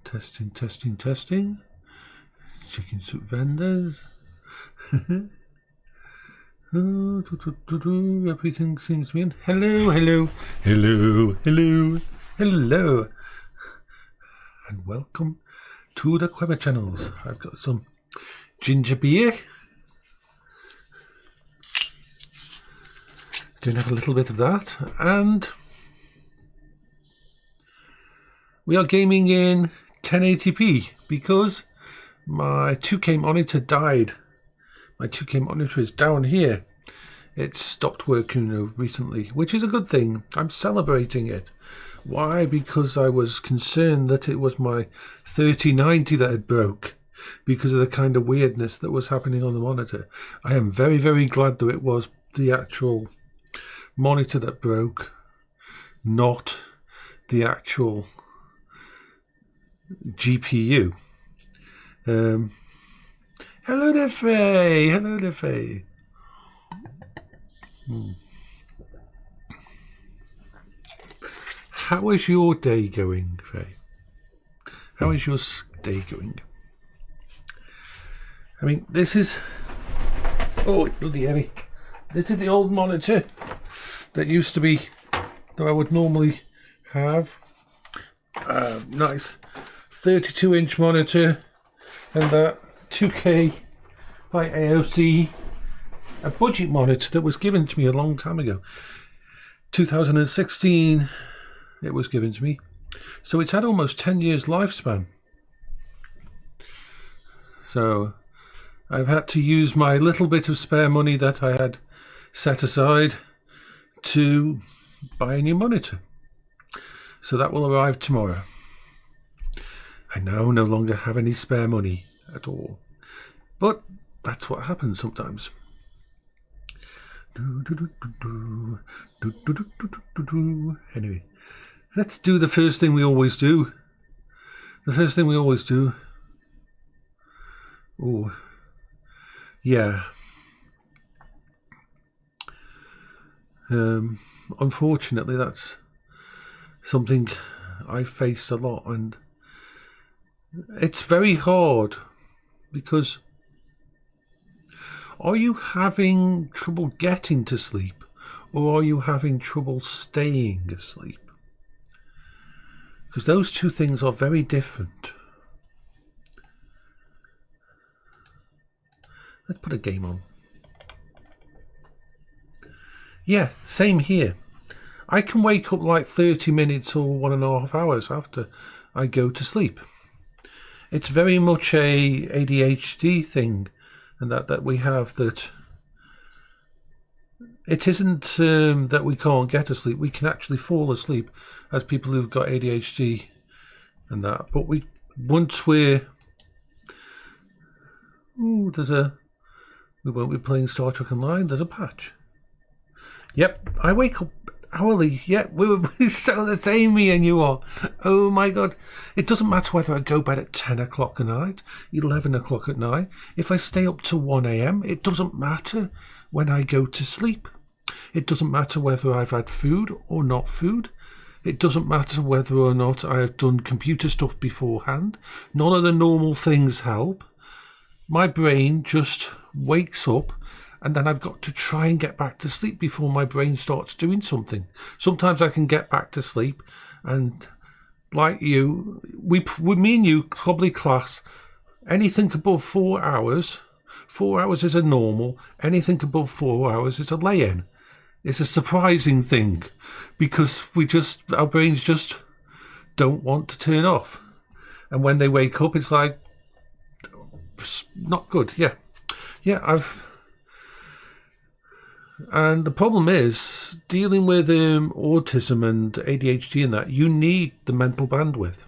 Testing, testing, testing. Chicken soup vendors. Everything seems to be in. Hello, hello, hello, hello, hello. And welcome to the Queber Channels. I've got some ginger beer. Gonna have a little bit of that. And we are gaming in 1080p because my 2K monitor died. My 2K monitor is down here. It stopped working recently, which is a good thing. I'm celebrating it. Why? Because I was concerned that it was my 3090 that had broke because of the kind of weirdness that was happening on the monitor. I am very, very glad that it was the actual monitor that broke, not the actual GPU. Hello there, Faye. Hello there, Faye. How is your day going, Faye? How is your day going? I mean, this is... Oh, it's bloody heavy. This is the old monitor that used to be... that I would normally have. Nice 32-inch monitor. And that 2K by AOC, a budget monitor that was given to me a long time ago. 2016 it was given to me. So it's had almost 10 years lifespan. So I've had to use my little bit of spare money that I had set aside to buy a new monitor. So that will arrive tomorrow. I now no longer have any spare money at all. But that's what happens sometimes. Anyway, let's do the first thing we always do. The first thing we always do. Oh, yeah. Unfortunately, that's something I faced a lot, and it's very hard because are you having trouble getting to sleep or are you having trouble staying asleep? Because those two things are very different. Let's put a game on. Yeah, same here. I can wake up like 30 minutes or 1.5 hours after I go to sleep. It's very much a ADHD thing, and that we have, that it isn't that we can't get to sleep. We can actually fall asleep as people who've got ADHD and that. But we won't we won't be playing Star Trek Online. There's a patch. Yep, I wake up hourly. Yeah, we're so the same, me and you are. Oh my God. It doesn't matter whether I go bed at 10 o'clock at night, 11 o'clock at night. If I stay up to 1 a.m, it doesn't matter when I go to sleep. It doesn't matter whether I've had food or not food. It doesn't matter whether or not I have done computer stuff beforehand. None of the normal things help. My brain just wakes up, and then I've got to try and get back to sleep before my brain starts doing something. Sometimes I can get back to sleep, and like you, me and you probably class anything above 4 hours. 4 hours is a normal. Anything above 4 hours is a lay-in. It's a surprising thing because our brains just don't want to turn off. And when they wake up, it's like, not good. Yeah. And the problem is, dealing with autism and ADHD and that, you need the mental bandwidth.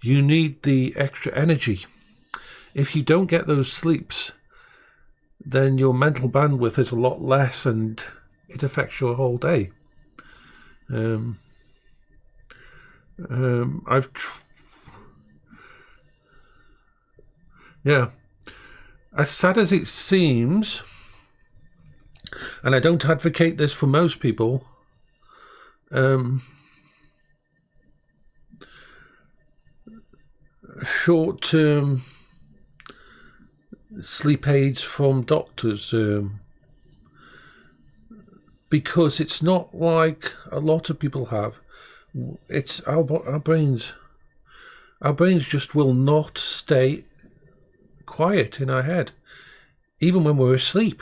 You need the extra energy. If you don't get those sleeps, then your mental bandwidth is a lot less and it affects your whole day. As sad as it seems, and I don't advocate this for most people, short-term sleep aids from doctors, because it's not like a lot of people have. It's our brains. Our brains just will not stay quiet in our head, even when we're asleep.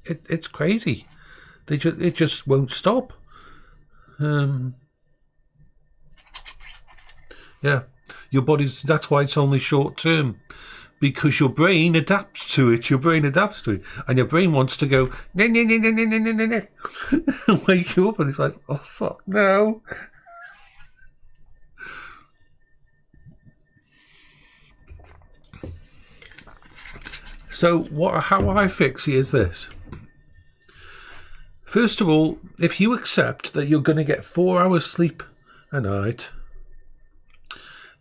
It's crazy. It just won't stop. Yeah, your body's. That's why it's only short term, because your brain adapts to it. Your brain adapts to it, and your brain wants to go wake you up, and it's like, oh fuck, no. So how I fix it is this. First of all, if you accept that you're going to get 4 hours sleep a night,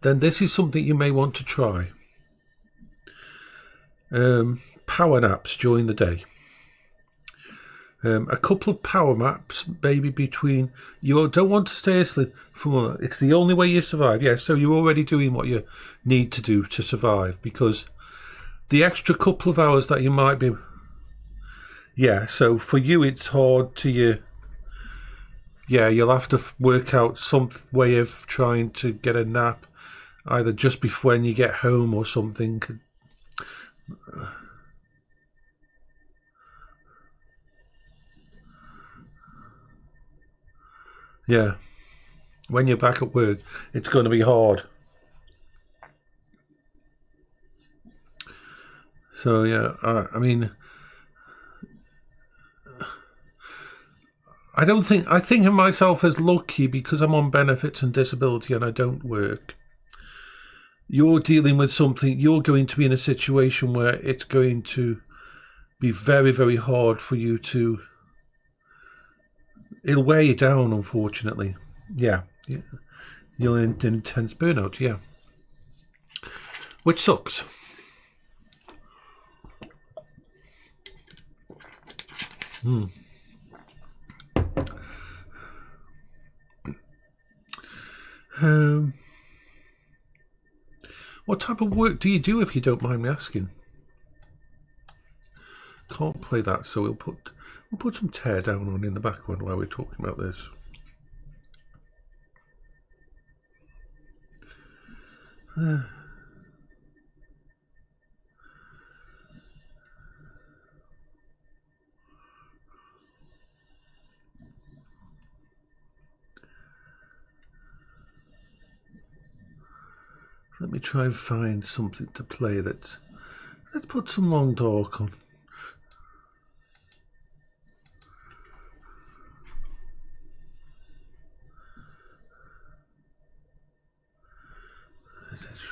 then this is something you may want to try. Power naps during the day. A couple of power naps, maybe between. You don't want to stay asleep for. It's the only way you survive. Yes, so you're already doing what you need to do to survive, because the extra couple of hours that you might be. Yeah, so for you it's hard to you'll have to work out some way of trying to get a nap, either just before when you get home or something. Yeah, when you're back at work, it's going to be hard. So yeah, I mean, I think of myself as lucky because I'm on benefits and disability and I don't work. You're dealing with something, you're going to be in a situation where it's going to be very, very hard for you to. It'll weigh you down, unfortunately. Yeah. You're in intense burnout, yeah. Which sucks. What type of work do you do, if you don't mind me asking? Can't play that, so we'll put some tear down on in the background while we're talking about this. Let me try and find something to play that's. Let's put some Long Dark on.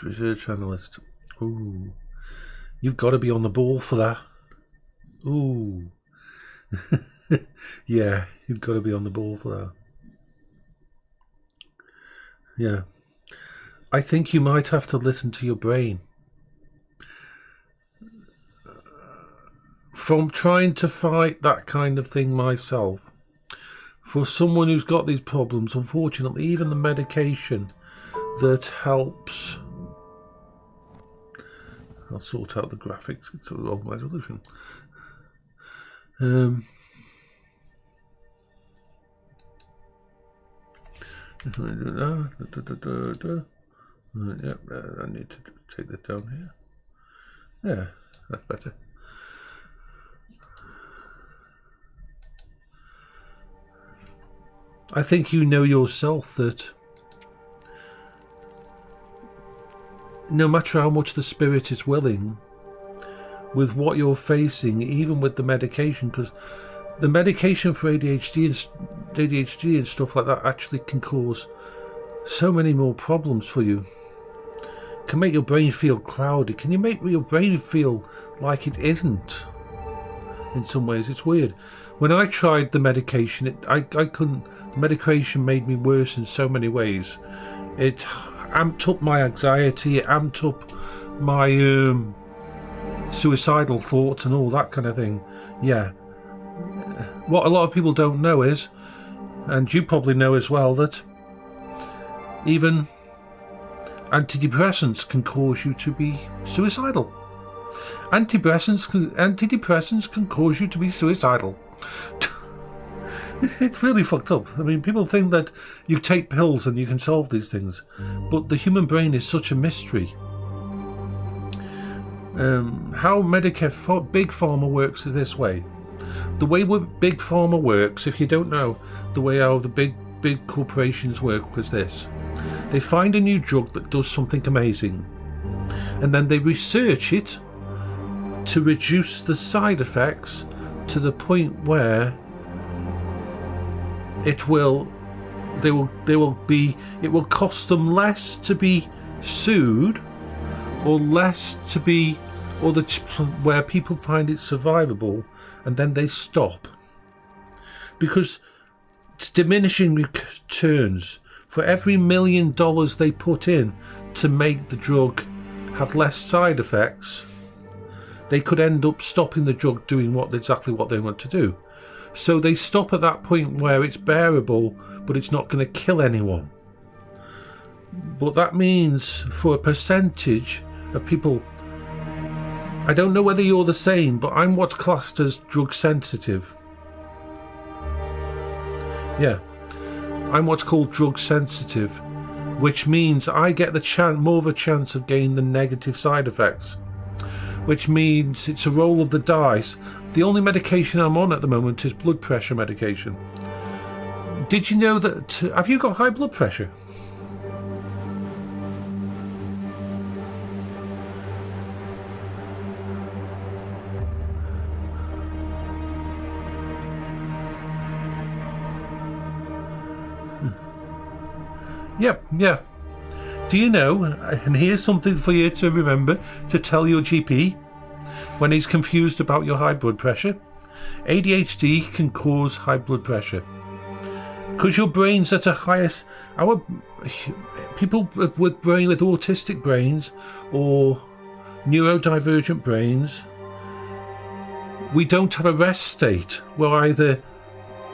Research analyst. Ooh. You've got to be on the ball for that. Ooh. Yeah, you've got to be on the ball for that. Yeah. I think you might have to listen to your brain. From trying to fight that kind of thing myself, for someone who's got these problems, unfortunately, even the medication that helps. I'll sort out the graphics. It's a wrong resolution. Yep, I need to take that down here. Yeah, that's better. I think you know yourself that no matter how much the spirit is willing, with what you're facing, even with the medication, because the medication for ADHD and stuff like that actually can cause so many more problems for you. Can make your brain feel cloudy. Can you make your brain feel like it isn't? In some ways, it's weird. When I tried the medication, I couldn't. The medication made me worse in so many ways. It amped up my anxiety. It amped up my suicidal thoughts and all that kind of thing. Yeah. What a lot of people don't know is, and you probably know as well, that even Antidepressants can cause you to be suicidal. Antidepressants can cause you to be suicidal. It's really fucked up. I mean, people think that you take pills and you can solve these things, but the human brain is such a mystery. How Medicare Big Pharma works is this way. The way Big Pharma works, if you don't know, the way how the big corporations work was this. They find a new drug that does something amazing, and then they research it to reduce the side effects to the point where it will cost them less to be sued, or less to be, or where people find it survivable, and then they stop, because it's diminishing returns. For every $1 million they put in to make the drug have less side effects, they could end up stopping the drug doing exactly what they want to do. So they stop at that point where it's bearable, but it's not going to kill anyone. But that means for a percentage of people, I don't know whether you're the same, but I'm what's classed as drug sensitive. Yeah, I'm what's called drug sensitive, which means I get the more of a chance of getting the negative side effects, which means it's a roll of the dice. The only medication I'm on at the moment is blood pressure medication. Did you know that? Have you got high blood pressure? Yep, yeah. Do you know, and here's something for you to remember to tell your GP when he's confused about your high blood pressure. ADHD can cause high blood pressure because your brain's at a highest. Our people with autistic brains or neurodivergent brains, we don't have a rest state. We're either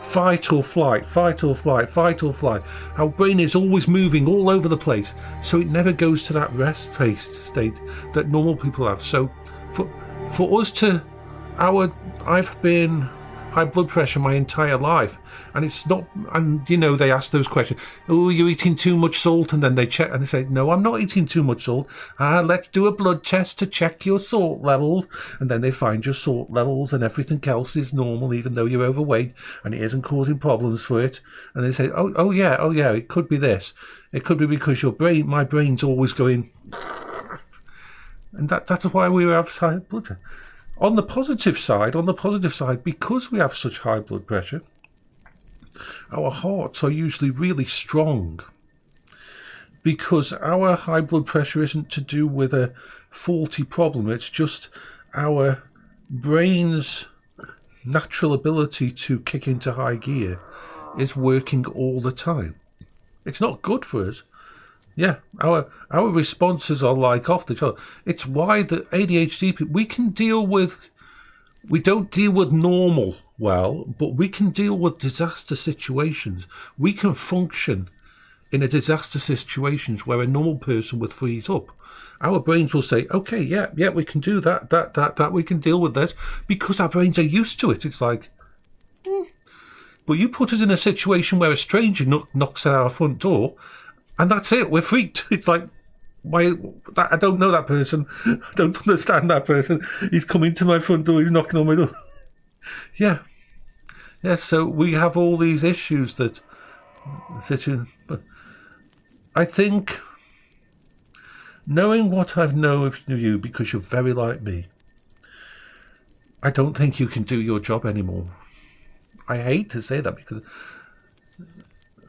fight or flight, fight or flight, fight or flight. Our brain is always moving all over the place, so it never goes to that rest-based state that normal people have. So for us to, I've been high blood pressure my entire life, and it's not, and you know, they ask those questions, oh, you're eating too much salt, and then they check and they say, no, I'm not eating too much salt. Let's do a blood test to check your salt levels, and then they find your salt levels and everything else is normal, even though you're overweight and it isn't causing problems for it. And they say, oh yeah, it could be this, it could be because my brain's always going, and that's why we have high blood pressure. On the positive side, because we have such high blood pressure, our hearts are usually really strong, because our high blood pressure isn't to do with a faulty problem. It's just our brain's natural ability to kick into high gear is working all the time. It's not good for us. Yeah, our responses are like off the chart. It's why the ADHD people, we don't deal with normal well, but we can deal with disaster situations. We can function in a disaster situations where a normal person would freeze up. Our brains will say, okay, yeah, we can do that, we can deal with this, because our brains are used to it. It's like, but you put us in a situation where a stranger knocks at our front door, and that's it, we're freaked. It's like, why? I don't know that person. I don't understand that person. He's coming to my front door, he's knocking on my door. Yeah, so we have all these issues but I think, knowing what I know of you, because you're very like me, I don't think you can do your job anymore. I hate to say that, because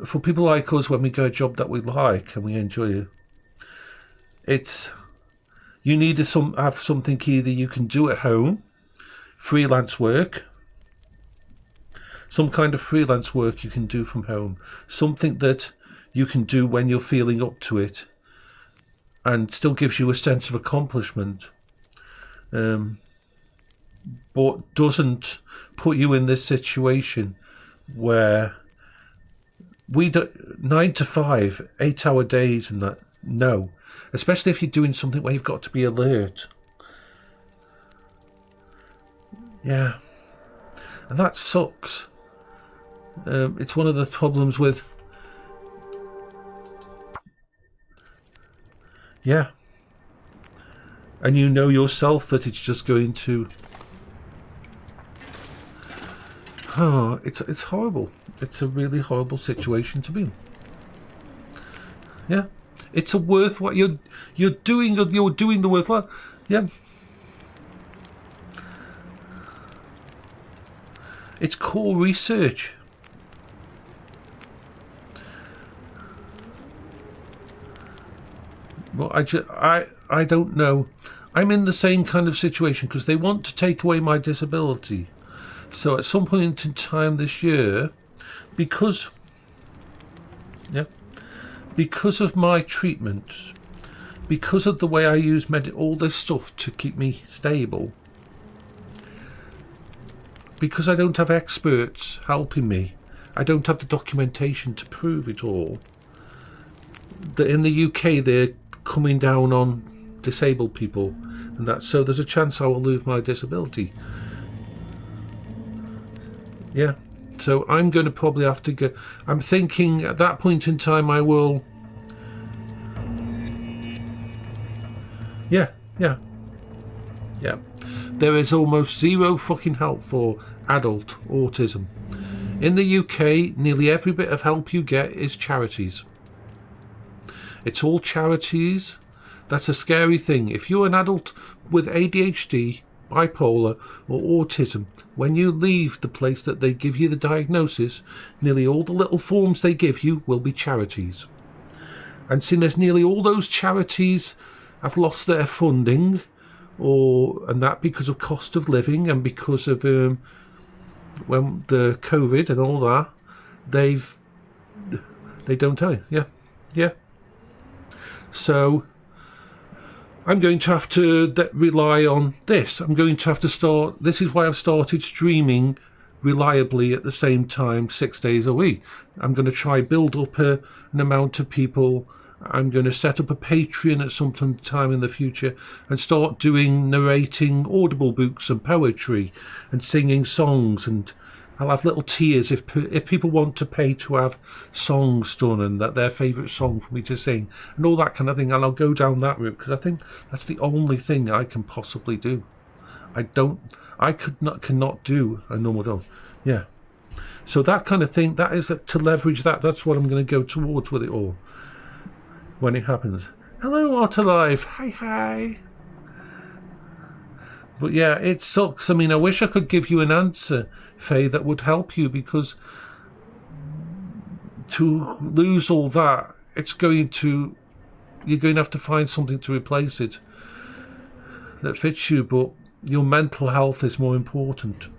for people like us, when we get a job that we like and we enjoy it, you need to have something either you can do at home, freelance work, some kind of freelance work you can do from home, something that you can do when you're feeling up to it and still gives you a sense of accomplishment, but doesn't put you in this situation where 9 to 5, 8-hour days and that, No. Especially if you're doing something where you've got to be alert. Yeah. And that sucks. It's one of the problems with... Yeah. And you know yourself that it's just going to... Oh, it's horrible. It's a really horrible situation to be in. Yeah. It's a worth what you're doing the worthwhile. Yeah. It's core research. Well, I don't know. I'm in the same kind of situation because they want to take away my disability. So at some point in time this year, because of my treatment, because of the way I use all this stuff to keep me stable, because I don't have experts helping me, I don't have the documentation to prove it all, that in the UK they're coming down on disabled people, and that, so there's a chance I will lose my disability. Yeah, so I'm going to probably have to go. I'm thinking at that point in time I will. Yeah. There is almost zero fucking help for adult autism. In the UK, nearly every bit of help you get is charities. It's all charities. That's a scary thing. If you're an adult with ADHD, bipolar or autism, when you leave the place that they give you the diagnosis, nearly all the little forms they give you will be charities. And seeing as nearly all those charities have lost their funding, and that because of cost of living and because of when the COVID and all that, they don't tell you. Yeah. So I'm going to have to rely on this. I'm going to have to start. This is why I've started streaming reliably at the same time 6 days a week. I'm going to try build up an amount of people. I'm going to set up a Patreon at some time in the future and start narrating audible books and poetry and singing songs, and I'll have little tiers if people want to pay to have songs done and that their favourite song for me to sing and all that kind of thing, and I'll go down that route because I think that's the only thing I can possibly do. I cannot do a normal job. Yeah. So that kind of thing, that is to leverage that. That's what I'm going to go towards with it all when it happens. Hello, Otterlife. Hi. But yeah, it sucks. I mean, I wish I could give you an answer, Faye, that would help you, because to lose all that, you're going to have to find something to replace it that fits you, but your mental health is more important.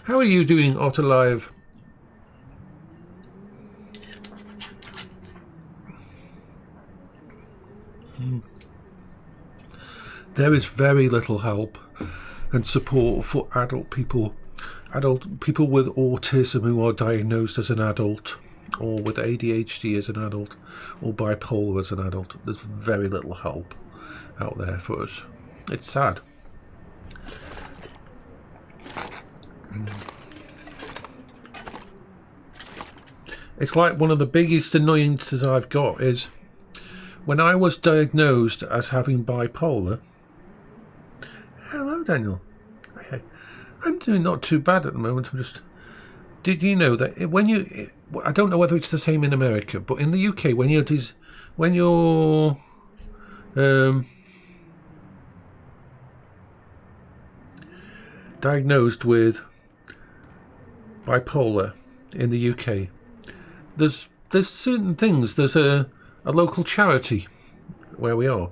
How are you doing, Otterlive? There is very little help and support for adult people with autism who are diagnosed as an adult, or with ADHD as an adult, or bipolar as an adult. There's very little help out there for us. It's sad. It's like one of the biggest annoyances I've got is when I was diagnosed as having bipolar. Hello, Daniel. I'm doing not too bad at the moment. Did you know that I don't know whether it's the same in America, but in the UK, when you're diagnosed with bipolar in the UK, there's certain things. There's a local charity where we are.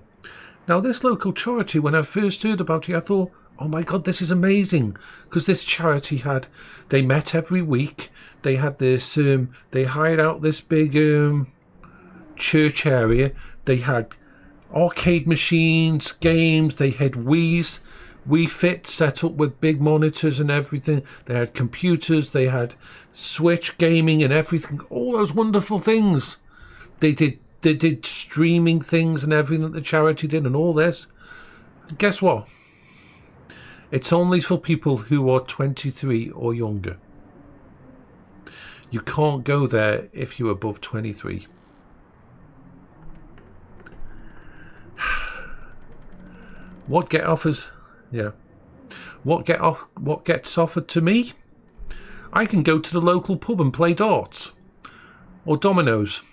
Now, this local charity, when I first heard about it, I thought, oh my God, this is amazing. Because this charity they met every week. They had this, they hired out this big church area. They had arcade machines, games. They had Wii's Wii Fit set up with big monitors and everything. They had computers, they had Switch gaming and everything. All those wonderful things. They did streaming things and everything that the charity did and all this. Guess what? It's only for people who are 23 or younger. You can't go there if you're above 23. What gets offered to me? I can go to the local pub and play darts or dominoes.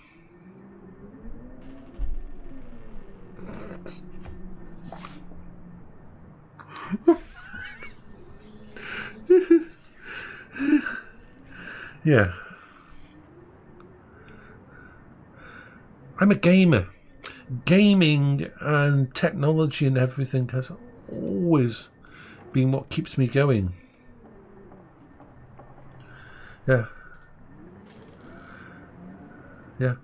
Yeah. I'm a gamer. Gaming and technology and everything has always been what keeps me going. Yeah. Yeah.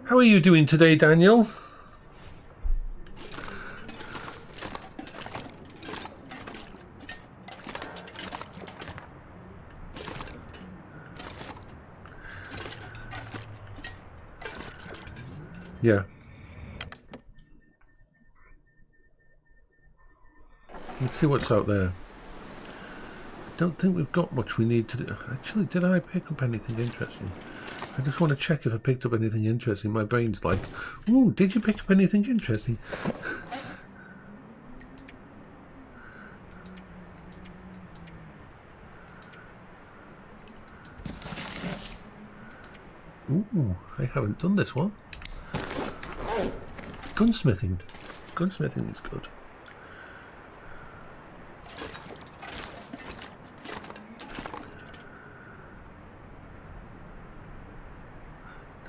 How are you doing today, Daniel? Yeah. Let's see what's out there. I don't think we've got much we need to do. Actually, did I pick up anything interesting? I just want to check if I picked up anything interesting. My brain's like, ooh, did you pick up anything interesting? Ooh, I haven't done this one. Gunsmithing. Gunsmithing is good.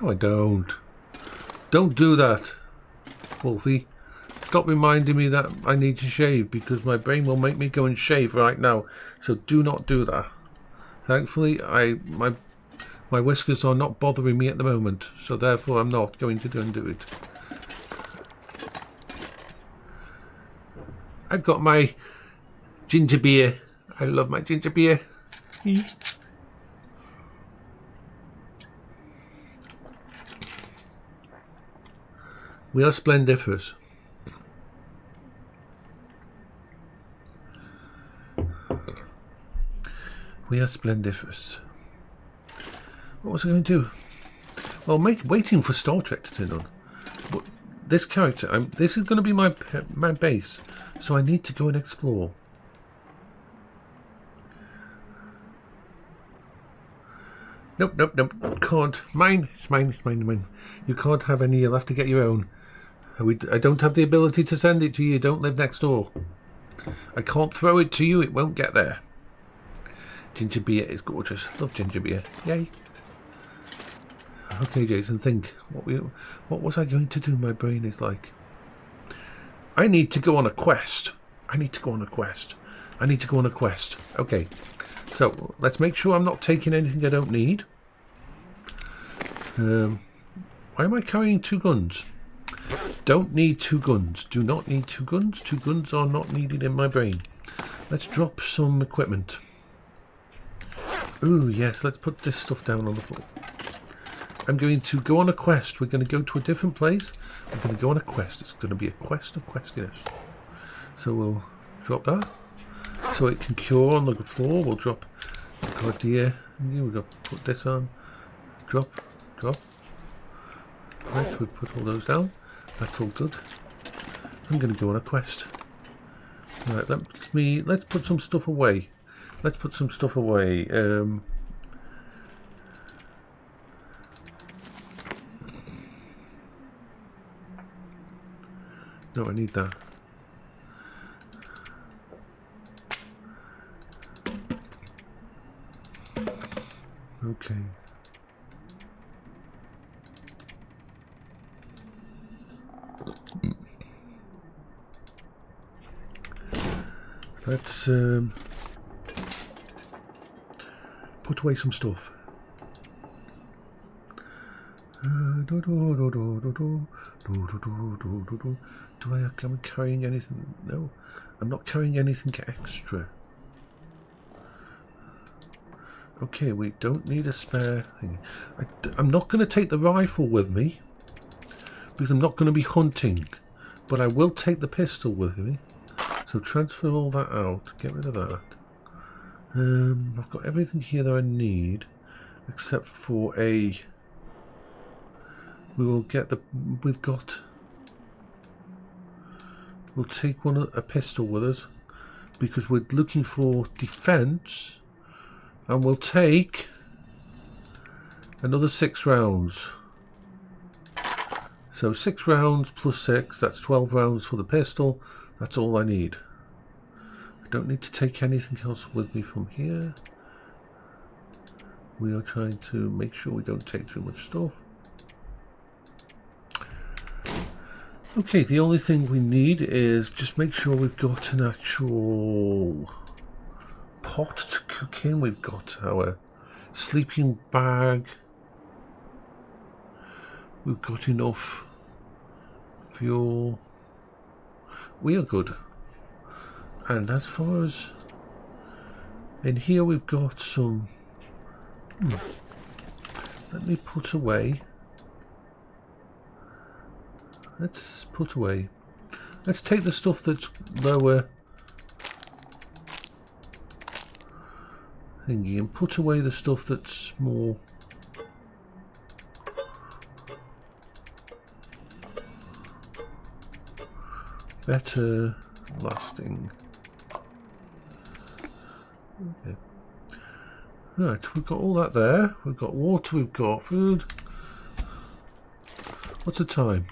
No, I don't. Don't do that, Wolfie. Stop reminding me that I need to shave because my brain will make me go and shave right now. So do not do that. Thankfully, my whiskers are not bothering me at the moment, so therefore I'm not going to go and do it. I've got my ginger beer. I love my ginger beer. We are splendiferous. We are splendiferous. What was I going to do? Well, waiting for Star Trek to turn on. But this character, this is going to be my base, so I need to go and explore. Nope. Can't. Mine. It's mine. You can't have any. You'll have to get your own. I don't have the ability to send it to you. You don't live next door. I can't throw it to you. It won't get there. Ginger beer is gorgeous. Love ginger beer. Yay. Okay, Jason, think. What was I going to do? My brain is like, I need to go on a quest. Okay. So, let's make sure I'm not taking anything I don't need. Why am I carrying 2 guns? Don't need 2 guns. Do not need 2 guns. 2 guns are not needed in my brain. Let's drop some equipment. Ooh, yes, let's put this stuff down on the floor. I'm going to go on a quest. We're going to go to a different place. We're going to go on a quest. It's going to be a quest of questiness. So we'll drop that. So it can cure on the floor. We'll drop the Cordia. Here we go. Put this on. Drop. Right, we put all those down. That's all good. I'm going to go on a quest. Right, let's put some stuff away. No, I need that. Okay. Let's put away some stuff. Am I carrying anything? No, I'm not carrying anything extra. Okay, we don't need a spare thing. I'm not going to take the rifle with me because I'm not going to be hunting, but I will take the pistol with me. So transfer all that out. Get rid of that. I've got everything here that I need, except for a. We will get the. We've got. We'll take a pistol with us because we're looking for defense, and we'll take another 6 rounds. So 6 rounds plus 6. That's 12 rounds for the pistol. That's all I need. I don't need to take anything else with me from here. We are trying to make sure we don't take too much stuff. Okay, the only thing we need is just make sure we've got an actual pot to cook in. We've got our sleeping bag. We've got enough fuel. We are good. And as far as in here, we've got some. Let me put away. Let's put away. Let's take the stuff that's lower thingy and put away the stuff that's more better lasting. Okay. Right, we've got all that there. We've got water, we've got food. What's the time?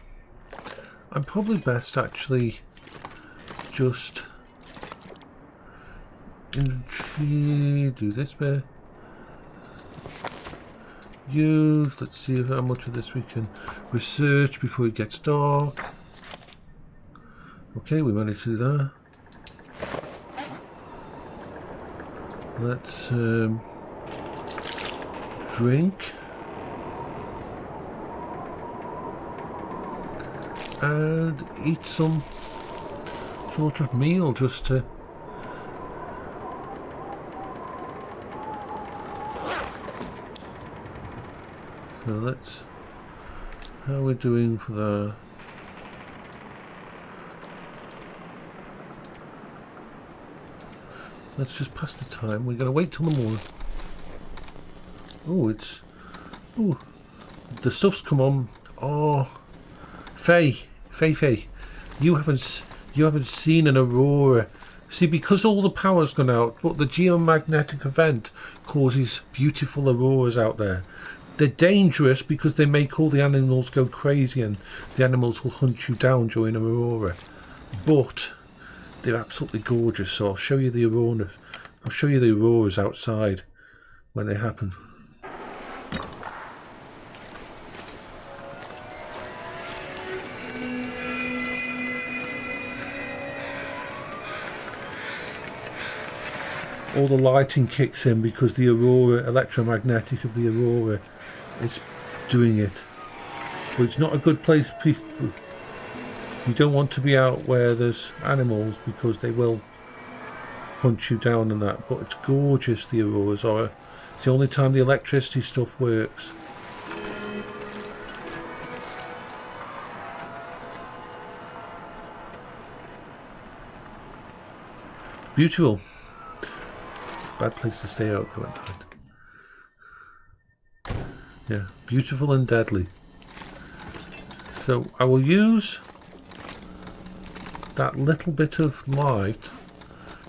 I'm probably best actually just do this bit. Use, let's see how much of this we can research before it gets dark. Okay, we managed to do that. Let's drink. And eat some sort of meal just to so let's how are we doing for the let's just pass the time. We're gonna wait till the morning. Oh, it's the stuff's come on. Oh, Faye, you haven't seen an aurora. See, because all the power's gone out, but the geomagnetic event causes beautiful auroras out there. They're dangerous because they make all the animals go crazy, and the animals will hunt you down during an aurora. But they're absolutely gorgeous. So I'll show you the auroras. I'll show you the auroras outside when they happen. All the lighting kicks in because the aurora, electromagnetic of the aurora, is doing it. But it's not a good place for people. You don't want to be out where there's animals because they will hunt you down and that. But it's gorgeous, the auroras are. It's the only time the electricity stuff works. Beautiful. Bad place to stay out though at night. Yeah, beautiful and deadly. So I will use that little bit of light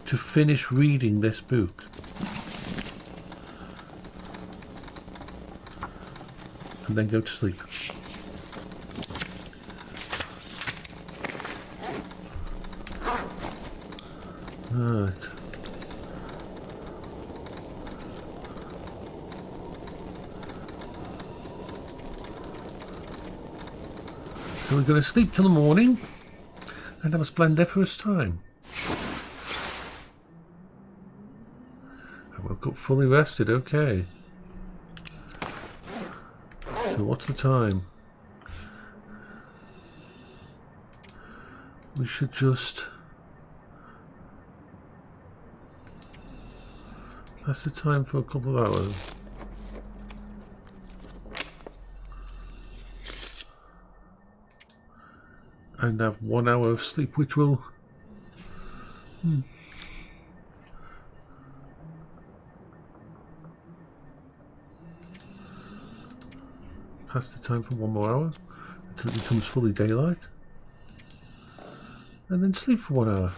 to finish reading this book. And then go to sleep. Right. So we're going to sleep till the morning and have a splendiferous time. I woke up fully rested, okay. So what's the time? we should just pass the time for a couple of hours. And have 1 hour of sleep, which will pass the time for 1 more hour until it becomes fully daylight, and then sleep for 1 hour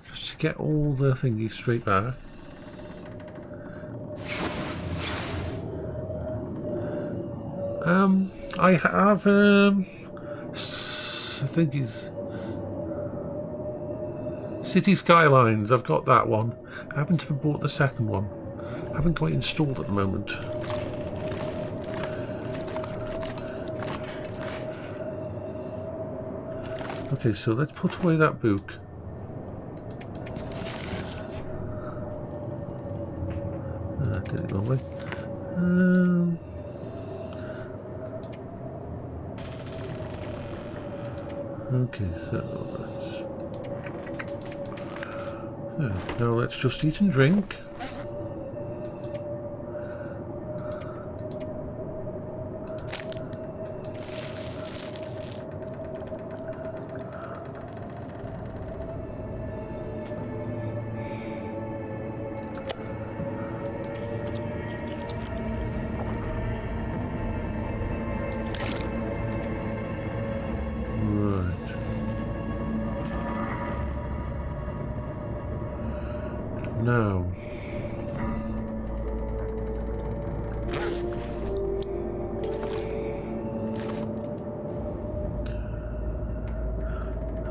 just to get all the thingies straight back. I have I think it's City Skylines. I've got that one. I haven't even bought the second one. I haven't got it installed at the moment. Okay, so let's put away that book. Did it wrong way. Okay, so now let's just eat and drink. Now,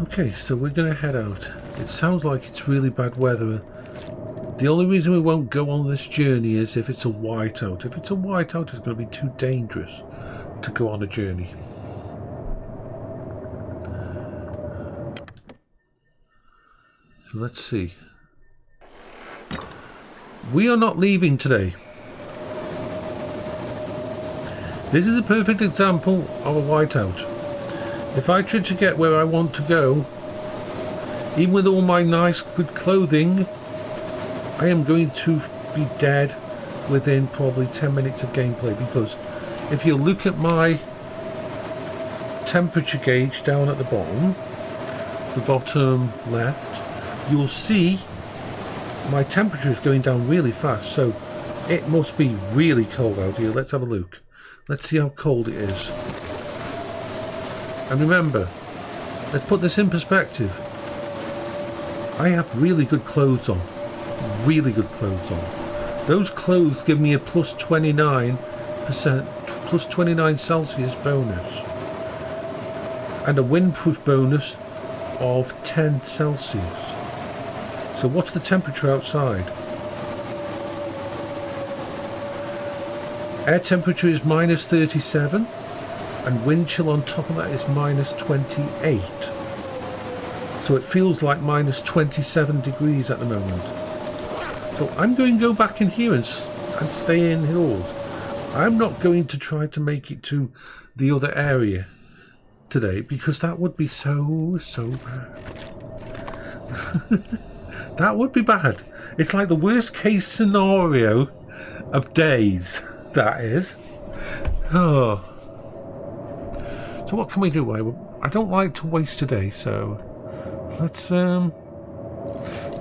okay, so we're going to head out. It sounds like it's really bad weather. The only reason we won't go on this journey is if it's a whiteout. If it's a whiteout, it's going to be too dangerous to go on a journey. So let's see. We are not leaving today. This is a perfect example of a whiteout. If I try to get where I want to go, even with all my nice good clothing, I am going to be dead within probably 10 minutes of gameplay, because if you look at my temperature gauge down at the bottom left, you'll see my temperature is going down really fast, so it must be really cold out here. Let's have a look. Let's see how cold it is. And remember, let's put this in perspective. I have really good clothes on. Really good clothes on. Those clothes give me a plus 29%, plus 29 Celsius bonus. And a windproof bonus of 10 Celsius. So what's the temperature outside? Air temperature is minus 37, and wind chill on top of that is minus 28. So it feels like minus 27 degrees at the moment. So I'm going to go back in here and stay indoors. I'm not going to try to make it to the other area today, because that would be so bad. That would be bad. It's like the worst case scenario of days, that is. Oh. So what can we do? I don't like to waste a day, so let's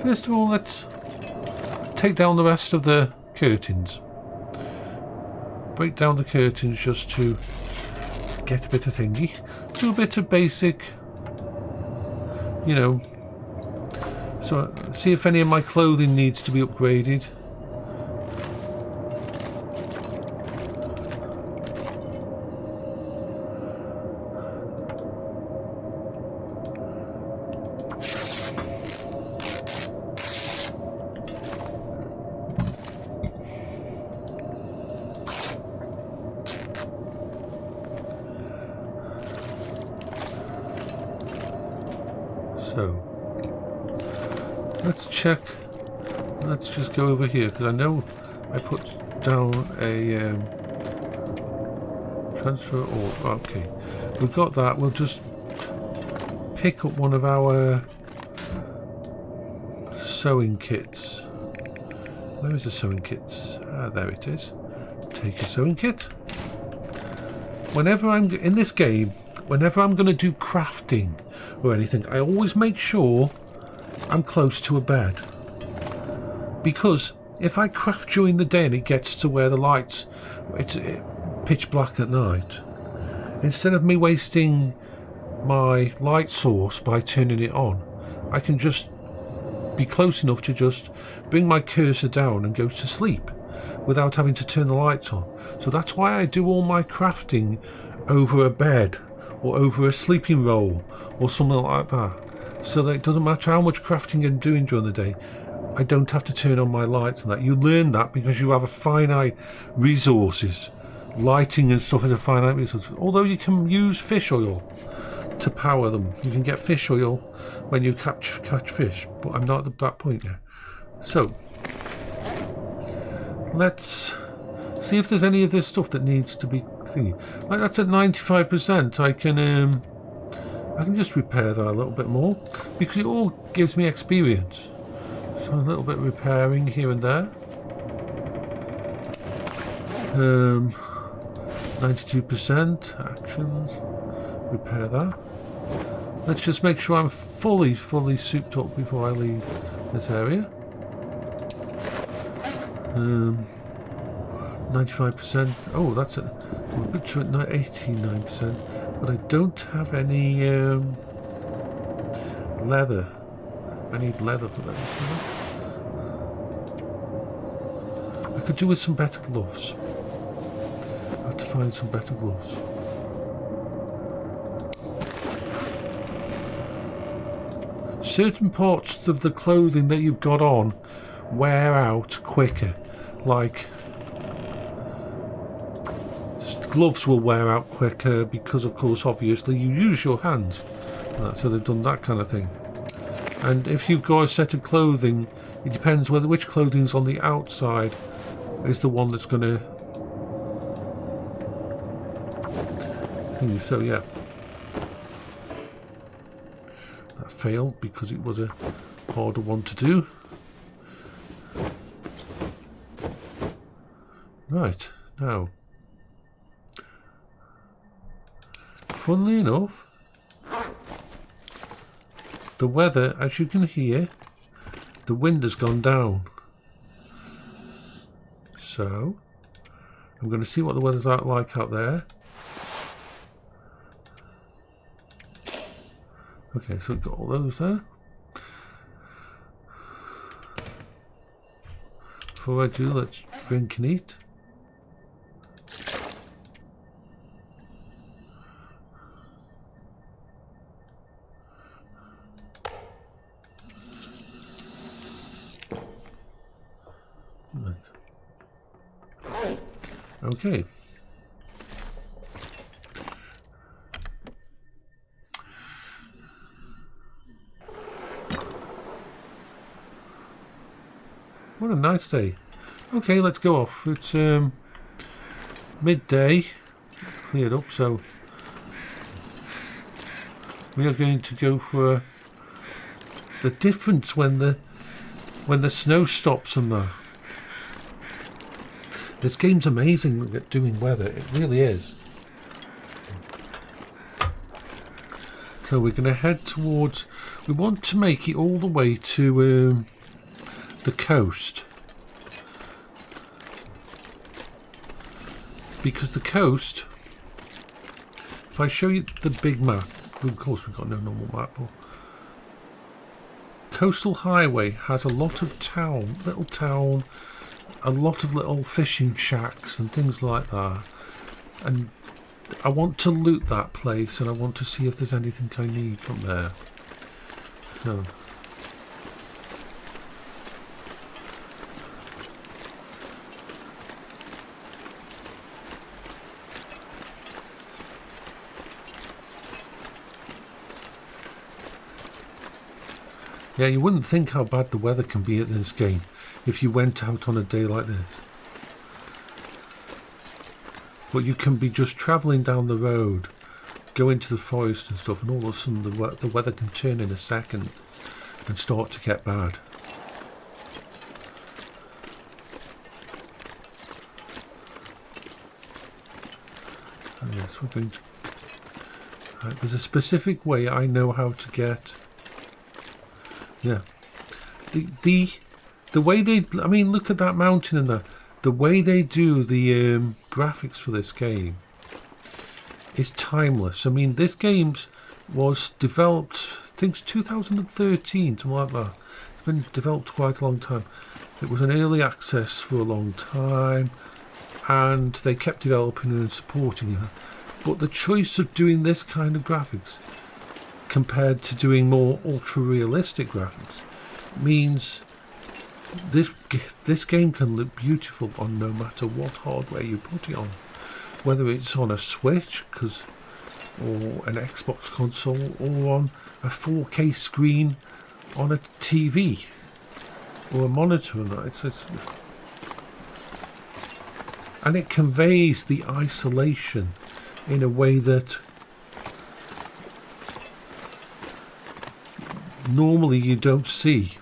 first of all, let's take down the rest of the curtains. Break down the curtains just to get a bit of thingy. Do a bit of basic, you know. So see if any of my clothing needs to be upgraded. So let's check. Let's just go over here, because I know I put down a transfer. Or okay, we've got that. We'll just pick up one of our sewing kits. Where is the sewing kits? Ah, there it is. Take a sewing kit. Whenever I'm in this game, whenever I'm going to do crafting or anything, I always make sure I'm close to a bed. Because if I craft during the day and it gets to where the lights, it's pitch black at night, instead of me wasting my light source by turning it on, I can just be close enough to just bring my cursor down and go to sleep without having to turn the lights on. So that's why I do all my crafting over a bed or over a sleeping roll or something like that, so that it doesn't matter how much crafting I'm doing during the day, I don't have to turn on my lights and that. You learn that because you have a finite resources. Lighting and stuff is a finite resource. Although you can use fish oil to power them. You can get fish oil when you catch fish, but I'm not at that point yet. So let's see if there's any of this stuff that needs to be thingy. Like that's at 95%. I can just repair that a little bit more because it all gives me experience. So a little bit of repairing here and there. 92% actions. Repair that. Let's just make sure I'm fully souped up before I leave this area. 95%. Oh, that's a bit to 89%. But I don't have any leather. I need leather for that. I could do with some better gloves. I have to find some better gloves. Certain parts of the clothing that you've got on wear out quicker. Like gloves will wear out quicker because, of course, obviously you use your hands. So they've done that kind of thing. And if you've got a set of clothing, it depends whether which clothing's on the outside is the one that's going to. So yeah, that failed because it was a harder one to do. Right, now, funnily enough, the weather, as you can hear, the wind has gone down. So, I'm going to see what the weather's like out there. Okay, so we've got all those there. Before I do, let's drink and eat. Okay. What a nice day. Okay, let's go off. It's midday. It's cleared up, so we are going to go for the difference when the snow stops and that. This game's amazing at doing weather. It really is. So we're going to head towards. We want to make it all the way to the coast, because the coast, if I show you the big map, of course we've got no normal map, but Coastal Highway has a lot of little town, a lot of little fishing shacks and things like that, and I want to loot that place and I want to see if there's anything I need from there. So yeah, you wouldn't think how bad the weather can be at this game if you went out on a day like this. But you can be just travelling down the road go into the forest and stuff, and all of a sudden the weather can turn in a second and start to get bad. And yes, we're going to... there's a specific way I know how to get... Yeah. The way they... I mean, look at that mountain and that. The way they do the graphics for this game is timeless. I mean, this game was developed, I think it's 2013, something like that. It's been developed quite a long time. It was an early access for a long time, and they kept developing and supporting it. But the choice of doing this kind of graphics compared to doing more ultra-realistic graphics means this game can look beautiful on no matter what hardware you put it on, whether it's on a Switch or an Xbox console, or on a 4K screen on a TV or a monitor. And it conveys the isolation in a way that normally you don't see.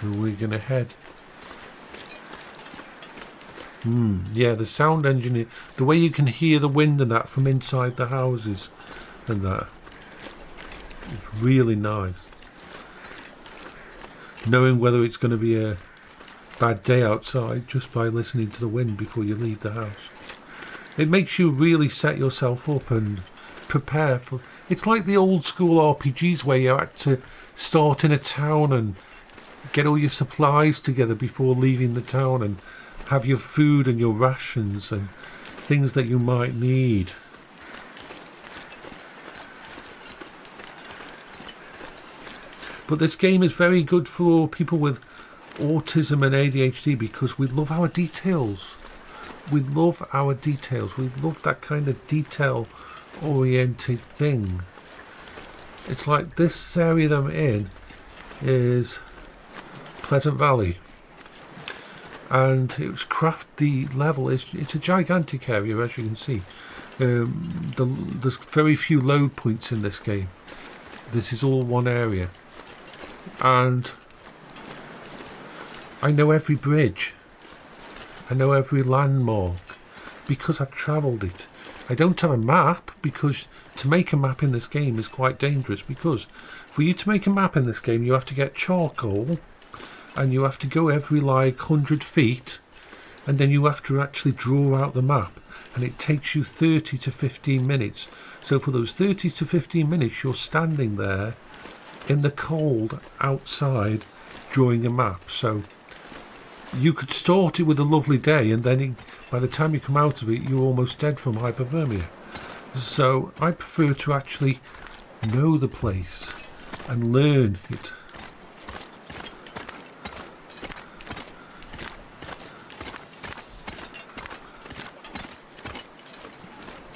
So we're going to head. Yeah, the sound engineer, the way you can hear the wind and that from inside the houses and that, it's really nice. Knowing whether it's going to be a bad day outside just by listening to the wind before you leave the house. It makes you really set yourself up and prepare for... It's like the old school RPGs where you had to start in a town and get all your supplies together before leaving the town and have your food and your rations and things that you might need. But this game is very good for people with autism and ADHD because we love our details. We love our details. We love that kind of detail-oriented thing. It's like this area that I'm in is Pleasant Valley. And the level is, it's a gigantic area, as you can see. There's very few load points in this game. This is all one area. And I know every bridge. I know every landmark because I've travelled it. I don't have a map because to make a map in this game is quite dangerous, because for you to make a map in this game you have to get charcoal and you have to go every like 100 feet and then you have to actually draw out the map, and it takes you 30 to 15 minutes. So for those 30 to 15 minutes you're standing there in the cold outside drawing a map. So you could start it with a lovely day and then by the time you come out of it you're almost dead from hypothermia. So I prefer to actually know the place and learn it.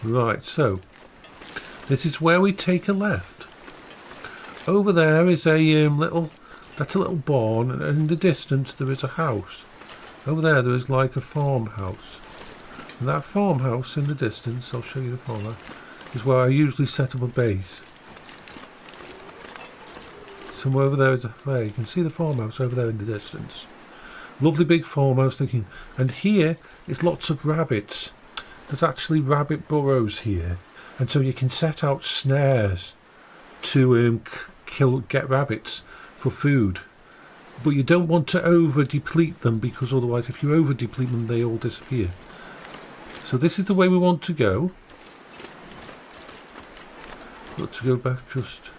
Right, so this is where we take a left. Over there is a that's a little barn, and in the distance there is a house. Over there is like a farmhouse. And that farmhouse in the distance, I'll show you the farmhouse, is where I usually set up a base. Somewhere over there is you can see the farmhouse over there in the distance. Lovely big farmhouse thinking. And here is lots of rabbits. There's actually rabbit burrows here. And so you can set out snares to get rabbits for food, but you don't want to over deplete them, because otherwise if you over deplete them they all disappear. So this is the way we want to go. Got to go back just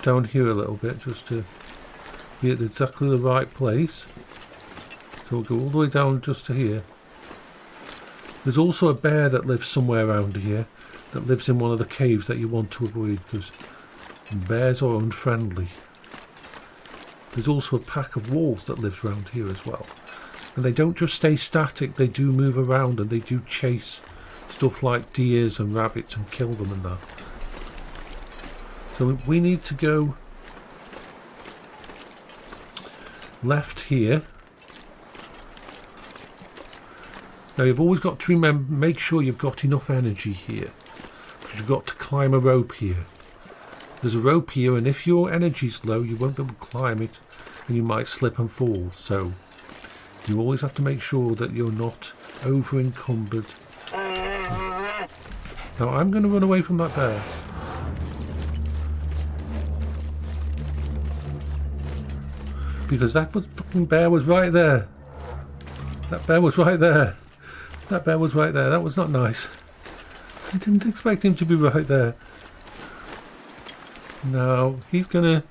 down here a little bit just to be at exactly the right place. So we'll go all the way down just to here. There's also a bear that lives somewhere around here. that lives in one of the caves that you want to avoid, because bears are unfriendly. There's also a pack of wolves that lives around here as well. And they don't just stay static, they do move around and they do chase stuff like deers and rabbits and kill them and that. So we need to go left here. Now you've always got to remember, make sure you've got enough energy here, because you've got to climb a rope here. There's a rope here, and if your energy's low you won't be able to climb it and you might slip and fall. So you always have to make sure that you're not over encumbered. Now I'm going to run away from that bear. Because that fucking bear was right there. That bear was right there. That bear was right there. That was not nice. I didn't expect him to be right there. No, he's gonna...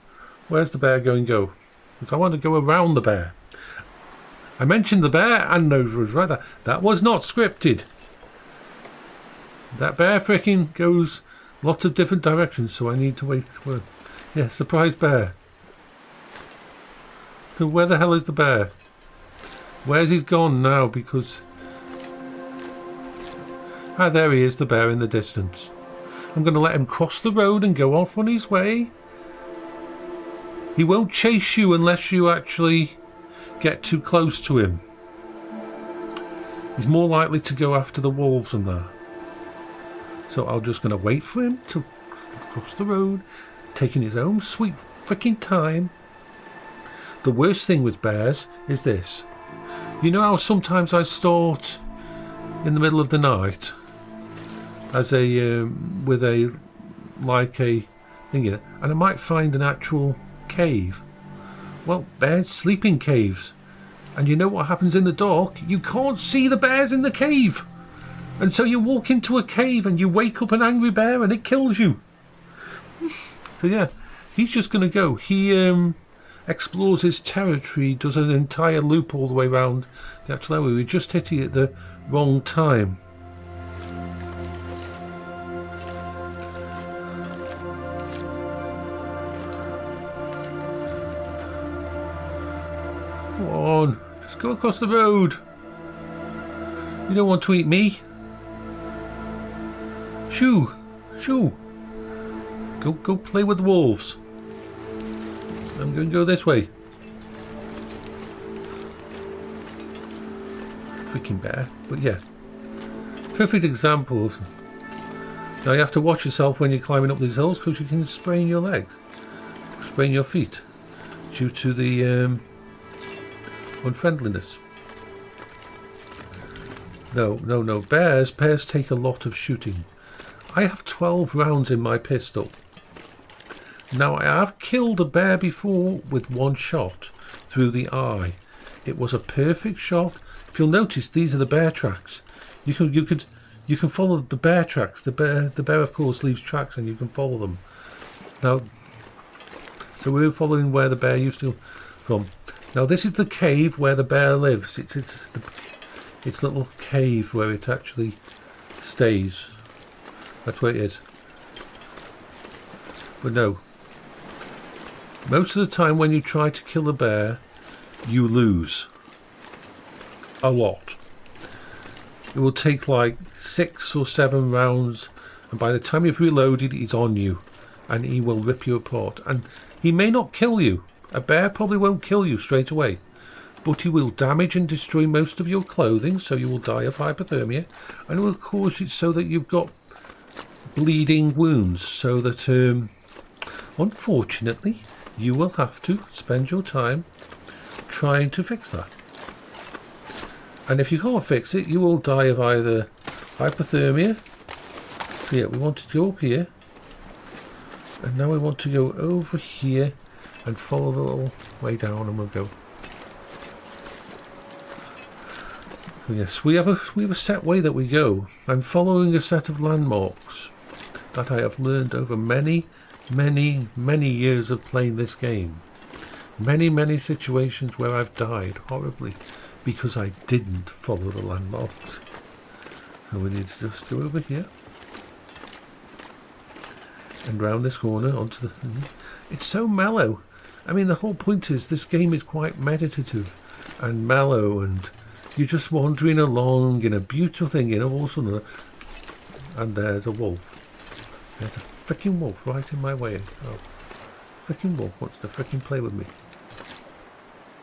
Where's the bear going to go? Because I want to go around the bear. I mentioned the bear and nose was right there. That was not scripted. That bear freaking goes lots of different directions, so I need to wait for... Yeah, surprise bear. So where the hell is the bear? Where's he gone now? Because... Ah, there he is, the bear in the distance. I'm going to let him cross the road and go off on his way. He won't chase you unless you actually get too close to him. He's more likely to go after the wolves than that. So I'm just going to wait for him to cross the road, taking his own sweet freaking time. The worst thing with bears is this. You know how sometimes I start in the middle of the night as a with a like a thing, and I might find an actual cave. Well, bears sleep in caves, and you know what happens in the dark? You can't see the bears in the cave, and so you walk into a cave and you wake up an angry bear and it kills you. So yeah, he's just going to go. He explores his territory, does an entire loop all the way around the actual area. We just hit it at the wrong time. Come on, just go across the road. You don't want to eat me. Shoo, shoo. Go play with the wolves. I'm going to go this way. Freaking bear. But yeah. Perfect example. Now you have to watch yourself when you're climbing up these hills, because you can sprain your legs. Sprain your feet. Due to the unfriendliness. No. Bears take a lot of shooting. I have 12 rounds in my pistol. Now, I have killed a bear before with one shot through the eye. It was a perfect shot. If you'll notice, these are the bear tracks. You can follow the bear tracks. The bear of course leaves tracks, and you can follow them. Now, so we're following where the bear used to from. Now, this is the cave where the bear lives. It's little cave where it actually stays. That's where it is. But no. Most of the time when you try to kill a bear, you lose. A lot. It will take like 6 or 7 rounds, and by the time you've reloaded, he's on you, and he will rip you apart. And he may not kill you. A bear probably won't kill you straight away, but he will damage and destroy most of your clothing, so you will die of hypothermia, and it will cause it so that you've got bleeding wounds, so that unfortunately you will have to spend your time trying to fix that. And if you can't fix it, you will die of either hypothermia. So yeah, we want to go up here, and now we want to go over here and follow the little way down, and we'll go. So yes, we have a set way that we go. I'm following a set of landmarks that I have learned over many years of playing this game. Many situations where I've died horribly because I didn't follow the landmarks. So we need to just go over here. And round this corner onto the... It's so mellow. I mean, the whole point is this game is quite meditative and mellow, and you're just wandering along in a beautiful thing, you know, all of a sudden, and there's a wolf. There's a freaking wolf right in my way. Oh, freaking wolf wants to freaking play with me.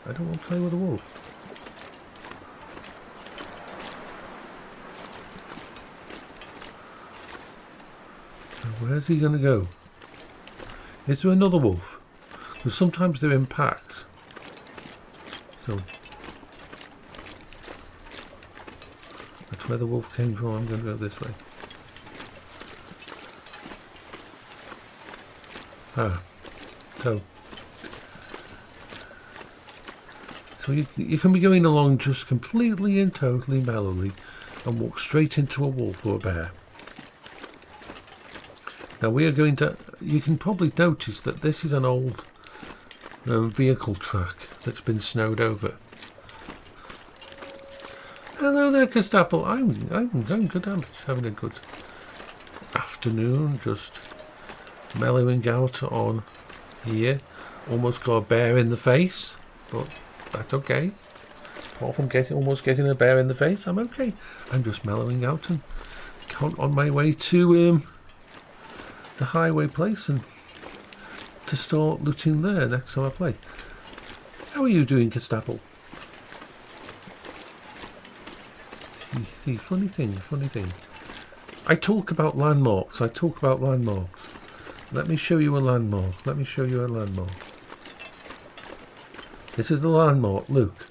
I don't want to play with a wolf. Now, where's he going to go? Is there another wolf? Because sometimes they're in packs. So that's where the wolf came from. I'm going to go this way. So you can be going along just completely and totally mellowly and walk straight into a wolf or a bear. Now we are going to... You can probably notice that this is an old vehicle track that's been snowed over. Hello there, Gestapo. I'm good. I'm having a good afternoon, just mellowing out on here. Almost got a bear in the face, but that's okay. Apart from almost getting a bear in the face, I'm okay. I'm just mellowing out and on my way to the highway place and to start looting there next time I play. How are you doing, Gestapo? See, funny thing. I talk about landmarks. Let me show you a landmark. This is the landmark. Look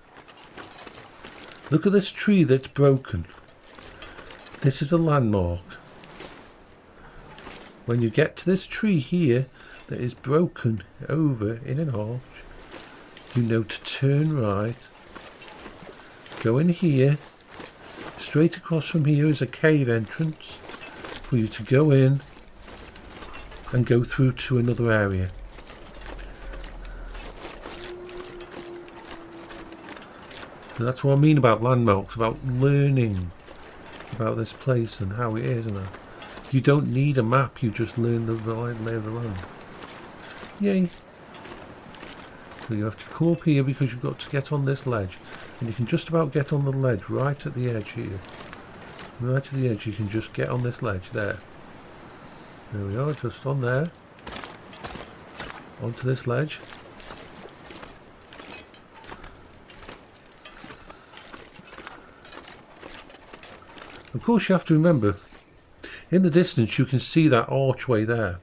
at this tree that's broken. This is a landmark. When you get to this tree here that is broken over in an arch, you know to turn right, go in here. Straight across from here is a cave entrance for you to go in and go through to another area. So that's what I mean about landmarks, about learning about this place and how it is and that. You don't need a map, you just learn the lay of the land. Yay! So you have to come up here because you've got to get on this ledge. And you can just about get on the ledge right at the edge here. Right at the edge, you can just get on this ledge there. There we are, just on there. Onto this ledge. Of course you have to remember, in the distance you can see that archway there.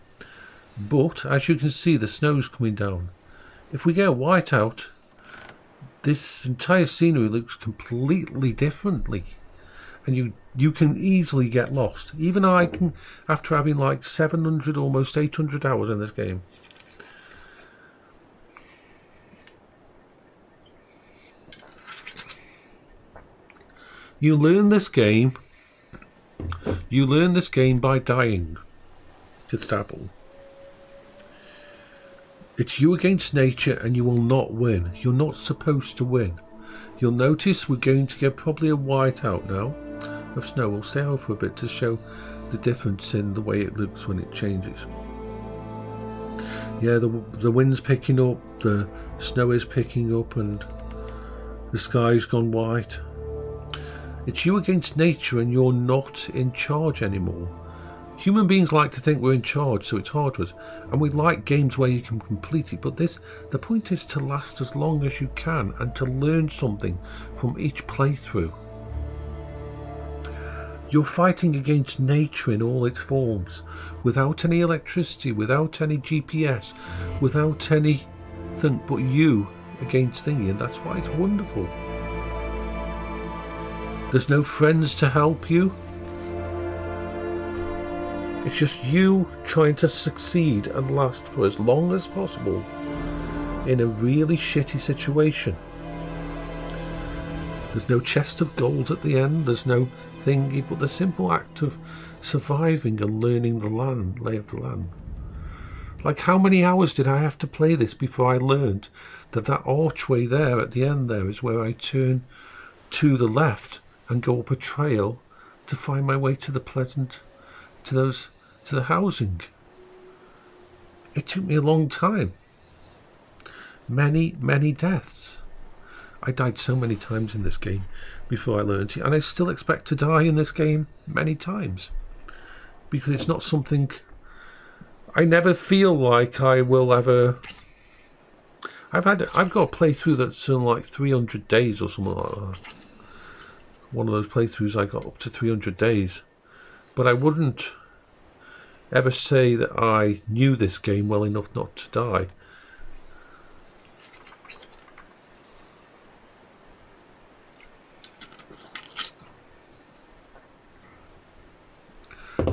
But, as you can see, the snow's coming down. If we get a whiteout, this entire scenery looks completely differently. And you can easily get lost. Even I can, after having like 700, almost 800 hours in this game. You learn this game by dying. Gestapo. It's you against nature and you will not win. You're not supposed to win. You'll notice we're going to get probably a whiteout now of snow. We'll stay out for a bit to show the difference in the way it looks when it changes. Yeah, the wind's picking up, the snow is picking up and the sky's gone white. It's you against nature and you're not in charge anymore. Human beings like to think we're in charge, so it's hard for us. And we like games where you can complete it. But the point is to last as long as you can and to learn something from each playthrough. You're fighting against nature in all its forms. Without any electricity, without any GPS, without anything but you against thingy. And that's why it's wonderful. There's no friends to help you. It's just you trying to succeed and last for as long as possible in a really shitty situation. There's no chest of gold at the end, there's no thingy, but the simple act of surviving and learning the land, lay of the land. Like, how many hours did I have to play this before I learned that archway there at the end there is where I turn to the left and go up a trail to find my way to the to the housing. It took me a long time. Many, many deaths. I died so many times in this game before I learned it, and I still expect to die in this game many times. Because it's not something... I never feel like I will ever... I've got a playthrough that's in like 300 days or something like that. One of those playthroughs I got up to 300 days. But I wouldn't ever say that I knew this game well enough not to die.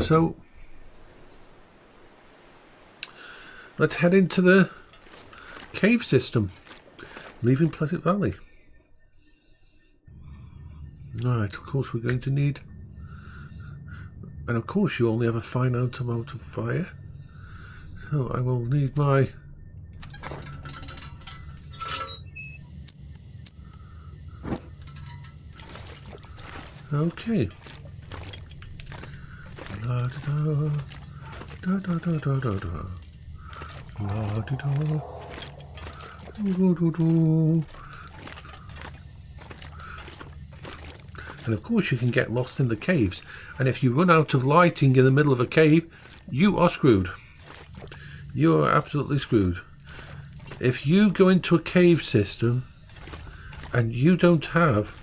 So, let's head into the cave system, leaving Pleasant Valley. Right, of course we're going to need... And of course you only have a finite amount of fire. So I will need my... Okay. La da da da da da da da da. La da da do do do. And of course you can get lost in the caves, and if you run out of lighting in the middle of a cave, you are screwed. You are absolutely screwed. If you go into a cave system and you don't have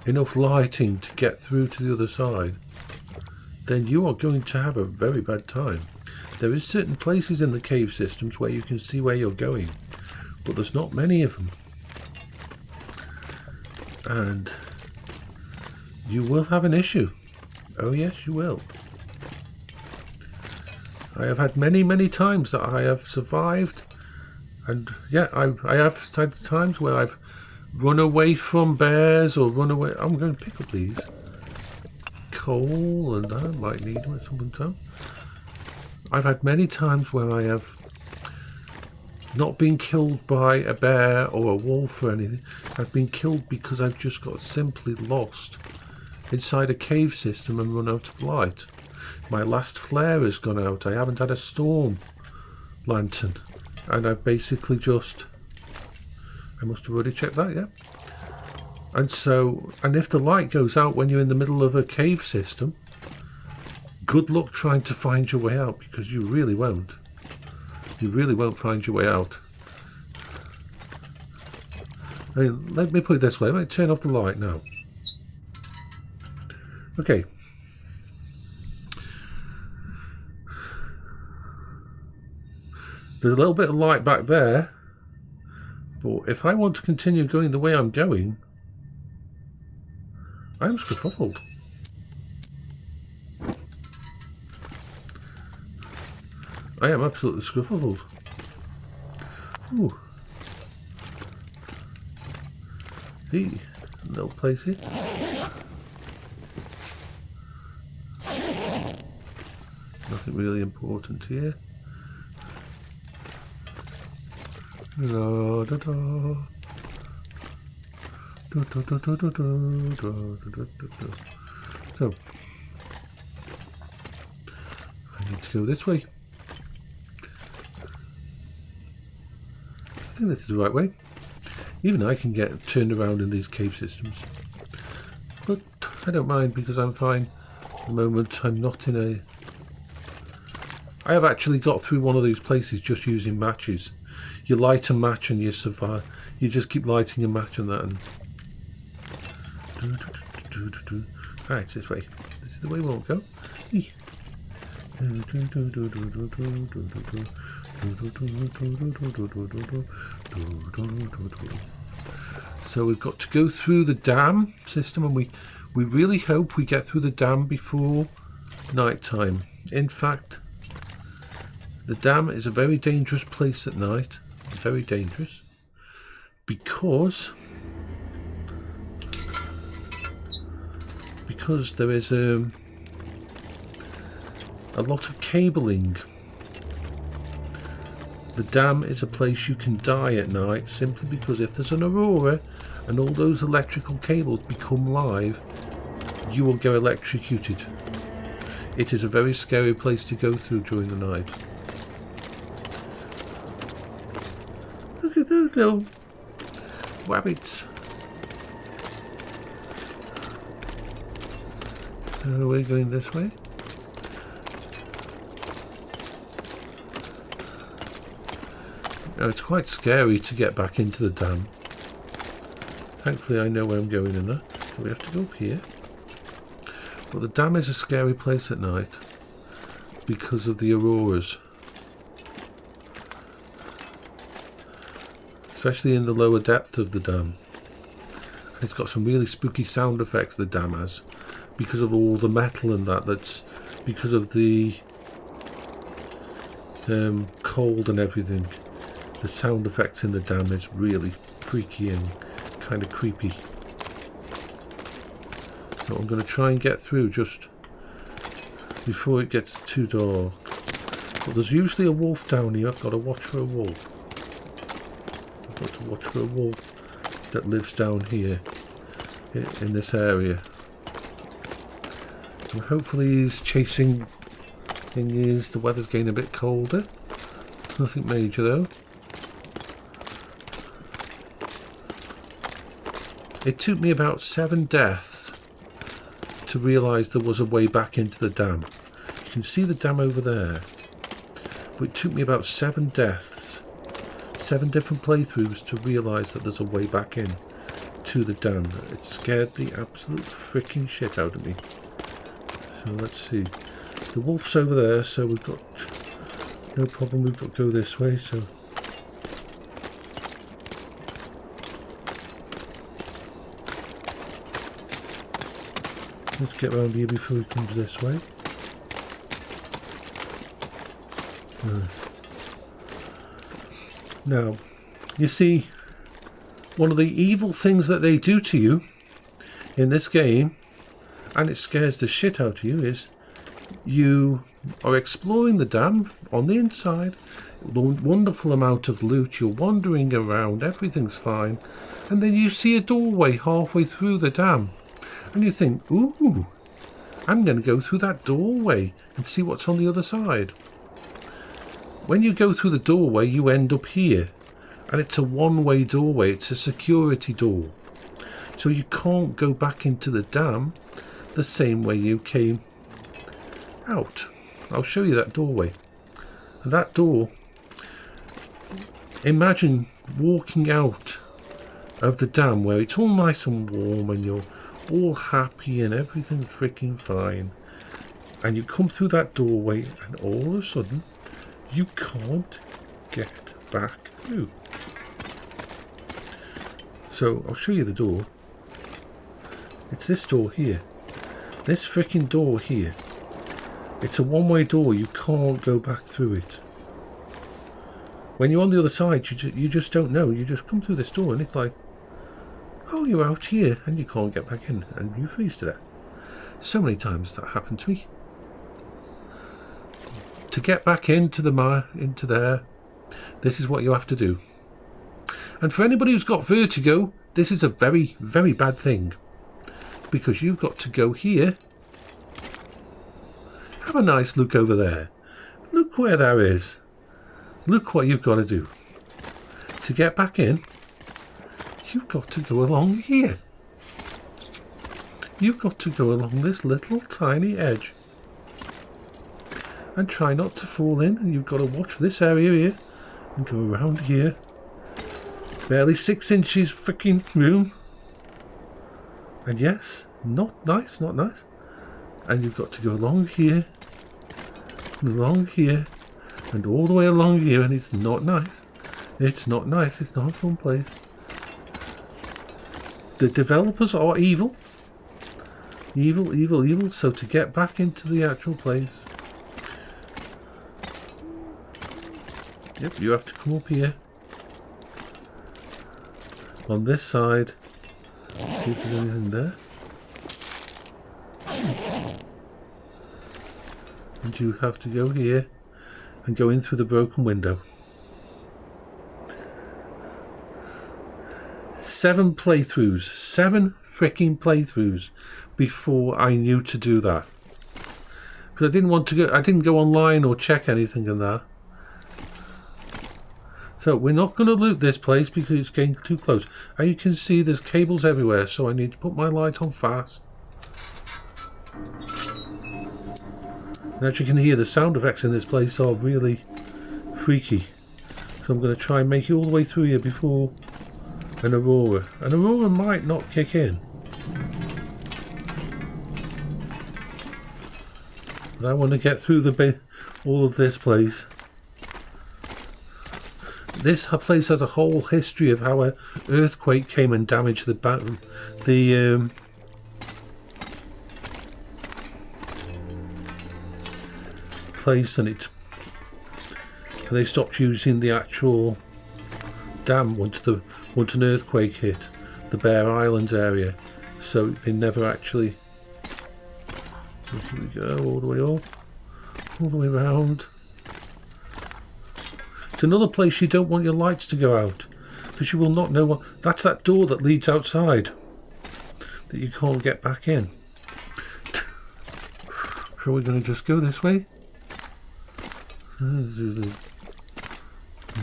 enough lighting to get through to the other side, then you are going to have a very bad time. There is certain places in the cave systems where you can see where you're going, but there's not many of them. And you will have an issue. Oh yes, you will. I have had many, many times that I have survived. And yeah, I have had times where I've run away from bears or run away... I'm going to pick up these. Coal, and I might need them at some time. I've had many times where I have not been killed by a bear or a wolf or anything. I've been killed because I've just got simply lost inside a cave system and run out of light. My last flare has gone out. I haven't had a storm lantern, and I've basically just... I must have already checked that, yeah. And so, and if the light goes out when you're in the middle of a cave system, good luck trying to find your way out, because you really won't. You really won't find your way out. I mean, let me put it this way. Let me turn off the light now. Okay. There's a little bit of light back there, but if I want to continue going the way I'm going, I am skerfuffled. I am absolutely skerfuffled. Ooh. See, little place here. Nothing really important here. Da, da, da. Da, da, da, da, da, da, da, da. So, I need to go this way. I think this is the right way. Even I can get turned around in these cave systems. But I don't mind because I'm fine. At the moment I'm not in a... I have actually got through one of these places just using matches. You light a match and you survive. You just keep lighting a match and that. And... Right, it's this way. This is the way we won't go. So we've got to go through the dam system, and we really hope we get through the dam before night time. In fact, the dam is a very dangerous place at night. Very dangerous because there is a lot of cabling. The dam is a place you can die at night simply because if there's an aurora and all those electrical cables become live, you will get electrocuted. It is a very scary place to go through during the night. Those little rabbits. So we're going this way. Now, it's quite scary to get back into the dam. Thankfully I know where I'm going in that. So we have to go up here. But the dam is a scary place at night because of the auroras. Especially in the lower depth of the dam. It's got some really spooky sound effects, the dam has, because of all the metal and that's because of the cold and everything. The sound effects in the dam is really freaky and kind of creepy. So I'm going to try and get through just before it gets too dark. But there's usually a wolf down here. I've got to watch for a wolf. I've got to watch for a wolf that lives down here in this area. And hopefully he's chasing. Thing is, the weather's getting a bit colder. Nothing major though. It took me about 7 deaths to realise there was a way back into the dam. You can see the dam over there. But it took me about 7 deaths, 7 different playthroughs to realise that there's a way back in to the dam. It scared the absolute freaking shit out of me. So let's see. The wolf's over there, so we've got no problem. We've got to go this way, so... Let's get around here before he comes this way. Now, you see, one of the evil things that they do to you in this game, and it scares the shit out of you, is you are exploring the dam on the inside, the wonderful amount of loot, you're wandering around, everything's fine, and then you see a doorway halfway through the dam. And you think, ooh, I'm going to go through that doorway and see what's on the other side. When you go through the doorway, you end up here. And it's a one-way doorway. It's a security door. So you can't go back into the dam the same way you came out. I'll show you that doorway. And that door, imagine walking out of the dam where it's all nice and warm and you're all happy and everything's freaking fine, and you come through that doorway and all of a sudden you can't get back through. So I'll show you the door. It's this door here, this freaking door here. It's a one-way door. You can't go back through it. When you're on the other side, you just don't know. You just come through this door and it's like, oh, you're out here and you can't get back in and you freeze to death. So many times that happened to me. To get back into there, this is what you have to do. And for anybody who's got vertigo, this is a very, very bad thing. Because you've got to go here. Have a nice look over there. Look where that is. Look what you've got to do. To get back in, you've got to go along here. You've got to go along this little tiny edge. And try not to fall in. And you've got to watch this area here. And go around here. Barely 6 inches freaking room. And yes, not nice, not nice. And you've got to go along here. And all the way along here. And it's not nice. It's not nice. It's not a fun place. The developers are evil. Evil, evil, evil. So to get back into the actual place, yep, you have to come up here. On this side. See if there's anything there. And you have to go here and go in through the broken window. 7 playthroughs. 7 freaking playthroughs before I knew to do that. Because I didn't want to go, I didn't go online or check anything in that. So we're not going to loot this place because it's getting too close. As you can see, there's cables everywhere, so I need to put my light on fast. And as you can hear, the sound effects in this place are really freaky. So I'm going to try and make it all the way through here before an aurora. An aurora might not kick in. But I want to get through all of this place. This place has a whole history of how an earthquake came and damaged the place, and they stopped using the actual dam once an earthquake hit the Bear Islands area, so they never actually. Here we go, all the way up, all the way around. It's another place you don't want your lights to go out, because you will not know what. That's that door that leads outside that you can't get back in. So we're going to just go this way. We're going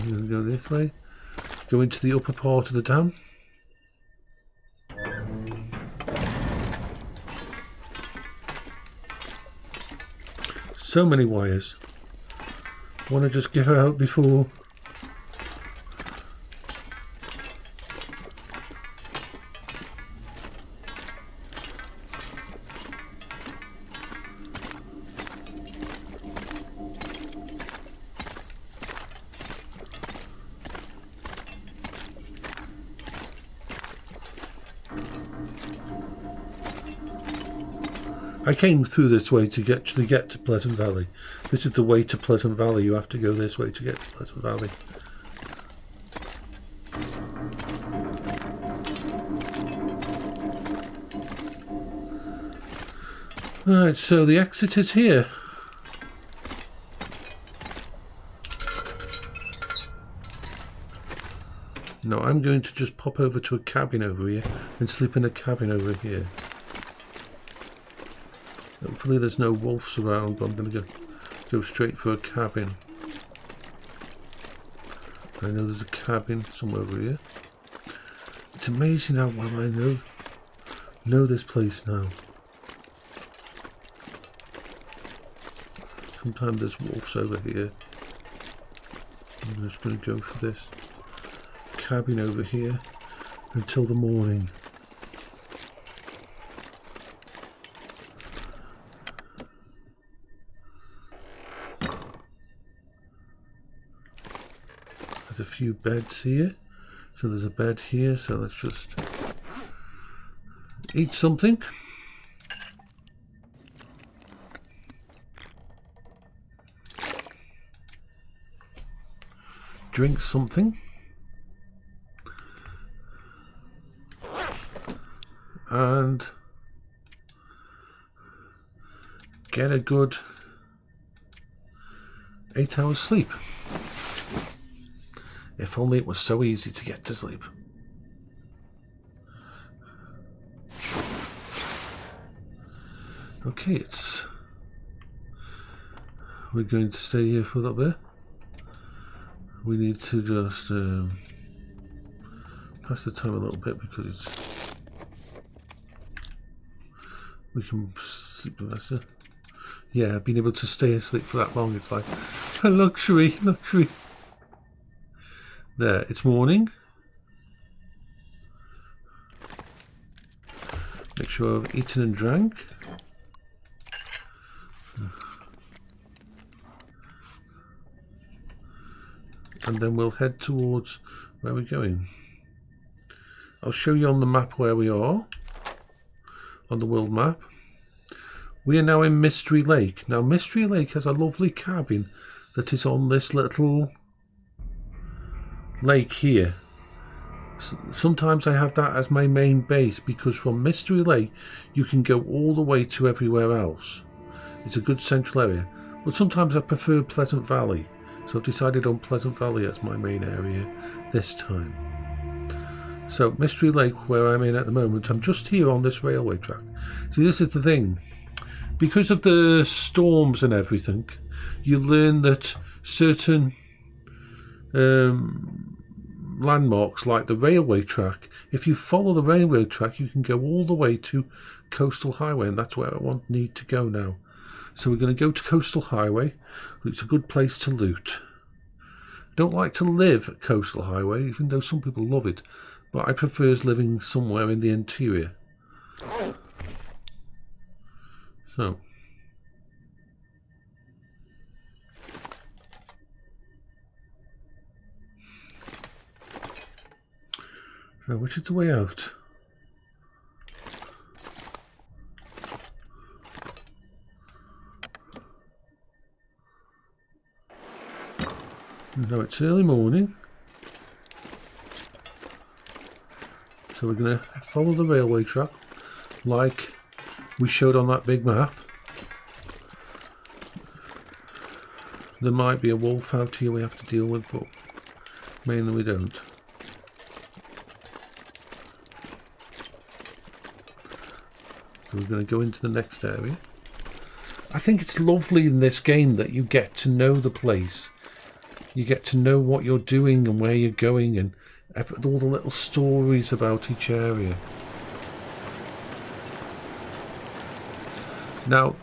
to go this way. Go into the upper part of the dam. So many wires. I want to just get her out before. I came through this way to get to Pleasant Valley. This is the way to Pleasant Valley. You have to go this way to get to Pleasant Valley. Right, so the exit is here. No, I'm going to just pop over to a cabin over here and sleep in a cabin over here. Hopefully there's no wolves around, but I'm going to go straight for a cabin. I know there's a cabin somewhere over here. It's amazing how well I know this place now. Sometimes there's wolves over here. I'm just going to go for this cabin over here until the morning. There's a few beds here. So there's a bed here, so let's just eat something. Drink something. And get a good 8 hours sleep. If only it was so easy to get to sleep. Okay, we're going to stay here for a little bit. We need to just pass the time a little bit because we can sleep better. Yeah, being able to stay asleep for that long, it's like a luxury. There, it's morning. Make sure I've eaten and drank. And then we'll head towards where we're going. I'll show you on the map where we are. On the world map. We are now in Mystery Lake. Now Mystery Lake has a lovely cabin that is on this little lake here. Sometimes I have that as my main base because from Mystery Lake you can go all the way to everywhere else. It's a good central area, but sometimes I prefer Pleasant Valley, so I've decided on Pleasant Valley as my main area this time. So Mystery Lake, where I'm in at the moment, I'm just here on this railway track. See, this is the thing, because of the storms and everything, you learn that certain landmarks like the railway track. If you follow the railway track, you can go all the way to Coastal Highway, and that's where I need to go now. So we're going to go to Coastal Highway. It's a good place to loot. I don't like to live at Coastal Highway, even though some people love it, but I prefer living somewhere in the interior. So which is the way out? No, it's early morning. So we're going to follow the railway track like we showed on that big map. There might be a wolf out here we have to deal with, but mainly we don't. So we're going to go into the next area. I think it's lovely in this game that you get to know the place. You get to know what you're doing and where you're going, and all the little stories about each area. Now,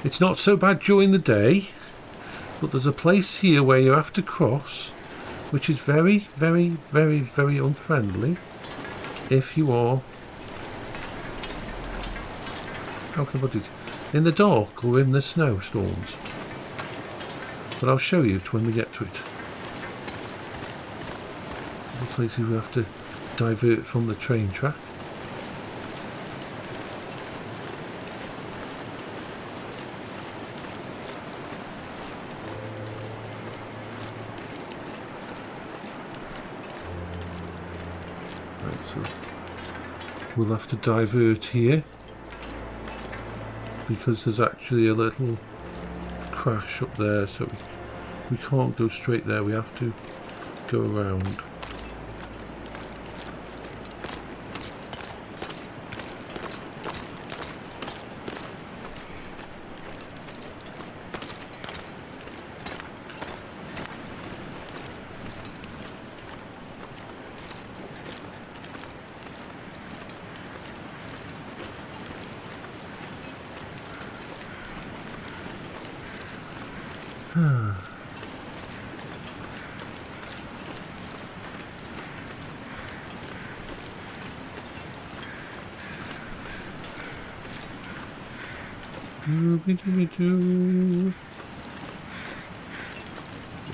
it's not so bad during the day, but there's a place here where you have to cross, which is very, very, very, very unfriendly if you are, how can I put it, in the dark or in the snowstorms. But I'll show you when we get to it. The places we have to divert from the train track. Right, so we'll have to divert here because there's actually a little crash up there, so we can't go straight there, we have to go around.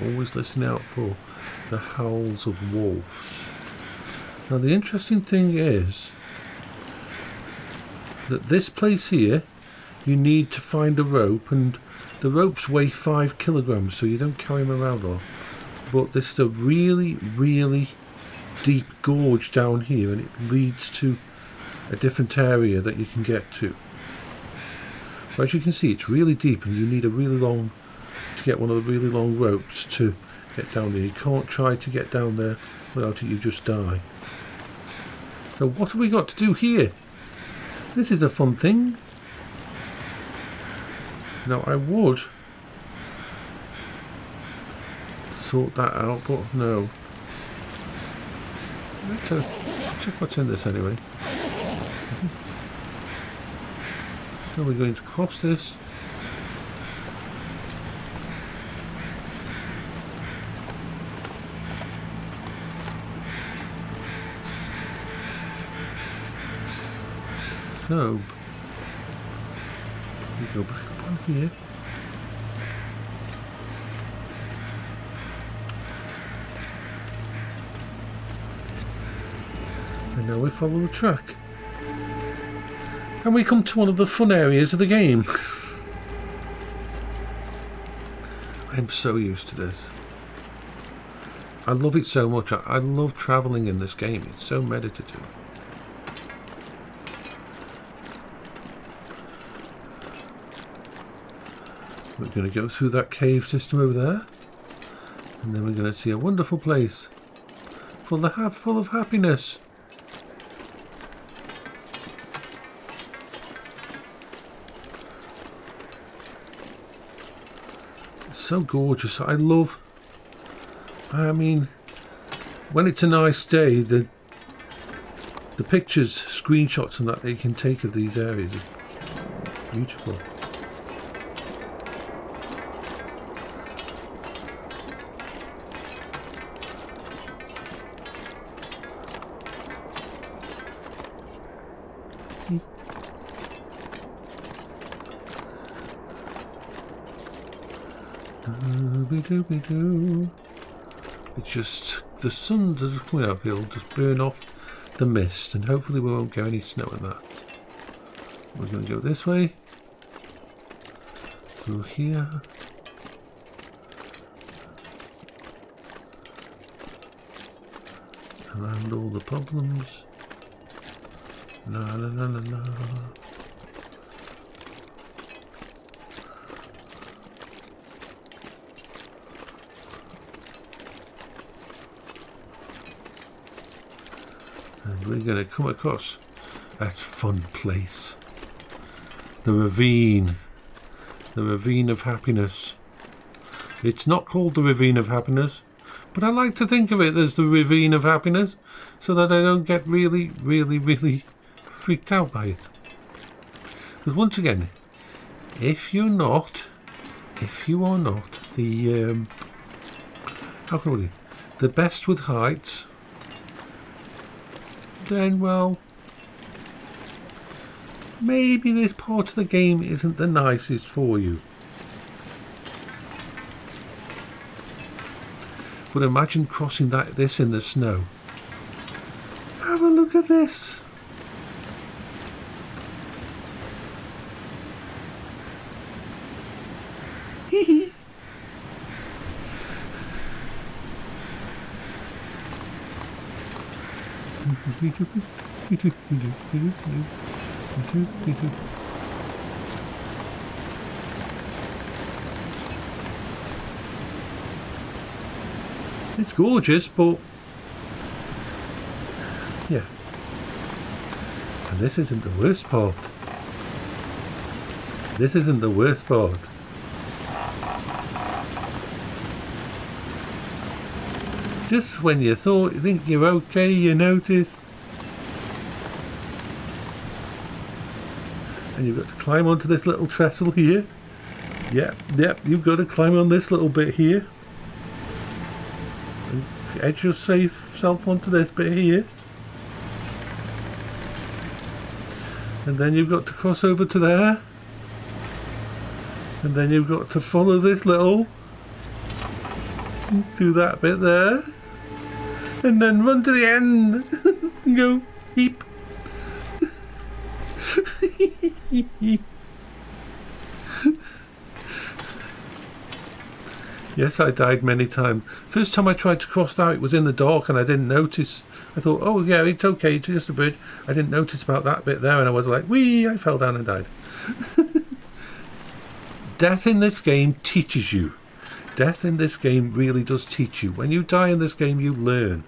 Always listen out for the howls of wolves. Now the interesting thing is that this place here, you need to find a rope, and the ropes weigh 5 kilograms, so you don't carry them around on. But this is a really, really deep gorge down here, and it leads to a different area that you can get to. But as you can see, it's really deep, and you need a really long, to get one of the really long ropes to get down there. You can't try to get down there without it, you just die. So what have we got to do here? This is a fun thing. Now I would sort that out, but no. Let's check what's in this anyway. So we're going to cross this. So we go back up on here. And now we follow the track. And we come to one of the fun areas of the game. I'm so used to this. I love it so much. I love travelling in this game. It's so meditative. We're going to go through that cave system over there. And then we're going to see a wonderful place full of happiness. so gorgeous. I mean, when it's a nice day, the pictures, screenshots and that you can take of these areas are beautiful. It's just the sun does, you know, it'll just burn off the mist, and hopefully we won't get any snow in that. We're going to go this way, through here, around all the problems. La la la la la. And we're going to come across that fun place. The ravine. The ravine of happiness. It's not called the ravine of happiness, but I like to think of it as the ravine of happiness so that I don't get really, really, really freaked out by it. Because once again, if you are not the, how can I put it, the best with heights, then, well, maybe this part of the game isn't the nicest for you. But imagine crossing this in the snow. Have a look at this. It's gorgeous, but yeah. And this isn't the worst part. This isn't the worst part. Just when you think you're okay, you notice. And you've got to climb onto this little trestle here. Yep, you've got to climb on this little bit here. And edge yourself onto this bit here. And then you've got to cross over to there. And then you've got to follow this little, do that bit there. And then run to the end and go heap. Yes, I died many times. First time I tried to cross that, it was in the dark and I didn't notice. I thought, oh yeah, it's okay, it's just a bridge. I didn't notice about that bit there, and I was like, wee, I fell down and died. Death in this game teaches you. Death in this game really does teach you. When you die in this game, you learn.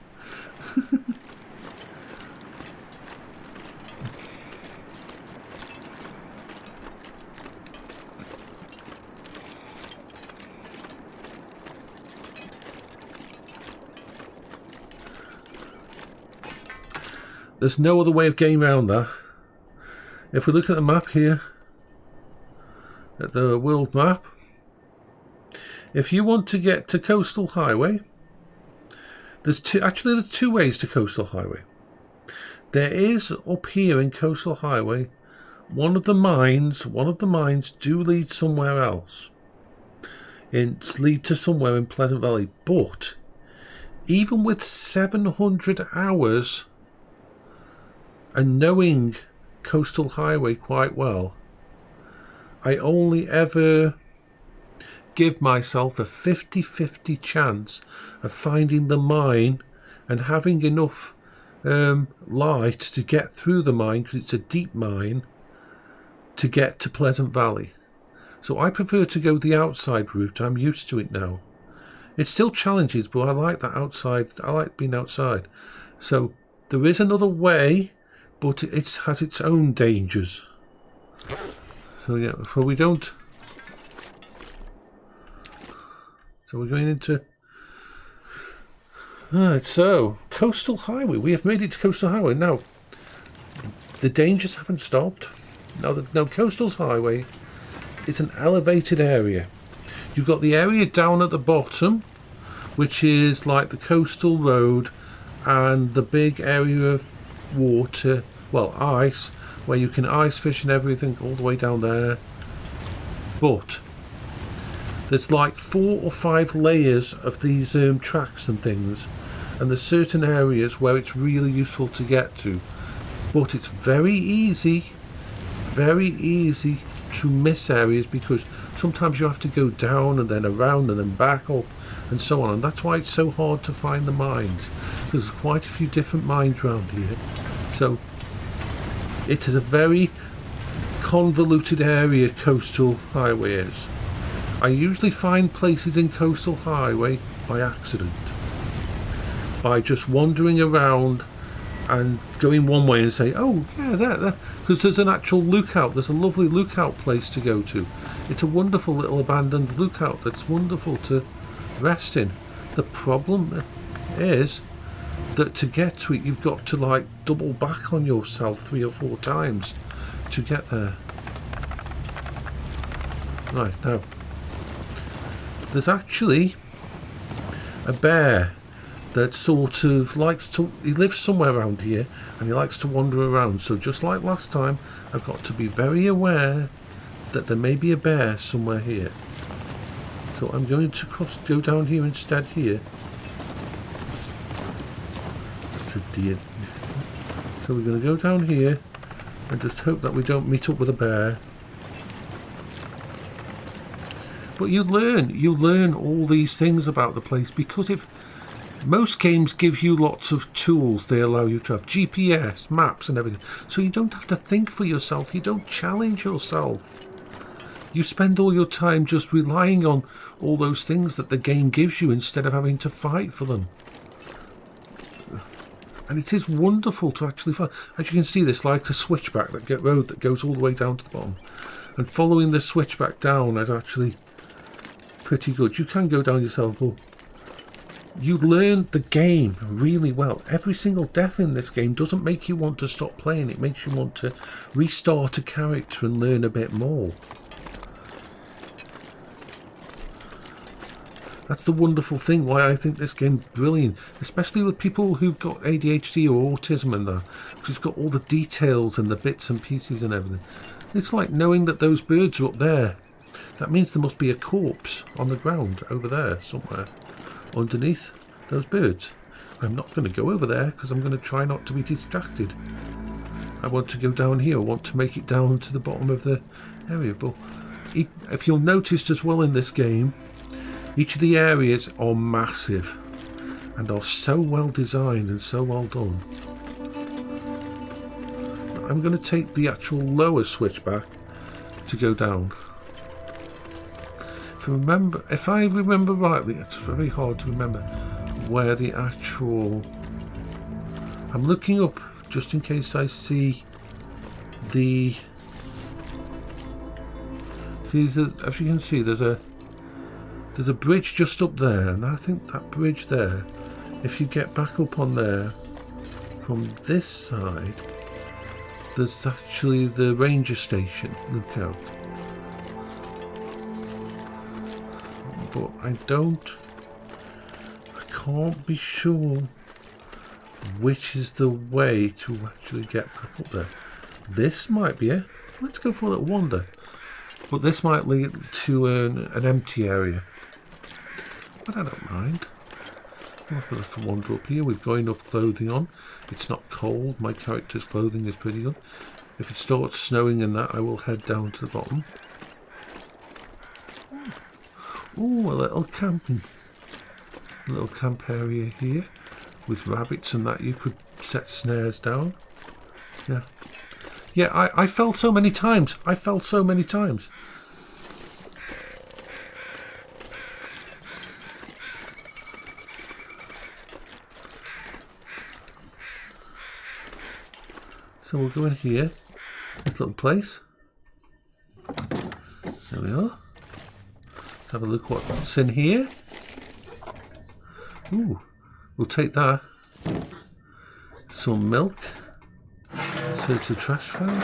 There's no other way of getting around that. If we look at the map here, at the world map, if you want to get to Coastal Highway, there's two ways to Coastal Highway. There is up here in Coastal Highway, one of the mines do lead somewhere else. Lead to somewhere in Pleasant Valley, but even with 700 hours and knowing Coastal Highway quite well, I only ever give myself a 50-50 chance of finding the mine and having enough light to get through the mine, because it's a deep mine, to get to Pleasant Valley. So I prefer to go the outside route. I'm used to it now. It still challenges, but I like that outside. I like being outside. So there is another way, but it has its own dangers. So yeah, so we don't. So we're going into... Alright, so, Coastal Highway. We have made it to Coastal Highway. Now, the dangers haven't stopped. Now, Coastal Highway is an elevated area. You've got the area down at the bottom, which is like the coastal road and the big area of water, well, ice, where you can ice fish and everything all the way down there. But there's like 4 or 5 layers of these tracks and things, and there's certain areas where it's really useful to get to. But it's very easy to miss areas because sometimes you have to go down and then around and then back up and so on, and that's why it's so hard to find the mines, because there's quite a few different mines around here. So it is a very convoluted area, Coastal Highway is. I usually find places in Coastal Highway by accident, by just wandering around and going one way and say, oh yeah, there, because there's an actual lookout. There's a lovely lookout place to go to. It's a wonderful little abandoned lookout that's wonderful to rest in. The problem is that to get to it, you've got to like double back on yourself 3 or 4 times to get there. Right, now there's actually a bear that sort of likes to, he lives somewhere around here and he likes to wander around. So just like last time, I've got to be very aware that there may be a bear somewhere here. So I'm going to go down here instead here. That's a deer. So we're going to go down here and just hope that we don't meet up with a bear. But you learn all these things about the place, because if most games give you lots of tools, they allow you to have GPS, maps and everything. So you don't have to think for yourself, you don't challenge yourself. You spend all your time just relying on all those things that the game gives you instead of having to fight for them. And it is wonderful to actually find. As you can see, there's like a switchback road that goes all the way down to the bottom. And following the switchback down is actually pretty good. You can go down yourself, but you learn the game really well. Every single death in this game doesn't make you want to stop playing. It makes you want to restart a character and learn a bit more. That's the wonderful thing why I think this game's brilliant, especially with people who've got ADHD or autism and that, because it's got all the details and the bits and pieces and everything. It's like knowing that those birds are up there. That means there must be a corpse on the ground over there somewhere underneath those birds. I'm not going to go over there because I'm going to try not to be distracted. I want to go down here. I want to make it down to the bottom of the area. But if you'll notice as well in this game, each of the areas are massive and are so well designed and so well done. I'm going to take the actual lower switchback to go down. If I remember rightly, it's very hard to remember where the actual... I'm looking up just in case I see the... As you can see, there's a bridge just up there, and I think that bridge there, if you get back up on there from this side, there's actually the ranger station lookout. But I can't be sure which is the way to actually get back up there. This might be it. Let's go for a little wander. But this might lead to an empty area. But I don't mind. I'll have a little wander up here. We've got enough clothing on. It's not cold. My character's clothing is pretty good. If it starts snowing in that, I will head down to the bottom. Ooh, a little camping. A little camp area here with rabbits and that. You could set snares down. Yeah. Yeah, I fell so many times. I fell so many times. So we'll go in here, this little place. There we are. Let's have a look what's in here. Ooh, we'll take that. Some milk. Search the trash found.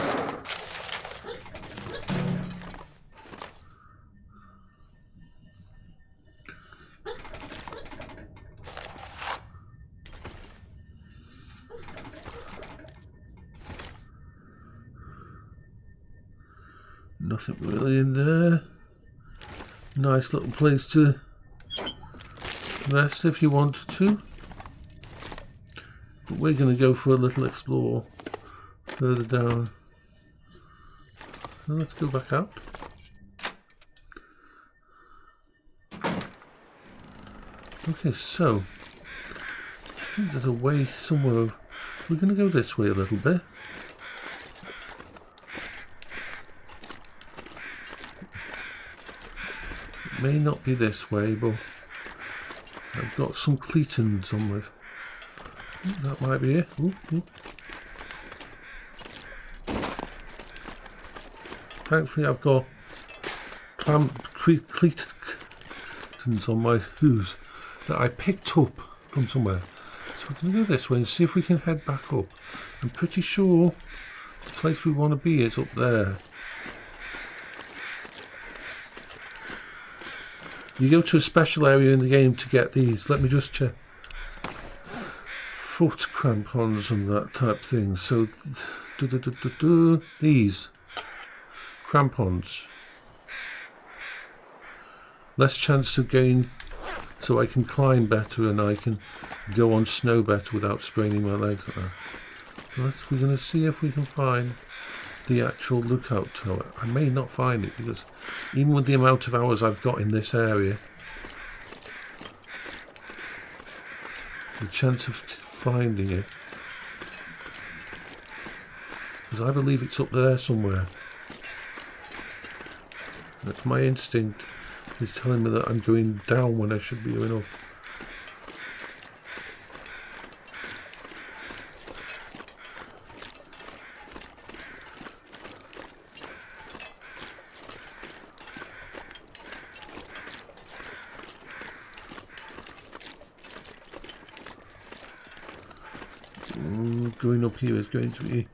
Nothing really in there. Nice little place to rest if you wanted to. But we're going to go for a little explore further down. So let's go back out. Okay, so I think there's a way somewhere. We're going to go this way a little bit. It may not be this way, but I've got some cletons on with. That might be it. Ooh, ooh. Thankfully, I've got cletons on my hooves that I picked up from somewhere. So we're going to go this way and see if we can head back up. I'm pretty sure the place we want to be is up there. You go to a special area in the game to get these. Let me just check. Foot crampons and that type thing. So these crampons. Less chance of gain, so I can climb better and I can go on snow better without spraining my legs. We're going to see if we can find the actual lookout tower. I may not find it because even with the amount of hours I've got in this area, the chance of finding it, because I believe it's up there somewhere. That's my instinct is telling me that I'm going down when I should be going up. Going up here is going to be,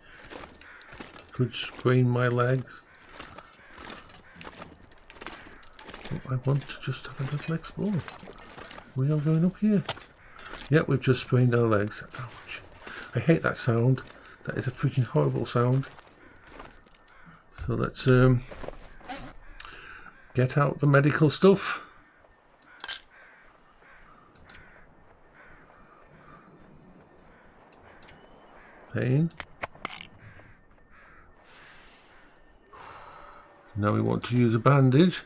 could sprain my legs. But I want to just have a little explore. We are going up here. Yep, we've just sprained our legs. Ouch. I hate that sound. That is a freaking horrible sound. So let's get out the medical stuff. Pain. Now we want to use a bandage.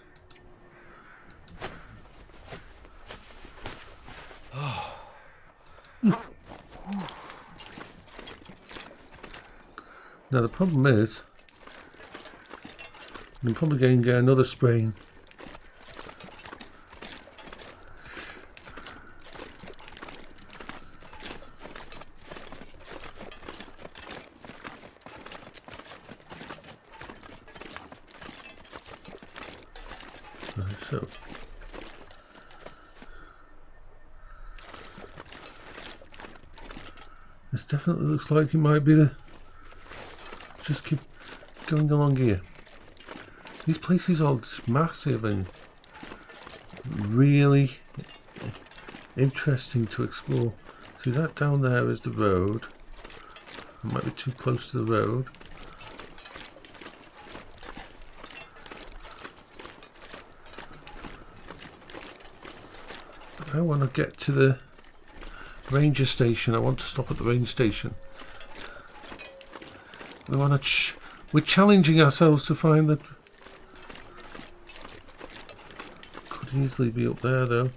Now the problem is, I'm probably going to get another sprain. So this definitely looks like it might be the. Just keep going along here. These places are massive and really interesting to explore. See, that down there is the road. It might be too close to the road. I want to get to the ranger station. I want to stop at the ranger station. We want to. We're challenging ourselves to find the. Could easily be up there though.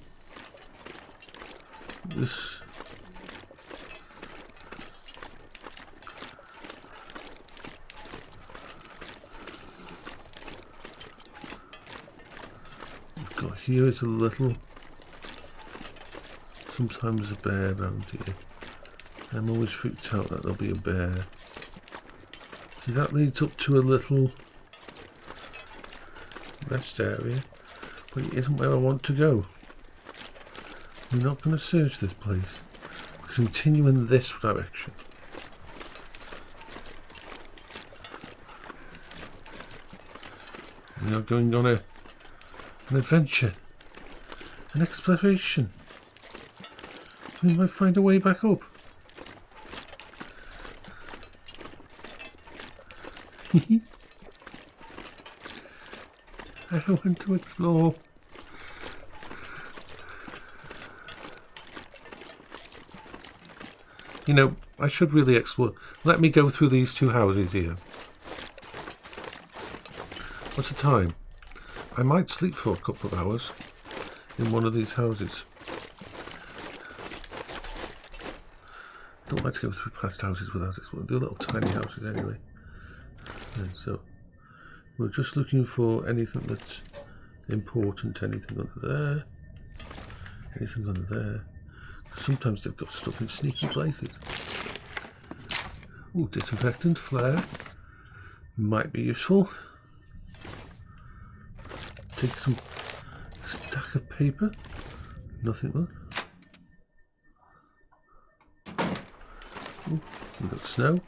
This. We've got here is a little. Sometimes a bear around here. I'm always freaked out that there'll be a bear. See, that leads up to a little rest area, but it isn't where I want to go. We're not going to search this place. We'll continue in this direction. We are going on an adventure, an exploration. We might find a way back up. I want to explore. You know, I should really explore. Let me go through these two houses here. What's the time? I might sleep for a couple of hours in one of these houses. I don't like to go through past houses without exploring. They're little tiny houses anyway. And so we're just looking for anything that's important. Anything under there. Anything under there. Sometimes they've got stuff in sneaky places. Ooh, disinfectant flare. Might be useful. Take some stack of paper. Nothing more. Ooh, we've got snow.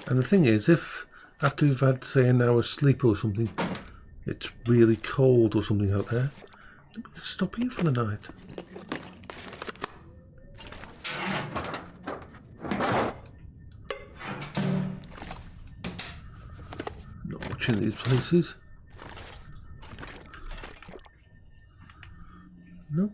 And the thing is, if after you've had, say, an hour's sleep or something, it's really cold or something out there, then we can stop here for the night. Not watching these places. No.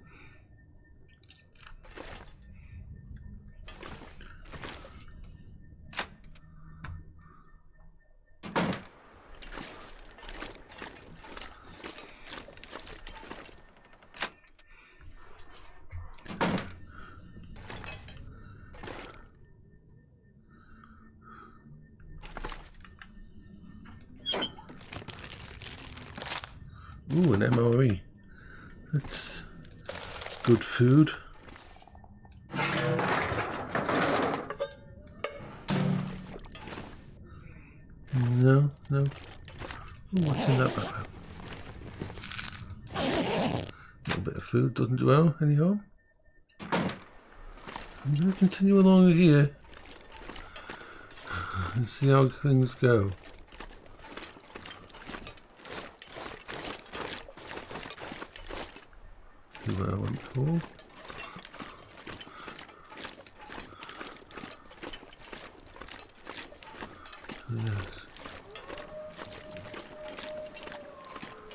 Ooh, an MRE. That's good food. No. Ooh, what's in that backpack? A little bit of food doesn't do well, any harm. I'm going to continue along here and see how things go. Where I went for. Yes.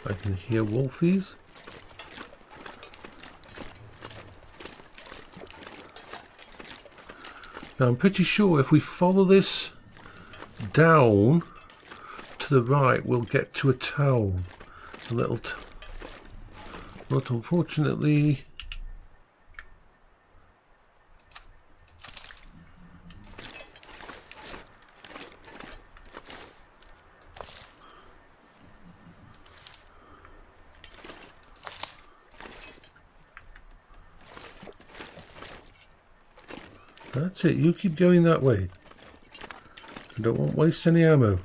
I can hear wolfies. Now I'm pretty sure if we follow this down to the right, we'll get to a town. A little but unfortunately, that's it. You keep going that way. I don't want to waste any ammo.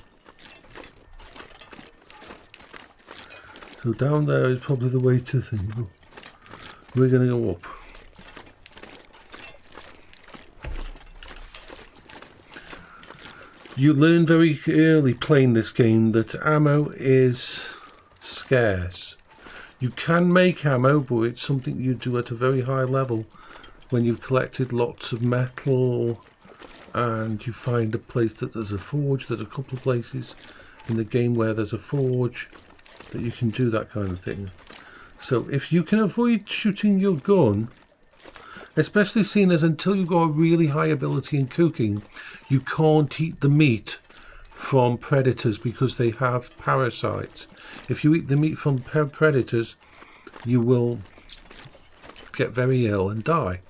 So down there is probably the way to think. We're going to go up. You learn very early playing this game that ammo is scarce. You can make ammo, but it's something you do at a very high level when you've collected lots of metal and you find a place that there's a forge. There's a couple of places in the game where there's a forge that you can do that kind of thing. So if you can avoid shooting your gun, especially seeing as until you've got a really high ability in cooking, you can't eat the meat from predators because they have parasites. If you eat the meat from predators, you will get very ill and die.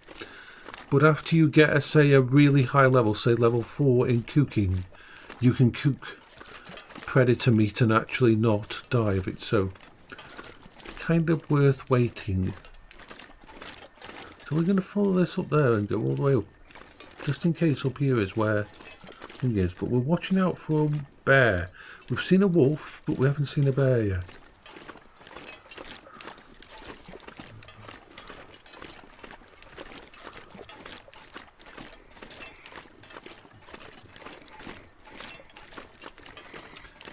But after you get, say, a really high level, say level 4 in cooking, you can cook predator meat and actually not die of it. So kind of worth waiting. So we're going to follow this up there and go all the way up, just in case up here is where thing is. But we're watching out for a bear. We've seen a wolf, but we haven't seen a bear yet.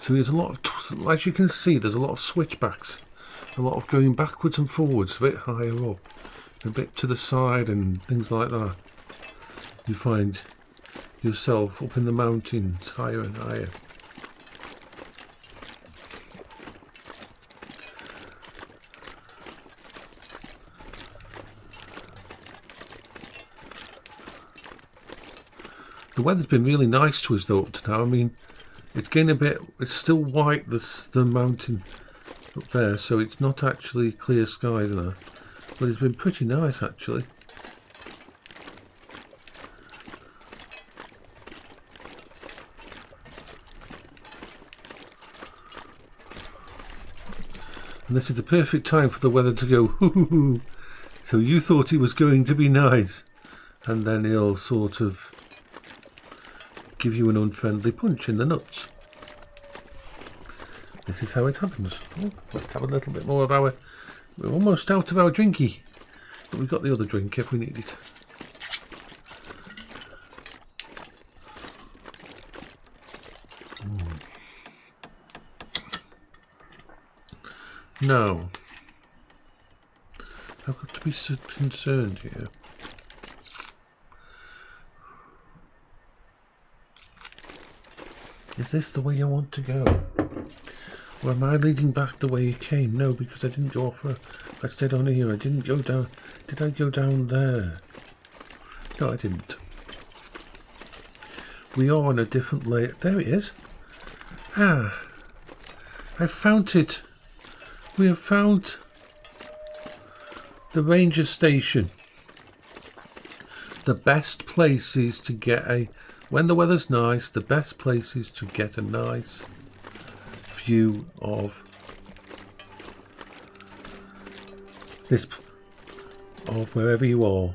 So there's a lot of, as you can see, there's a lot of switchbacks, a lot of going backwards and forwards, a bit higher up, a bit to the side and things like that. You find yourself up in the mountains, higher and higher. The weather's been really nice to us though up to now. I mean, it's getting a bit, it's still white, the mountain up there, so it's not actually clear skies now. But it's been pretty nice actually. And this is the perfect time for the weather to go, hoo hoo hoo. So you thought it was going to be nice, and then it'll sort of give you an unfriendly punch in the nuts. This is how it happens. Oh, let's have a little bit more of our... We're almost out of our drinky, but we've got the other drink if we need it. Now, I've got to be so concerned here. Is this the way I want to go? Or am I leading back the way you came? No, because I didn't go off. I stayed on here. I didn't go down. Did I go down there? No, I didn't. We are on a different layer. There it is. Ah, I found it. We have found the ranger station. The best places to get a... When the weather's nice, the best place is to get a nice view of this, of wherever you are.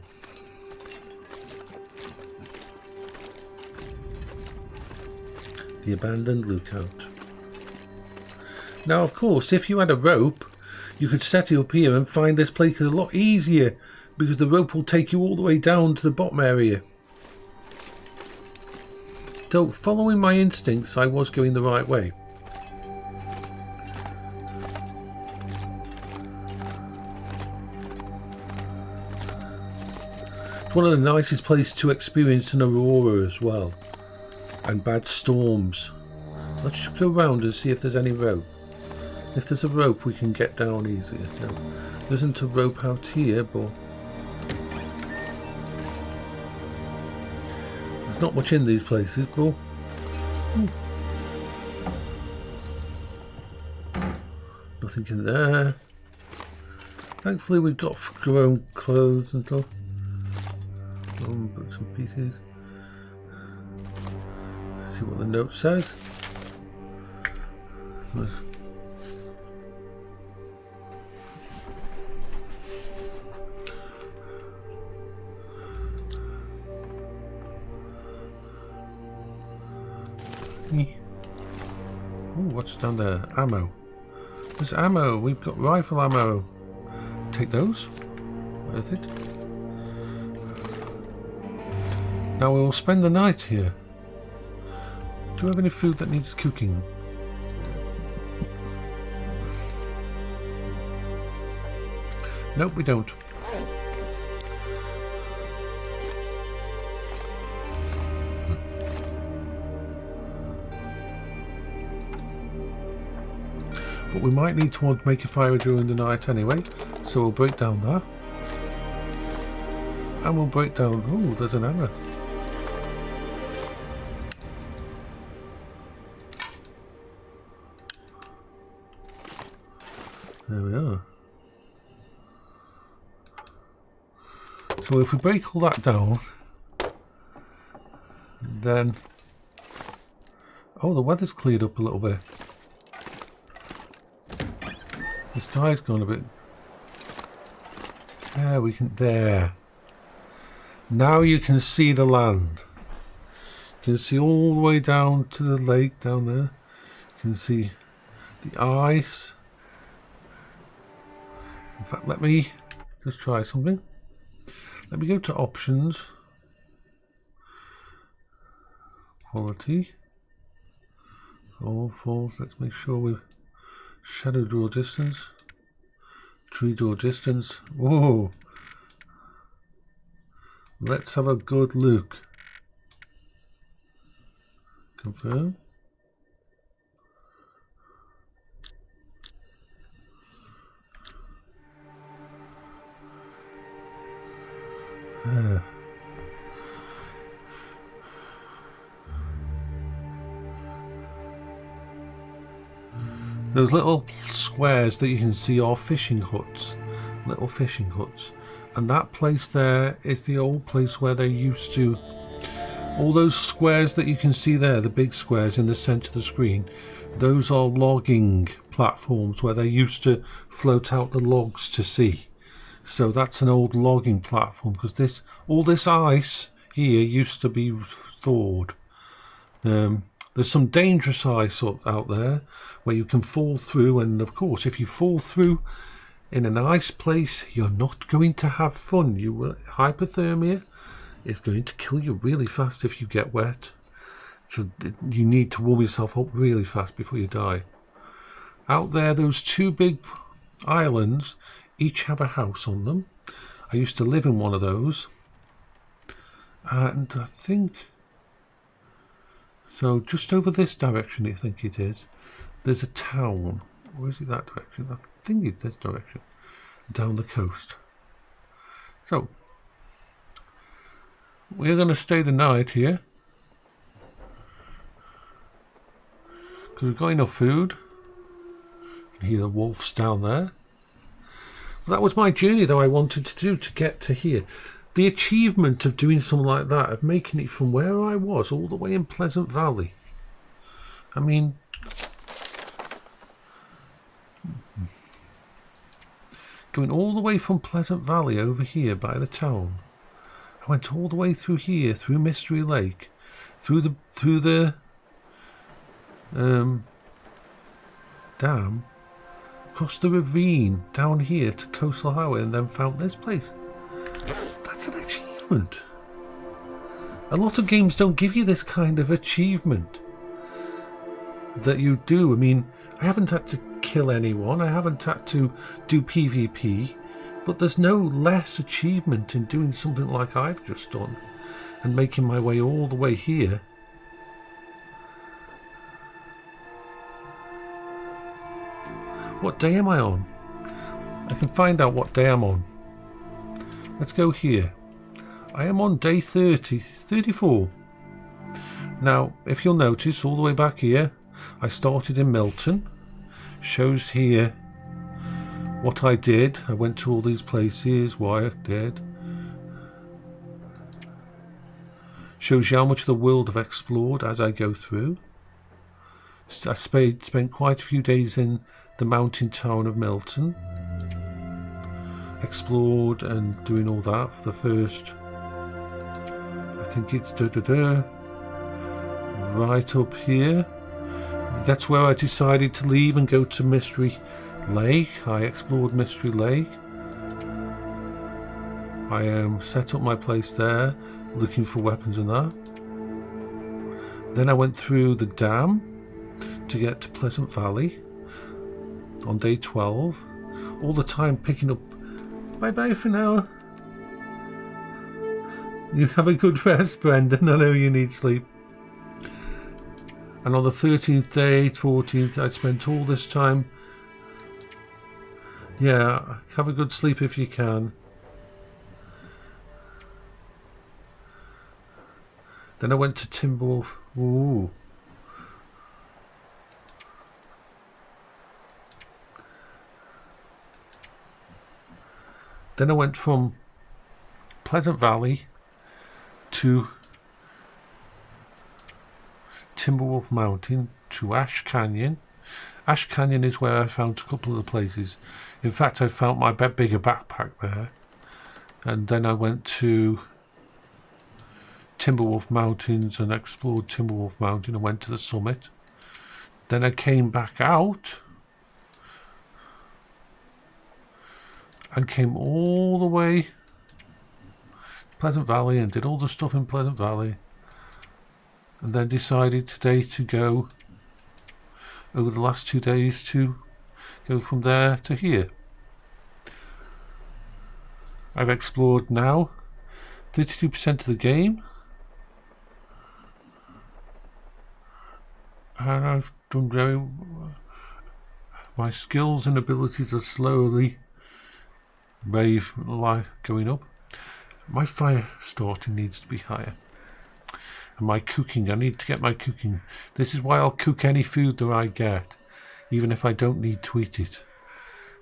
The abandoned lookout. Now, of course, if you had a rope, you could set it up here and find this place a lot easier, because the rope will take you all the way down to the bottom area. So, following my instincts, I was going the right way. It's one of the nicest places to experience an aurora as well, and bad storms. Let's just go around and see if there's any rope. If there's a rope, we can get down easier. No, there isn't a rope out here, but there's not much in these places, but nothing in there. Thankfully, we've got our own clothes and stuff. Books and pieces. See what the note says. Ooh, what's down there? Ammo. There's ammo. We've got rifle ammo. Take those. Worth it. Now we will spend the night here. Do we have any food that needs cooking? Nope, we don't. But we might need to make a fire during the night anyway, so we'll break down that. And we'll break down... Oh, there's an arrow. There we are. So if we break all that down, then... Oh, the weather's cleared up a little bit. The sky's gone a bit... There, we can... There. Now you can see the land. You can see all the way down to the lake down there. You can see the ice. In fact, let me just try something. Let me go to options. Quality. all four. Let's make sure we shadow draw distance, tree draw distance. Whoa! Let's have a good look. Confirm. There. Those little squares that you can see are fishing huts, little fishing huts, and that place there is the old place where they used to. All those squares that you can see there, the big squares in the centre of the screen, those are logging platforms where they used to float out the logs to sea. So that's an old logging platform, because all this ice here used to be thawed. There's some dangerous ice out there where you can fall through, and of course if you fall through in an ice place, you're not going to have fun. Hypothermia is going to kill you really fast if you get wet. So you need to warm yourself up really fast before you die. Out there, those two big islands each have a house on them. I used to live in one of those, and I think so just over this direction, I think it is, there's a town. Or is it that direction? I think it's this direction, down the coast. So we're going to stay the night here because we've got enough food. You can hear the wolves down there. That was my journey, though, I wanted to do to get to here. The achievement of doing something like that, of making it from where I was all the way in Pleasant Valley. I mean, going all the way from Pleasant Valley over here by the town. I went all the way through here, through Mystery Lake, through the dam, across the ravine down here to Coastal Highway, and then found this place. That's an achievement. A lot of games don't give you this kind of achievement that you do. I mean, I haven't had to kill anyone, I haven't had to do PvP, but there's no less achievement in doing something like I've just done and making my way all the way here. What day am I on? I can find out what day I'm on. Let's go here. I am on day 34. Now, if you'll notice, all the way back here, I started in Milton. Shows here what I did. I went to all these places, why I did. Shows you how much of the world I've explored as I go through. I spent quite a few days in the mountain town of Milton. Explored and doing all that for the first, I think it's right up here. That's where I decided to leave and go to Mystery Lake. I explored Mystery Lake. I set up my place there, looking for weapons and that. Then I went through the dam to get to Pleasant Valley on day 12. All the time picking up. Bye bye for now. You have a good rest, Brendan. I know you need sleep. And on the 13th day, 14th, I spent all this time. Yeah, have a good sleep if you can. Then I went to Timberwolf. Ooh. Then I went from Pleasant Valley to Timberwolf Mountain to Ash Canyon. Ash Canyon is where I found a couple of the places. In fact, I found my bigger backpack there. And then I went to Timberwolf Mountains and explored Timberwolf Mountain and went to the summit. Then I came back out and came all the way to Pleasant Valley and did all the stuff in Pleasant Valley, and then decided today to go over the last 2 days to go from there to here. I've explored now 32% of the game, and I've done very. My skills and abilities are slowly going up. My fire starting needs to be higher. And my cooking, I need to get my cooking. This is why I'll cook any food that I get, even if I don't need to eat it.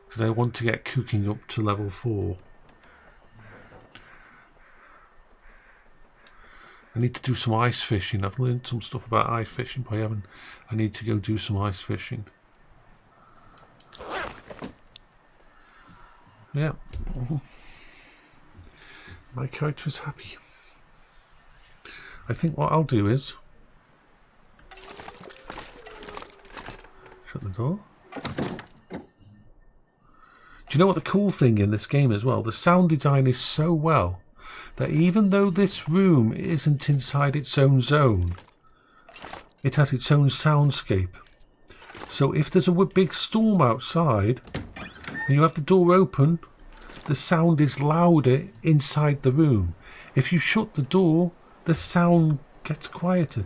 Because I want to get cooking up to level 4. I need to do some ice fishing. I've learned some stuff about ice fishing by Evan. I need to go do some ice fishing. Yeah. My character is happy. I think what I'll do is shut the door. Do you know what the cool thing in this game as well? The sound design is so well that even though this room isn't inside its own zone, it has its own soundscape. So if there's a big storm outside and you have the door open, the sound is louder inside the room. If you shut the door, the sound gets quieter.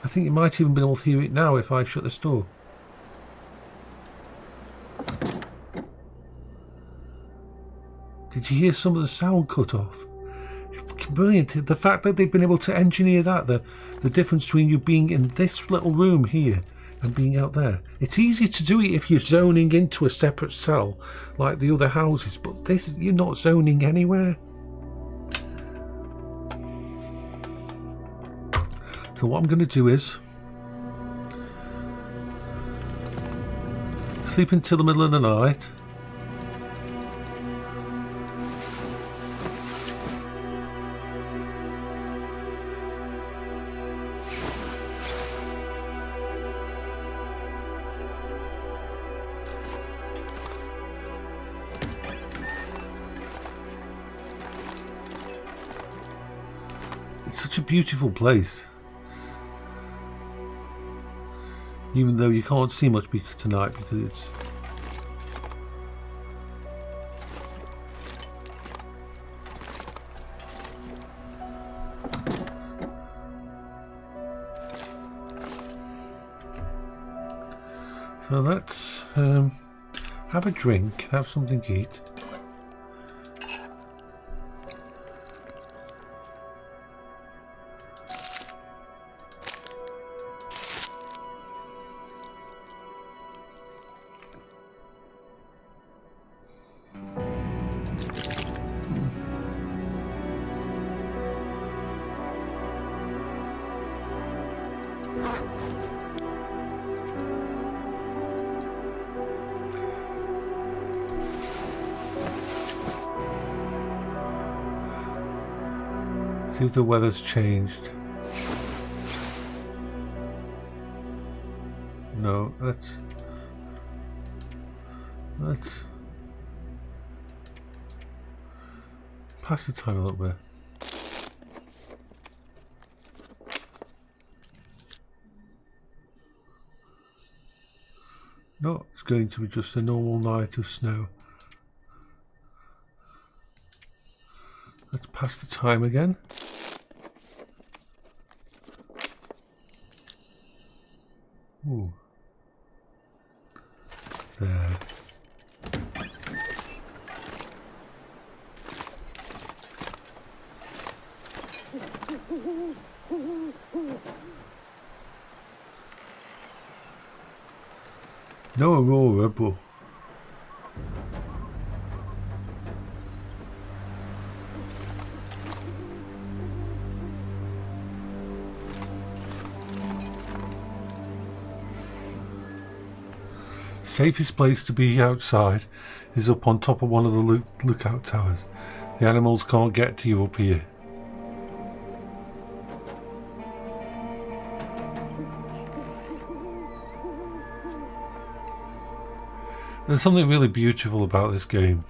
I think you might even be able to hear it now if I shut this door. Did you hear some of the sound cut off? Fucking brilliant. The fact that they've been able to engineer that, the difference between you being in this little room here and being out there. It's easy to do it if you're zoning into a separate cell like the other houses, but this, you're not zoning anywhere. So what I'm going to do is sleep until the middle of the night. It's such a beautiful place. Even though you can't see much tonight because it's... So let's have a drink, have something to eat. See if the weather's changed. No, let's pass the time a little bit. No, it's going to be just a normal night of snow. Let's pass the time again. Ooh. There. No Aurora, but safest place to be outside is up on top of one of the lookout towers. The animals can't get to you up here. There's something really beautiful about this game.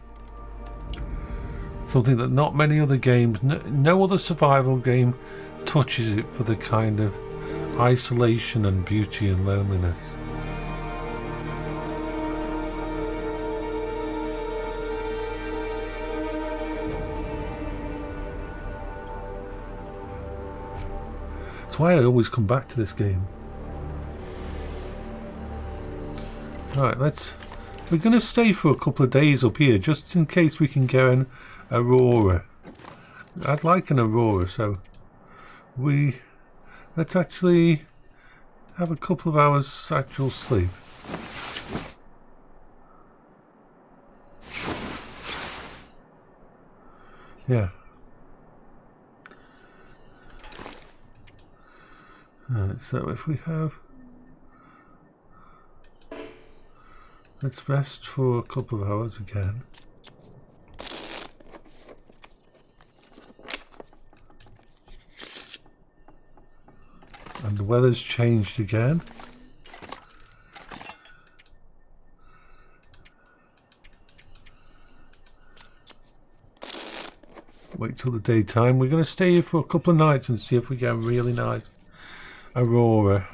Something that not many other games, no other survival game touches it for the kind of isolation and beauty and loneliness. That's why I always come back to this game. Right, we're going to stay for a couple of days up here, just in case we can get an aurora. I'd like an aurora, so let's actually have a couple of hours actual sleep. Yeah. Right, so if we have... Let's rest for a couple of hours again. And the weather's changed again. Wait till the daytime. We're going to stay here for a couple of nights and see if we get a really nice aurora.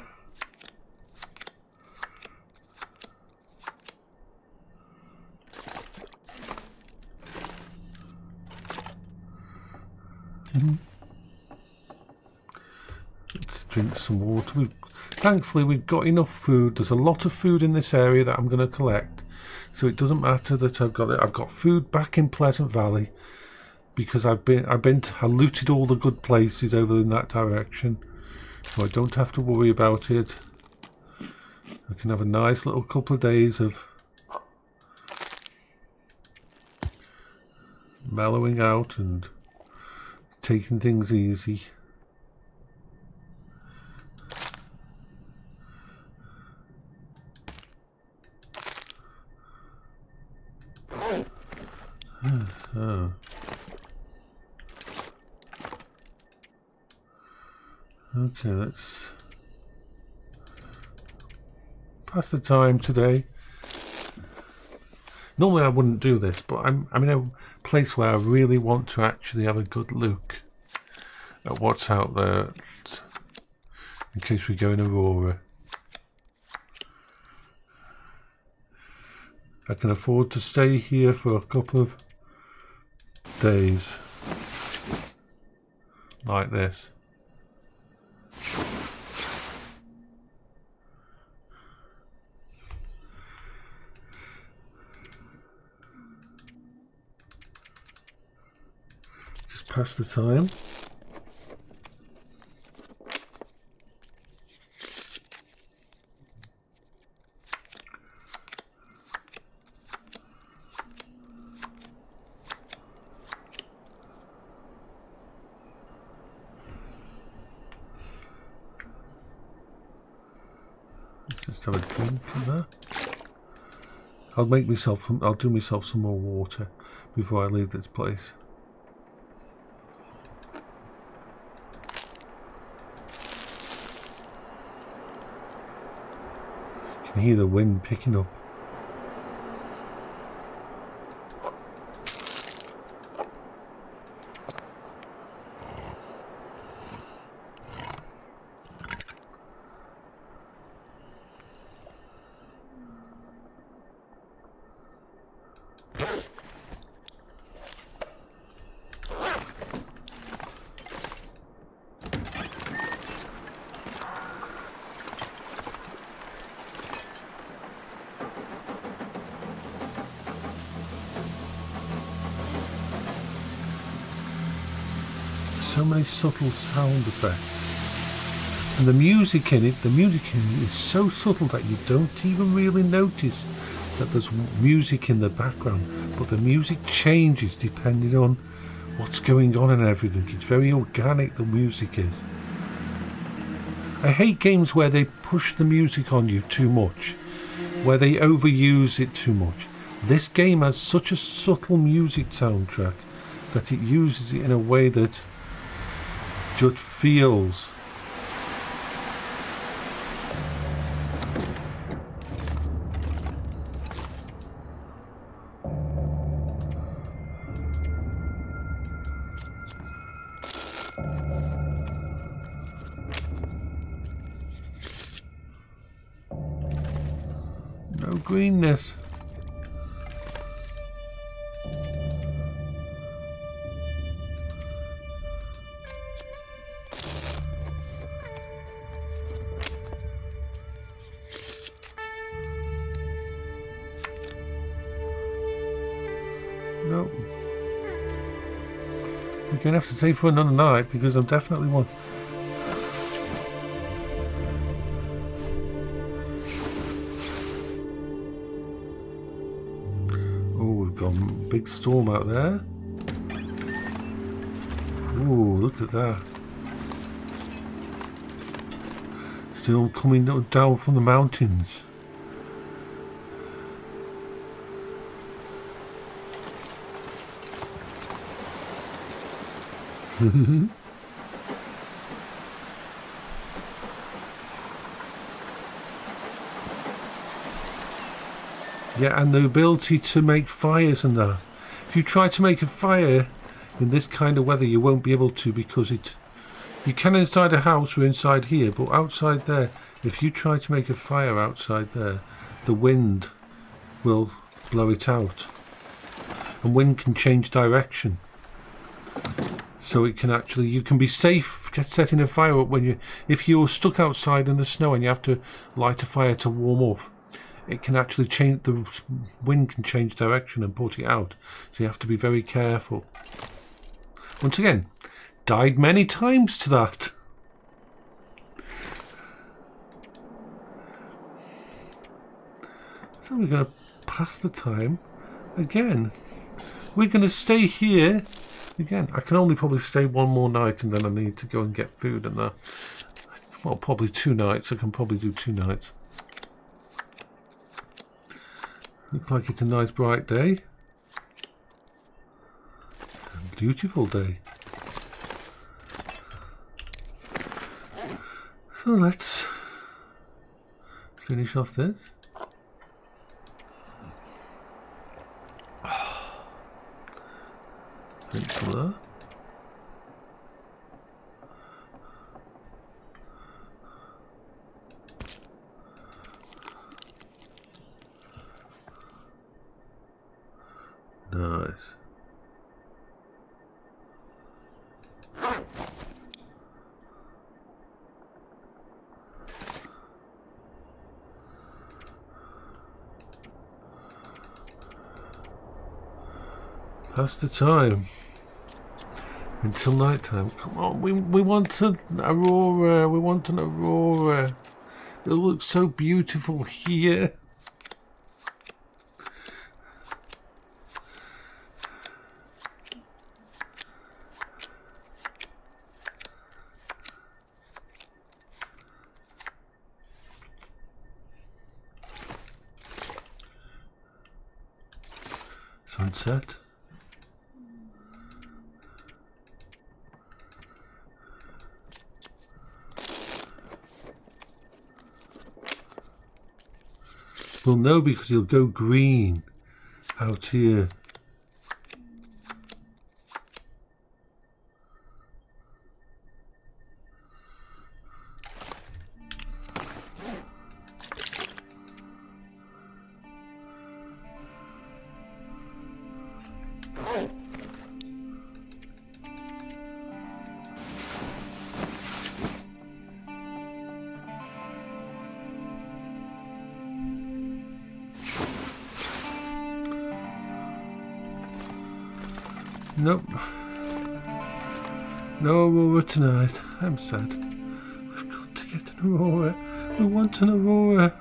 Let's drink some water. Thankfully we've got enough food. There's a lot of food in this area that I'm going to collect, so it doesn't matter that I've got it. I've got food back in Pleasant Valley because I looted all the good places over in that direction, so I don't have to worry about it. I can have a nice little couple of days of mellowing out and taking things easy. So. Okay, let's pass the time today. Normally I wouldn't do this, but I'm in a place where I really want to actually have a good look at what's out there in case we go in Aurora. I can afford to stay here for a couple of days like this. Just pass the time. Just have a drink of that. I'll do myself some more water before I leave this place. You can hear the wind picking up. So many subtle sound effects, and the music in it is so subtle that you don't even really notice that there's music in the background, but the music changes depending on what's going on and everything. It's very organic, the music is. I hate games where they push the music on you too much, where they overuse it too much. This game has such a subtle music soundtrack that it uses it in a way that just feels no greenness. Nope. We're going to have to stay for another night because I'm definitely one. Oh, we've got a big storm out there. Oh, look at that. Still coming down from the mountains. Yeah, and the ability to make fires and that. If you try to make a fire in this kind of weather, you won't be able to because you can inside a house or inside here, but outside there, if you try to make a fire outside there, the wind will blow it out. And wind can change direction. So it can actually, you can be safe setting a fire up if you're stuck outside in the snow and you have to light a fire to warm up. It can actually change, the wind can change direction and put it out. So you have to be very careful. Once again, died many times to that. So we're going to pass the time again. We're going to stay here. Again, I can only probably stay one more night and then I need to go and get food and that. Well, probably 2 nights. I can probably do 2 nights. Looks like it's a nice bright day. A beautiful day. So let's finish off this. There. Nice. That's the time. Until night time. Come on, we want an aurora. We want an aurora. It looks so beautiful here. Sunset. Well, no, because he'll go green out here. Nope. No aurora tonight. I'm sad. We've got to get an aurora. We want an aurora.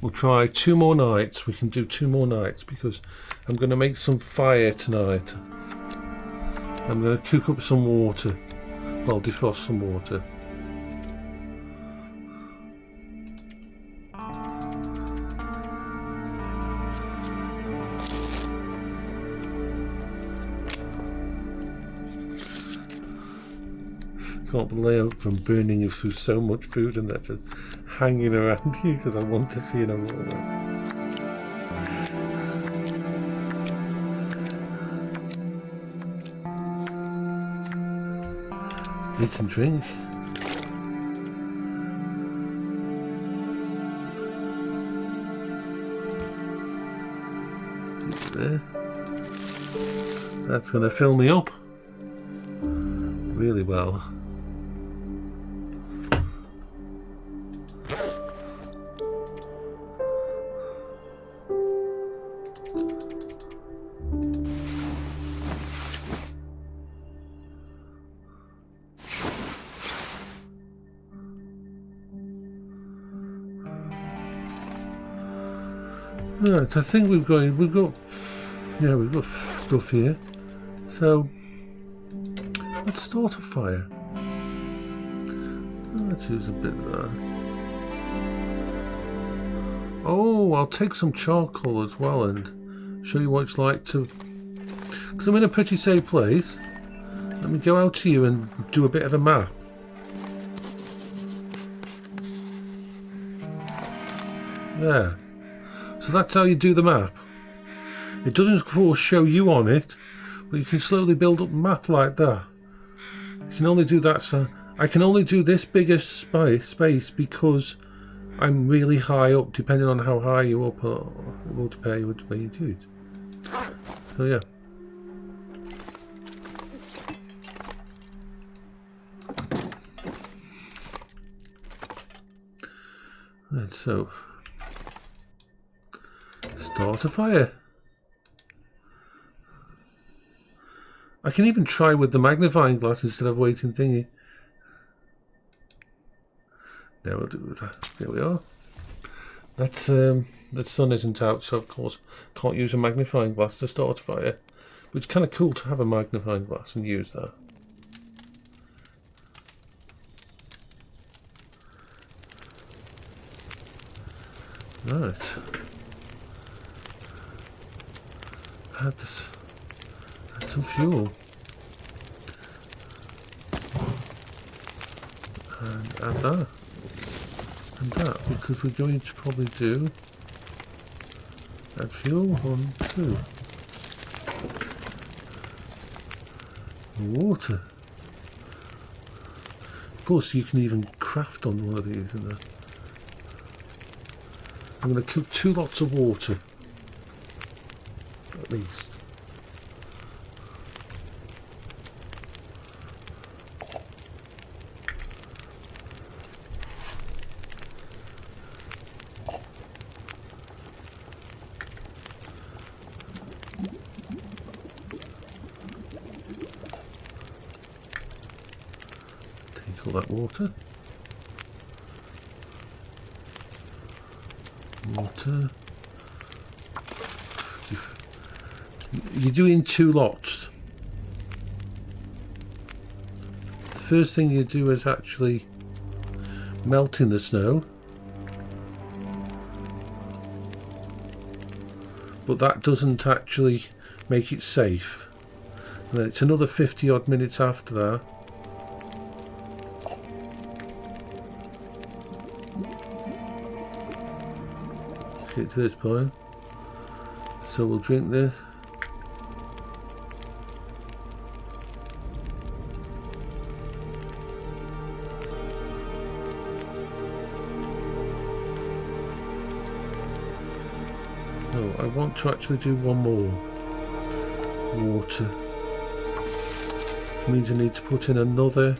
We'll try 2 more nights. We can do 2 more nights because I'm going to make some fire tonight. I'm going to cook up some water. Well, defrost some water. Can't believe from burning through so much food and that just hanging around here because I want to see it on all that. Eat and drink. There. That's going to fill me up really well. Right, I think we've got stuff here. So let's start a fire. Let's use a bit of that. Oh, I'll take some charcoal as well and show you what it's like to... Because I'm in a pretty safe place. Let me go out to you and do a bit of a map. There. So that's how you do the map. It doesn't of course show you on it, but you can slowly build up a map like that. You can only do that, so I can only do this bigger space because I'm really high up, depending on how high you're up, or it will depend which way you do it. So yeah. And so start a fire. I can even try with the magnifying glass instead of waiting thingy. Now we'll do with that. There we are. That's the sun isn't out, so of course can't use a magnifying glass to start a fire. But it's kind of cool to have a magnifying glass and use that. Right. Add some fuel. And add that. And that, because we're going to probably do add fuel, 1, 2. Water. Of course you can even craft on one of these, isn't there? I'm going to cook 2 lots of water. At least. Take all that water. You're doing 2 lots. The first thing you do is actually melting the snow, but that doesn't actually make it safe. And then it's another 50 odd minutes after that. Let's get to this point. So we'll drink this. No, I want to actually do one more. Water. Which means I need to put in another.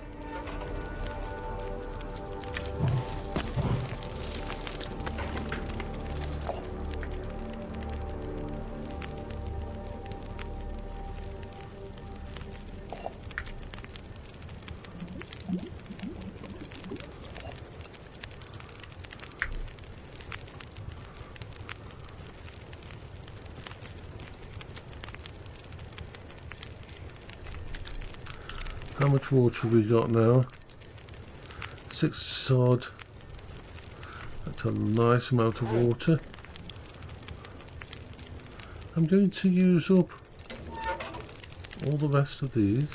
How much water have we got now? 6 odd. That's a nice amount of water. I'm going to use up all the rest of these.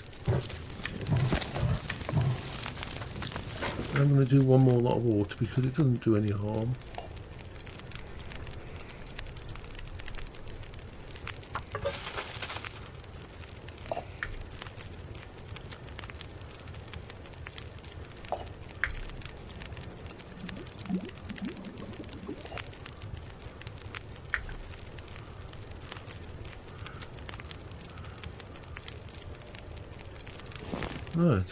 I'm going to do one more lot of water because it doesn't do any harm. Right.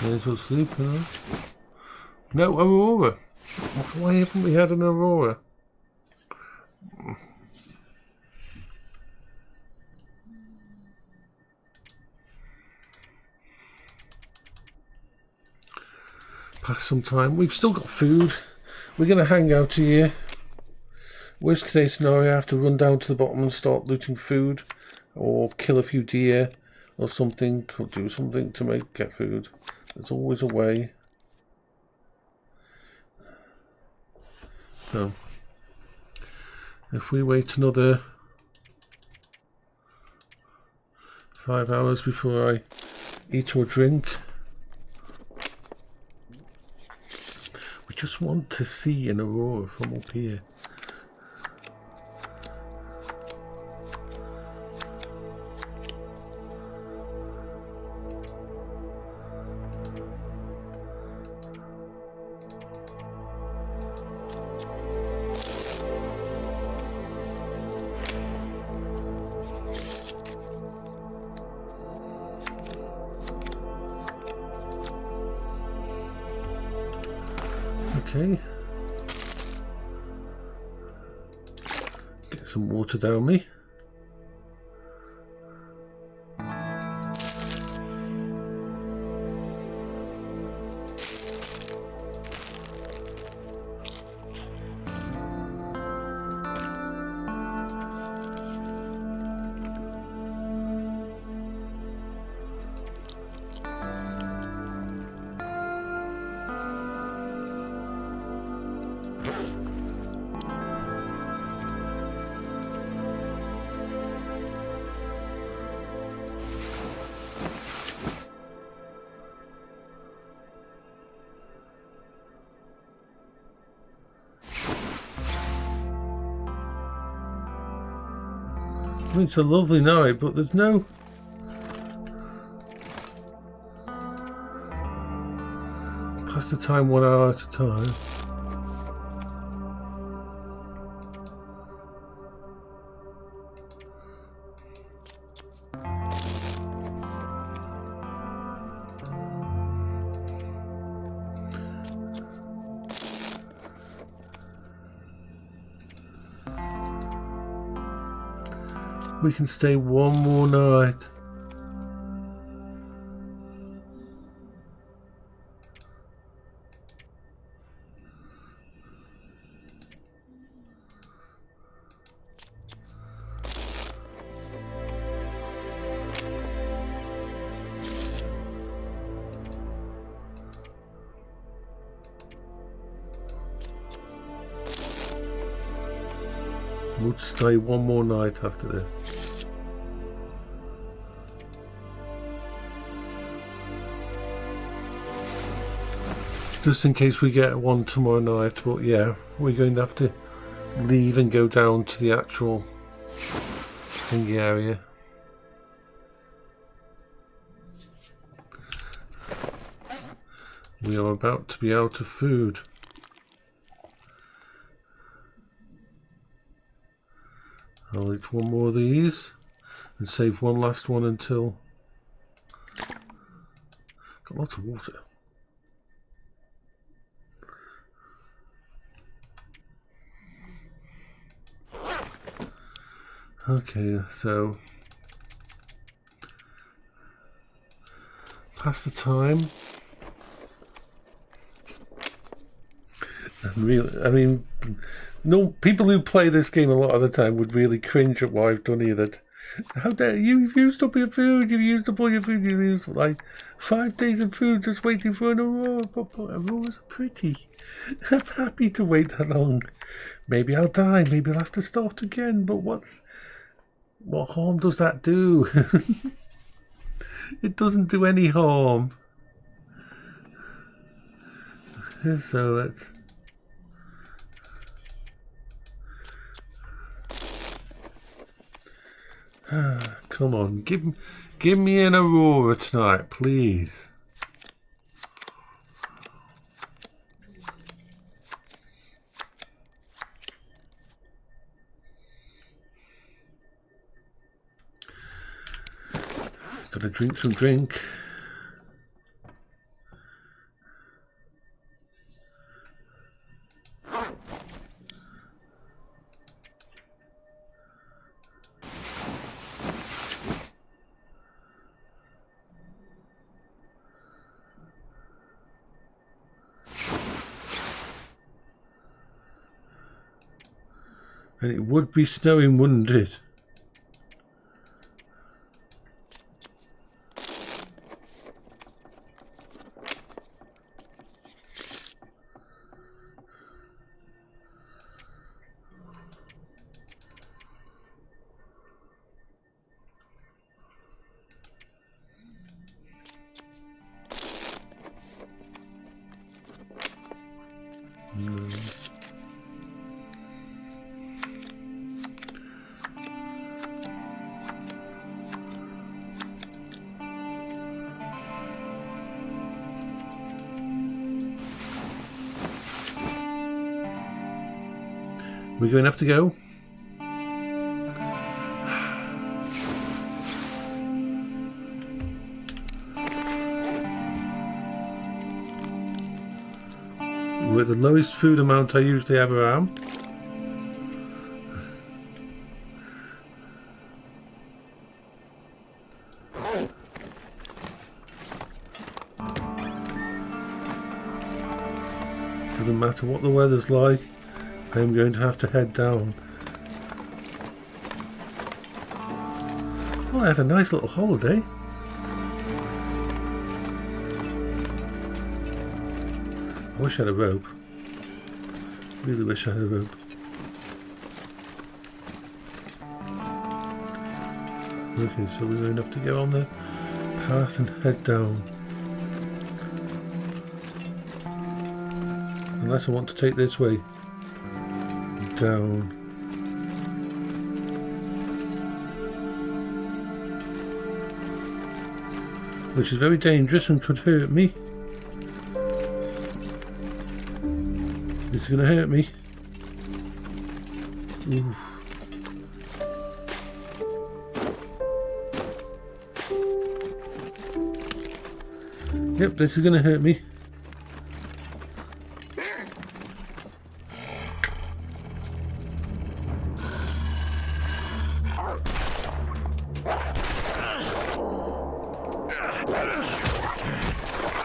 May as well sleep, huh? No, Aurora. Why haven't we had an Aurora? pass some time. We've still got food. We're going to hang out here. Worst case scenario, I have to run down to the bottom and start looting food, or kill a few deer or something, or do something to get food. There's always a way. So if we wait another 5 hours before I eat or drink, we just want to see an aurora from up here. Okay. Get some water down me. I mean, it's a lovely night, but there's no... Pass the time 1 hour at a time. We can stay one more night. We'll stay one more night after this. Just in case we get one tomorrow night, but yeah, we're going to have to leave and go down to the actual thingy area. We are about to be out of food. I'll eat one more of these and save one last one until... Got lots of water. Okay, so pass the time. And really, I mean, no people who play this game a lot of the time would really cringe at what I've done here. That how dare you've used up your food, you've used up all your food, you've used like 5 days of food just waiting for an aurora. But auroras are pretty. I'm happy to wait that long. Maybe I'll die. Maybe I'll have to start again. But what harm does that do? It doesn't do any harm. So let's... Come on, give me an aurora tonight, please. Gotta drink some drink. And it would be snowing, wouldn't it? We're going to have to go. We're at the lowest food amount I usually ever am. Doesn't matter what the weather's like. I'm going to have to head down. Well, I had a nice little holiday. I wish I had a rope. Really wish I had a rope. Okay, so we're going to have to get on the path and head down. Unless I want to take this way. Down. Which is very dangerous and could hurt me. It's going to hurt me. Ooh. Yep, this is going to hurt me.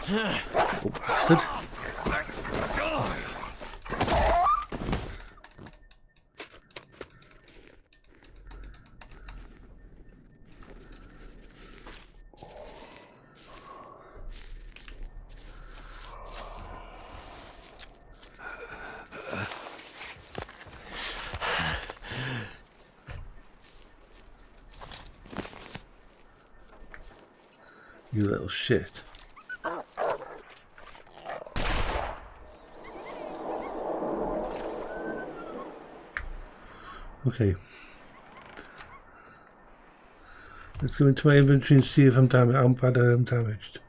Oh, bastard. You little shit. Okay. Let's go into my inventory and see if I'm damaged. I'm bad. I'm damaged.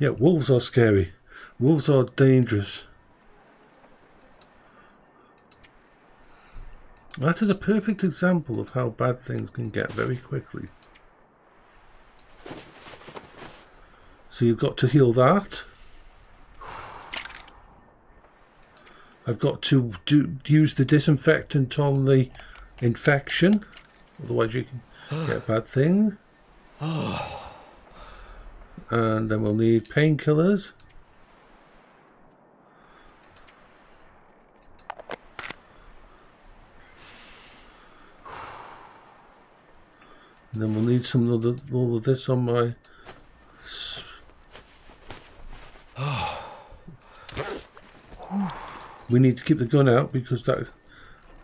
Yeah, wolves are scary. Wolves are dangerous. That is a perfect example of how bad things can get very quickly. So you've got to heal that. I've got to use the disinfectant on the infection, otherwise you can get a bad thing. And then we'll need painkillers. And then we'll need some other, all of this on my... We need to keep the gun out because that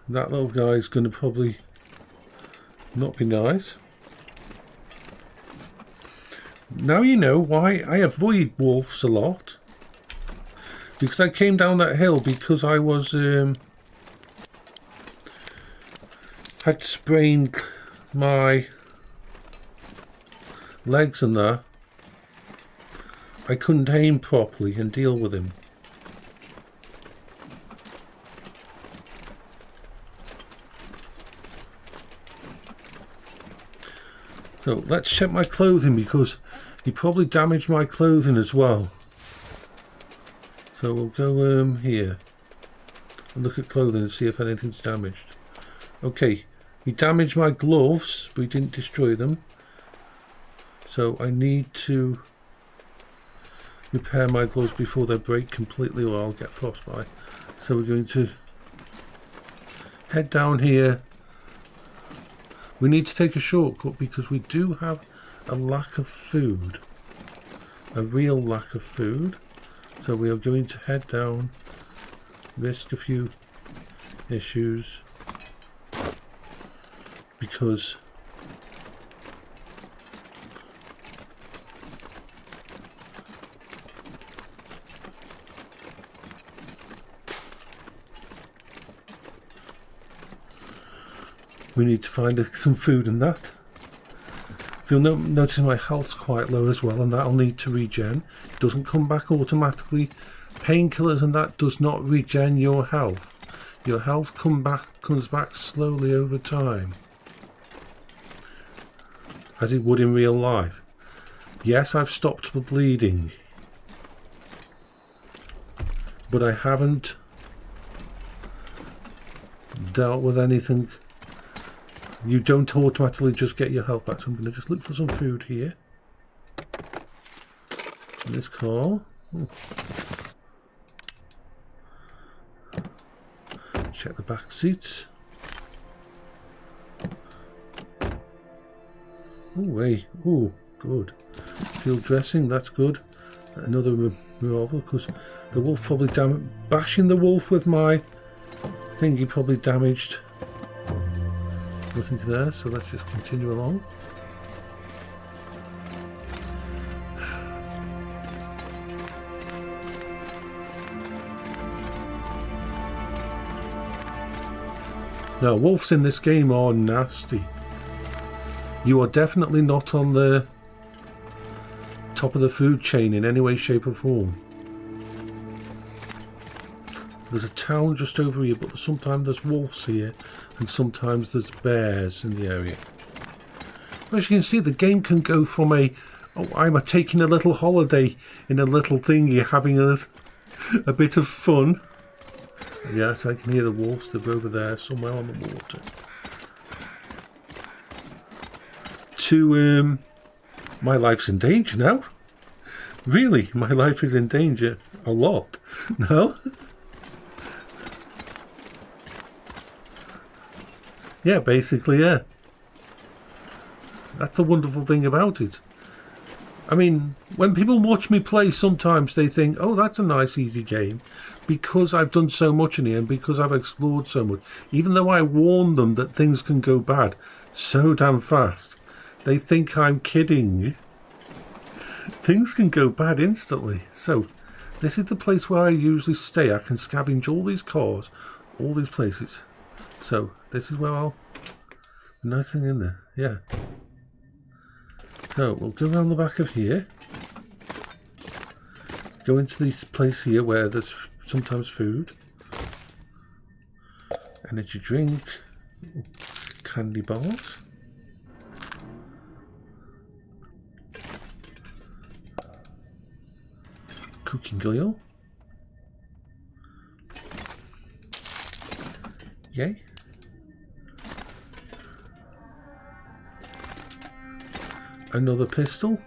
little guy is going to probably not be nice. Now you know why I avoid wolves a lot. Because I came down that hill because I was had sprained my legs and that. I couldn't aim properly and deal with him. So let's check my clothing because he probably damaged my clothing as well. So we'll go here and look at clothing and see if anything's damaged. Okay, he damaged my gloves, but he didn't destroy them. So I need to repair my gloves before they break completely or I'll get frostbite. So we're going to head down here. We need to take a shortcut because we do have a lack of food. A real lack of food. So we are going to head down, risk a few issues, because we need to find some food and that. If you'll notice my health's quite low as well, and that'll need to regen. It doesn't come back automatically. Painkillers and that does not regen your health. Your health comes back slowly over time, as it would in real life. Yes, I've stopped the bleeding, but I haven't dealt with anything. You don't automatically just get your health back. So I'm going to just look for some food here. In this car. Check the back seats. Oh, hey. Oh, good. Field dressing, that's good. Another removal, because the wolf probably bashing the wolf with my thing, he probably damaged. Nothing there, so let's just continue along. Now, wolves in this game are nasty. You are definitely not on the top of the food chain in any way, shape or form. There's a town just over here, but sometimes there's wolves here and sometimes there's bears in the area. As you can see, the game can go from I'm taking a little holiday in a little thingy, having a bit of fun. Yes, I can hear the wolves. They're over there somewhere on the water. To my life's in danger now. Really, my life is in danger a lot. No? Yeah, basically, yeah. That's the wonderful thing about it. I mean, when people watch me play, sometimes they think, oh, that's a nice, easy game. Because I've done so much in here and because I've explored so much. Even though I warn them that things can go bad so damn fast, they think I'm kidding. Things can go bad instantly. So, this is the place where I usually stay. I can scavenge all these cars, all these places. So, this is where I'll... Nice thing in there, yeah. So, we'll go around the back of here. Go into this place here where there's sometimes food. Energy drink. Candy bars. Cooking oil. Yay. Another pistol.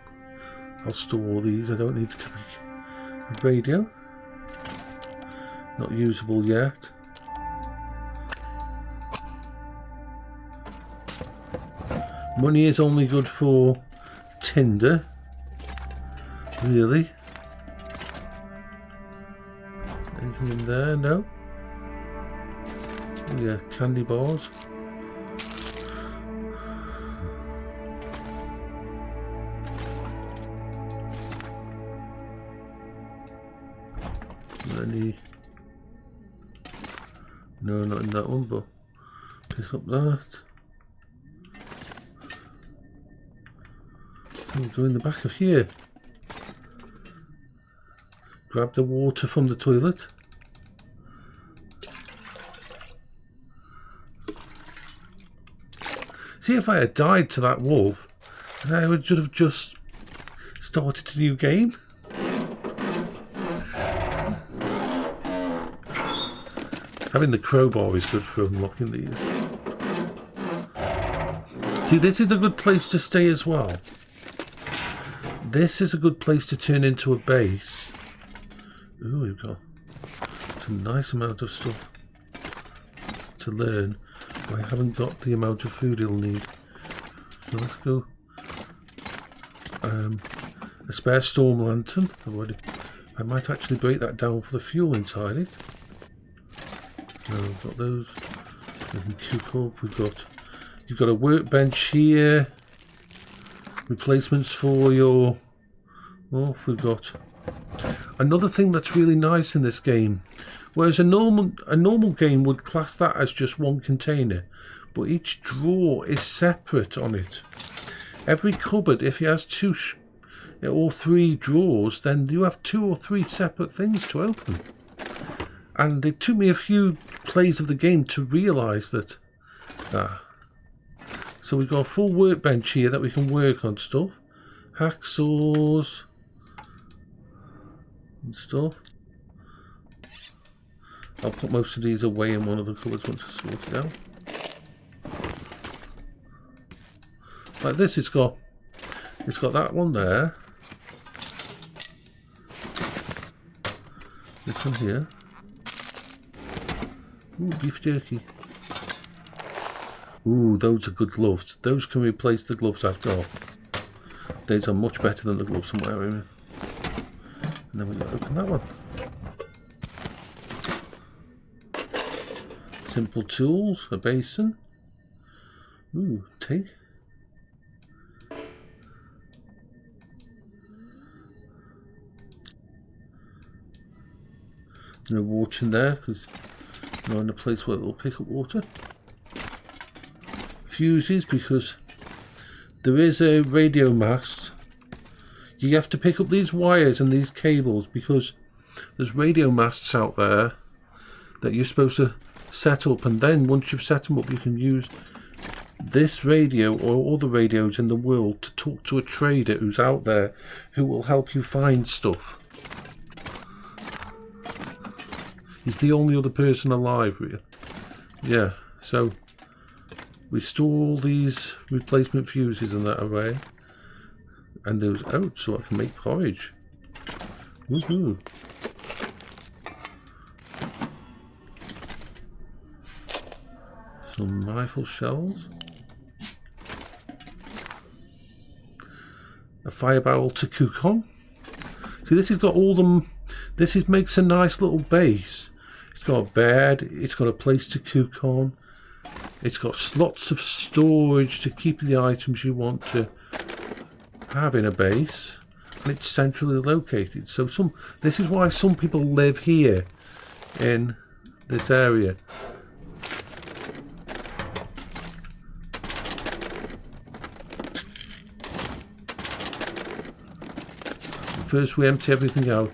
I'll store all these. I don't need to carry a radio. Not usable yet. Money is only good for tinder. Really? Anything in there? No? Oh yeah, candy bars. Any? No, not in that one, but pick up that. We'll go in the back of here. Grab the water from the toilet. See, if I had died to that wolf, I would have just started a new game. Having the crowbar is good for unlocking these. See, this is a good place to stay as well. This is a good place to turn into a base. Ooh, we've got some nice amount of stuff to learn. I haven't got the amount of food he'll need. So let's go. A spare storm lantern. I might actually break that down for the fuel inside it. So we've got those. We can cook up. You've got a workbench here. Replacements for your. Oh, we've got another thing that's really nice in this game. Whereas a normal game would class that as just one container, but each drawer is separate on it. Every cupboard, if he has 2 or 3 drawers, then you have 2 or 3 separate things to open. And it took me a few plays of the game to realise that. So we've got a full workbench here that we can work on stuff. Hacksaws and stuff. I'll put most of these away in one of the cupboards once I sort it out. Like this, it's got that one there. This one here. Ooh, beef jerky. Ooh, those are good gloves. Those can replace the gloves I've got. These are much better than the gloves I'm wearing. And then we're going to open that one. Simple tools, a basin. Ooh, tea. No water in there because not in a place where it will pick up water. Fuses, because there is a radio mast. You have to pick up these wires and these cables because there's radio masts out there that you're supposed to set up, and then once you've set them up you can use this radio or other radios in the world to talk to a trader who's out there who will help you find stuff. He's the only other person alive, really. Yeah, so we store all these replacement fuses in that array. And those out so I can make porridge. Woohoo! Some rifle shells. A fire barrel to cook on. See, this has got all them. This makes a nice little base. It's got a bed. It's got a place to cook on. It's got slots of storage to keep the items you want to have in a base, and it's centrally located. So this is why some people live here in this area. First we empty everything out,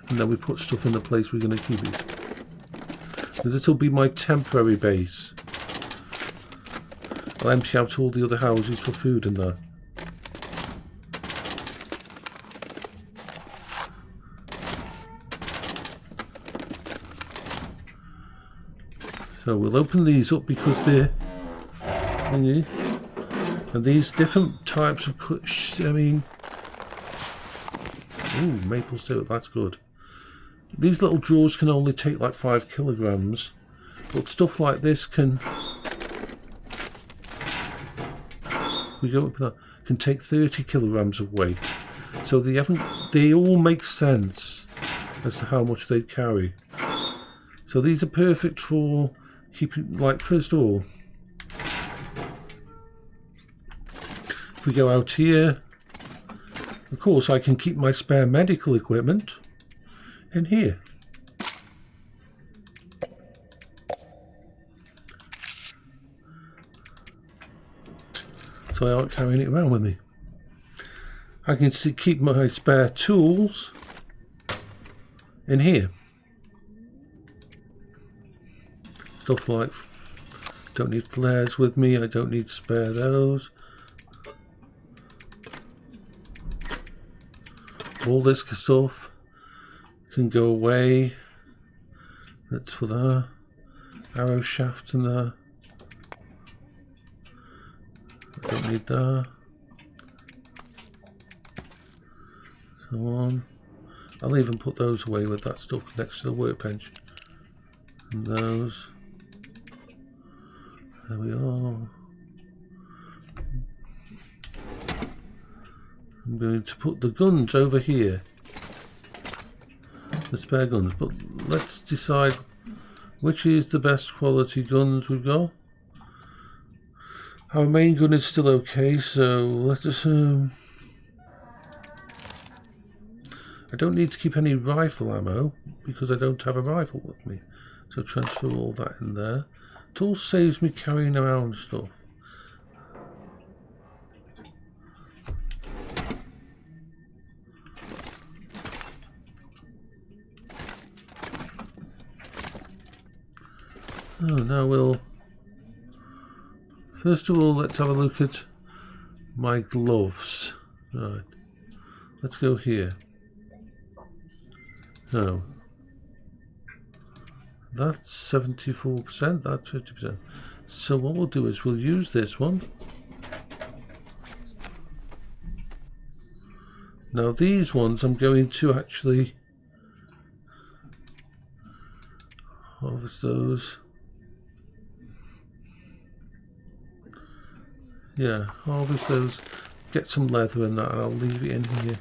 and then we put stuff in the place we're going to keep it. So this will be my temporary base. I'll empty out all the other houses for food and that. So we'll open these up because they're thingy. And these different types of ooh, maple syrup, that's good. These little drawers can only take like 5 kilograms, but stuff like this can can take 30 kilograms of weight. So they all make sense as to how much they carry. So these are perfect for keeping, like, first of all, if we go out here, of course I can keep my spare medical equipment in here. So I aren't carrying it around with me. I can keep my spare tools in here. Stuff like, don't need flares with me, I don't need to spare those. All this stuff can go away. That's for the arrow shaft and the. I don't need that. So on. I'll even put those away with that stuff next to the workbench. And those. There we are. I'm going to put the guns over here. The spare guns. But let's decide which is the best quality guns we've got. Our main gun is still okay, so let us... I don't need to keep any rifle ammo because I don't have a rifle with me. So transfer all that in there. It all saves me carrying around stuff. Oh, now we'll... First of all, let's have a look at my gloves. Right. Let's go here. Oh. That's 74%, that's 50%. So what we'll do is we'll use this one. Now these ones I'm going to actually harvest those. Yeah, harvest those, get some leather in that, and I'll leave it in here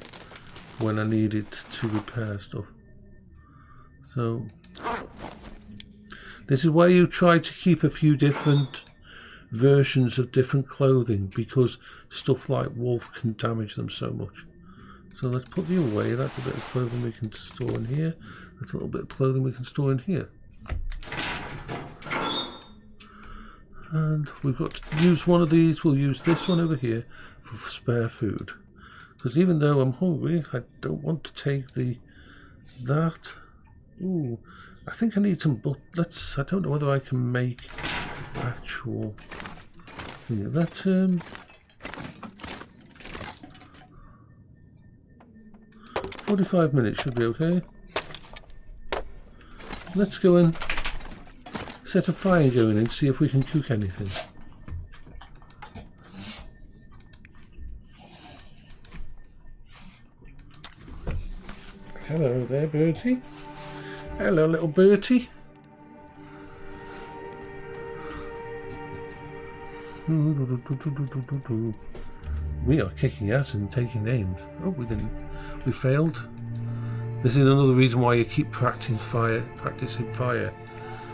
when I need it to repair stuff. So this is why you try to keep a few different versions of different clothing, because stuff like wolf can damage them so much. So let's put you away. That's a bit of clothing we can store in here. That's a little bit of clothing we can store in here. And we've got to use one of these. We'll use this one over here for spare food. Because even though I'm hungry, I don't want to take that. Ooh, I think I need some, but I don't know whether I can make actual, yeah, that, 45 minutes should be okay. Let's go and set a fire going and see if we can cook anything. Hello there, Bertie. Hello, little Bertie. We are kicking ass and taking names. Oh, we didn't. We failed. This is another reason why you keep practicing fire,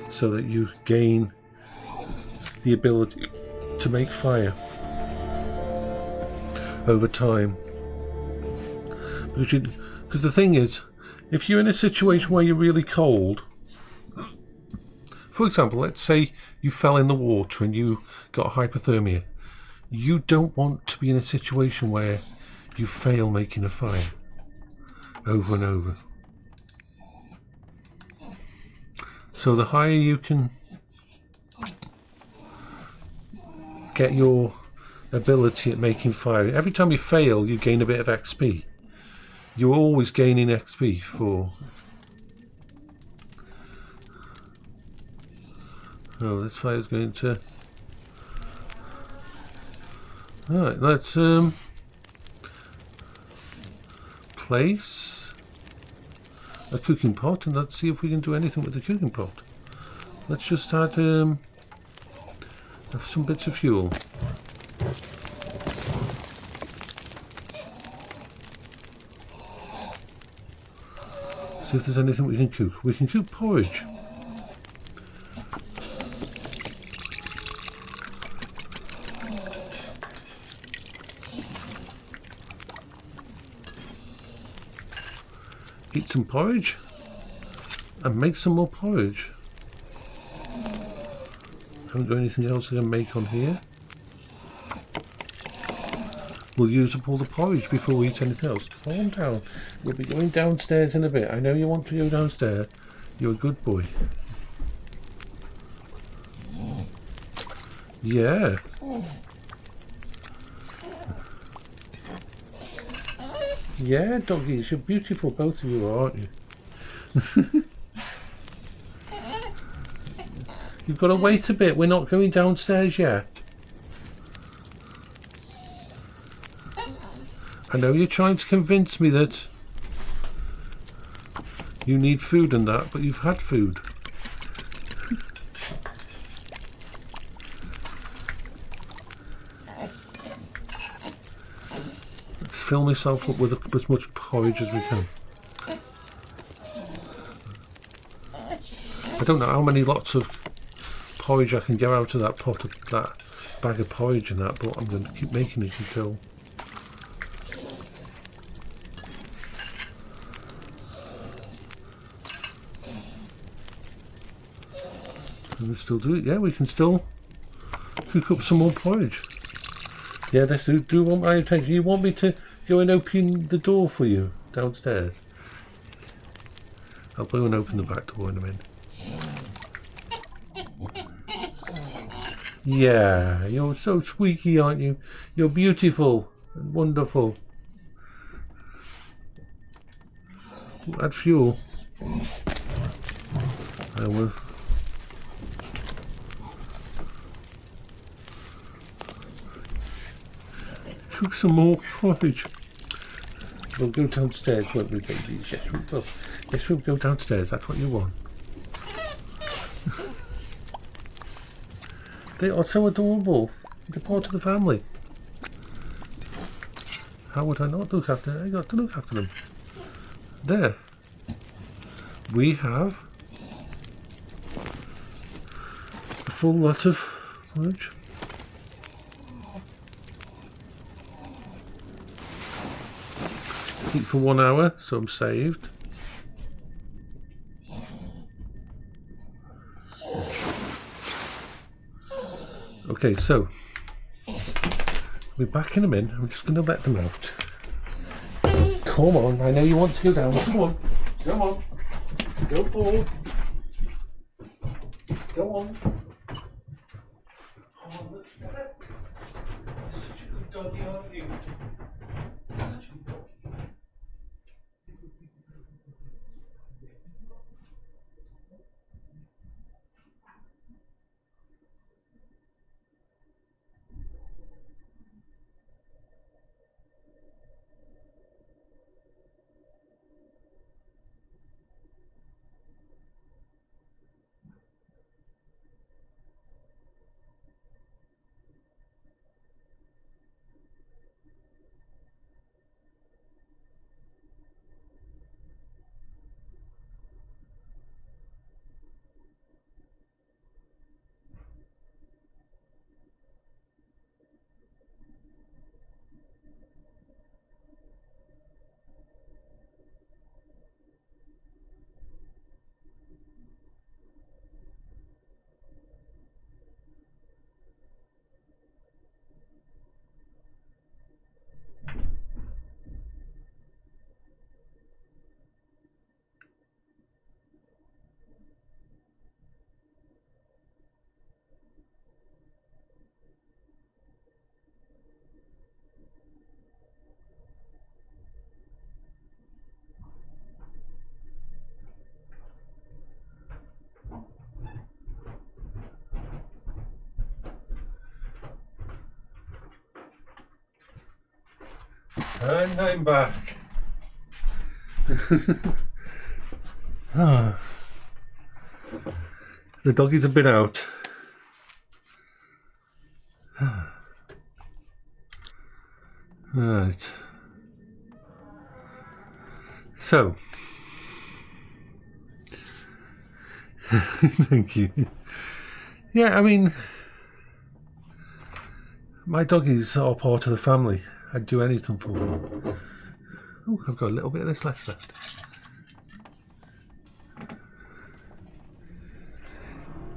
so that you gain the ability to make fire over time. Because the thing is, if you're in a situation where you're really cold, for example, let's say you fell in the water and you got hypothermia, you don't want to be in a situation where you fail making a fire over and over. So the higher you can get your ability at making fire, every time you fail you gain a bit of XP. You're always gaining XP for... Oh, this fire's going to... Alright, let's place a cooking pot and let's see if we can do anything with the cooking pot. Let's just add some bits of fuel. See if there's anything we can cook. We can cook porridge. Eat some porridge and make some more porridge. Haven't got anything else I can make on here. We'll use up all the porridge before we eat anything else. Calm down. We'll be going downstairs in a bit. I know you want to go downstairs. You're a good boy. Yeah. Yeah, doggies, you're beautiful, both of you, aren't you? You've got to wait a bit. We're not going downstairs yet. I know you're trying to convince me that you need food and that, but you've had food. fill myself up with as much porridge as we can. I don't know how many lots of porridge I can get out of that pot of that bag of porridge and that, but I'm going to keep making it until. Can we still do it? Yeah, we can still cook up some more porridge. Yeah, they do want my attention. You want me to go and open the door for you downstairs? I'll go and open the back door in a minute. Yeah, you're so squeaky, aren't you? You're beautiful and wonderful. Add fuel. I will. Cook some more porridge. We'll go downstairs, won't we, babies? Yes, we will. Yes, we'll go downstairs. That's what you want. They are so adorable. They're part of the family. How would I not look after them? I got to look after them. There. We have a full lot of porridge. Eat for 1 hour, so I'm saved. Okay, so we're backing them in. I'm just going to let them out. Come on, I know you want to go down. Come on, come on, go forward. Go on. Oh, look at that. Such a good doggy, aren't you? Such a good doggy. And I'm back. The doggies have been out. Right. So. Thank you. Yeah, I mean, my doggies are part of the family. I'd do anything for them. Oh, I've got a little bit of this left.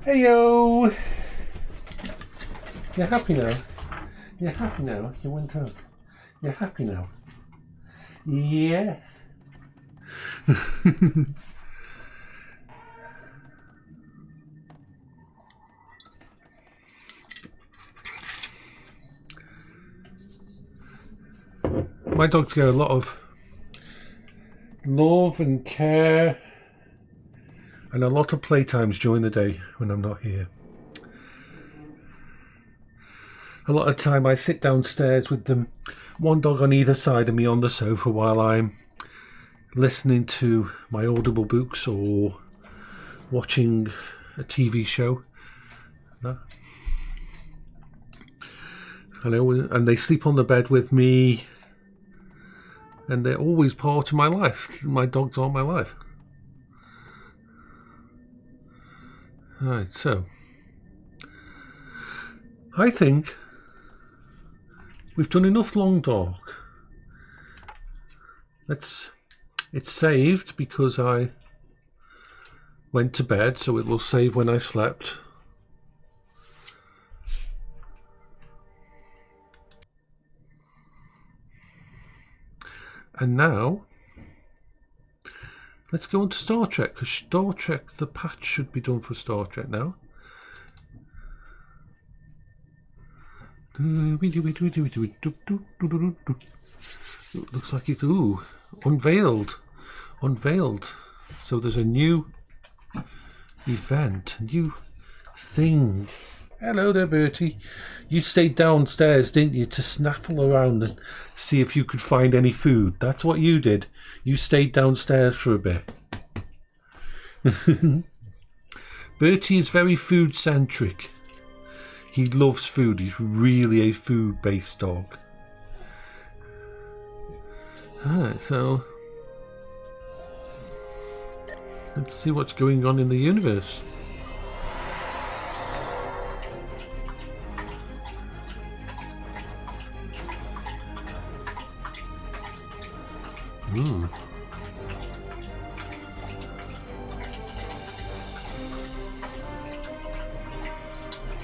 Heyo! You're happy now? You're happy now? You went out. You're happy now? Yeah. My dogs get a lot of love and care and a lot of playtimes during the day when I'm not here. A lot of time I sit downstairs with them, one dog on either side of me on the sofa while I'm listening to my Audible books or watching a TV show. And they sleep on the bed with me. And they're always part of my life. My dogs are my life. Alright, so I think we've done enough long dark. It's saved because I went to bed, so it will save when I slept. And now let's go on to Star Trek, because Star Trek, the patch should be done for Star Trek now. It looks like it's unveiled. So there's a new event, a new thing. Hello there, Bertie. You stayed downstairs, didn't you, to snaffle around and see if you could find any food. That's what you did. You stayed downstairs for a bit. Bertie is very food-centric. He loves food. He's really a food-based dog. Alright, so let's see what's going on in the universe.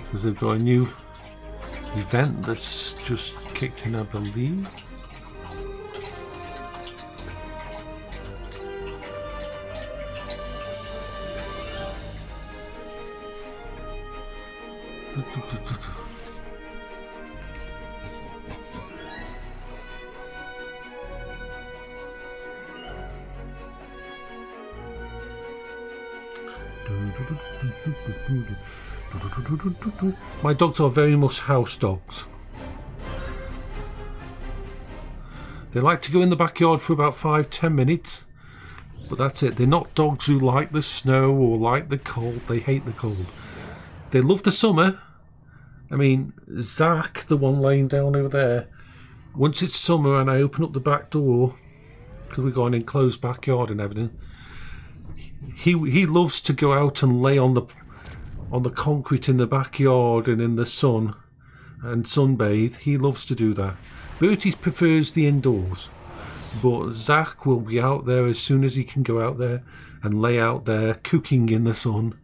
Because they've got a new event that's just kicked in, I believe. My dogs are very much house dogs. They like to go in the backyard for about 5-10 minutes, but that's it. They're not dogs who like the snow or like the cold. They hate the cold. They love the summer. I mean, Zach, the one laying down over there, once it's summer and I open up the back door, because we've got an enclosed backyard and everything, he loves to go out and lay on the concrete in the backyard and in the sun and sunbathe. He loves to do that. Bertie prefers the indoors, but Zach will be out there as soon as he can go out there and lay out there cooking in the sun.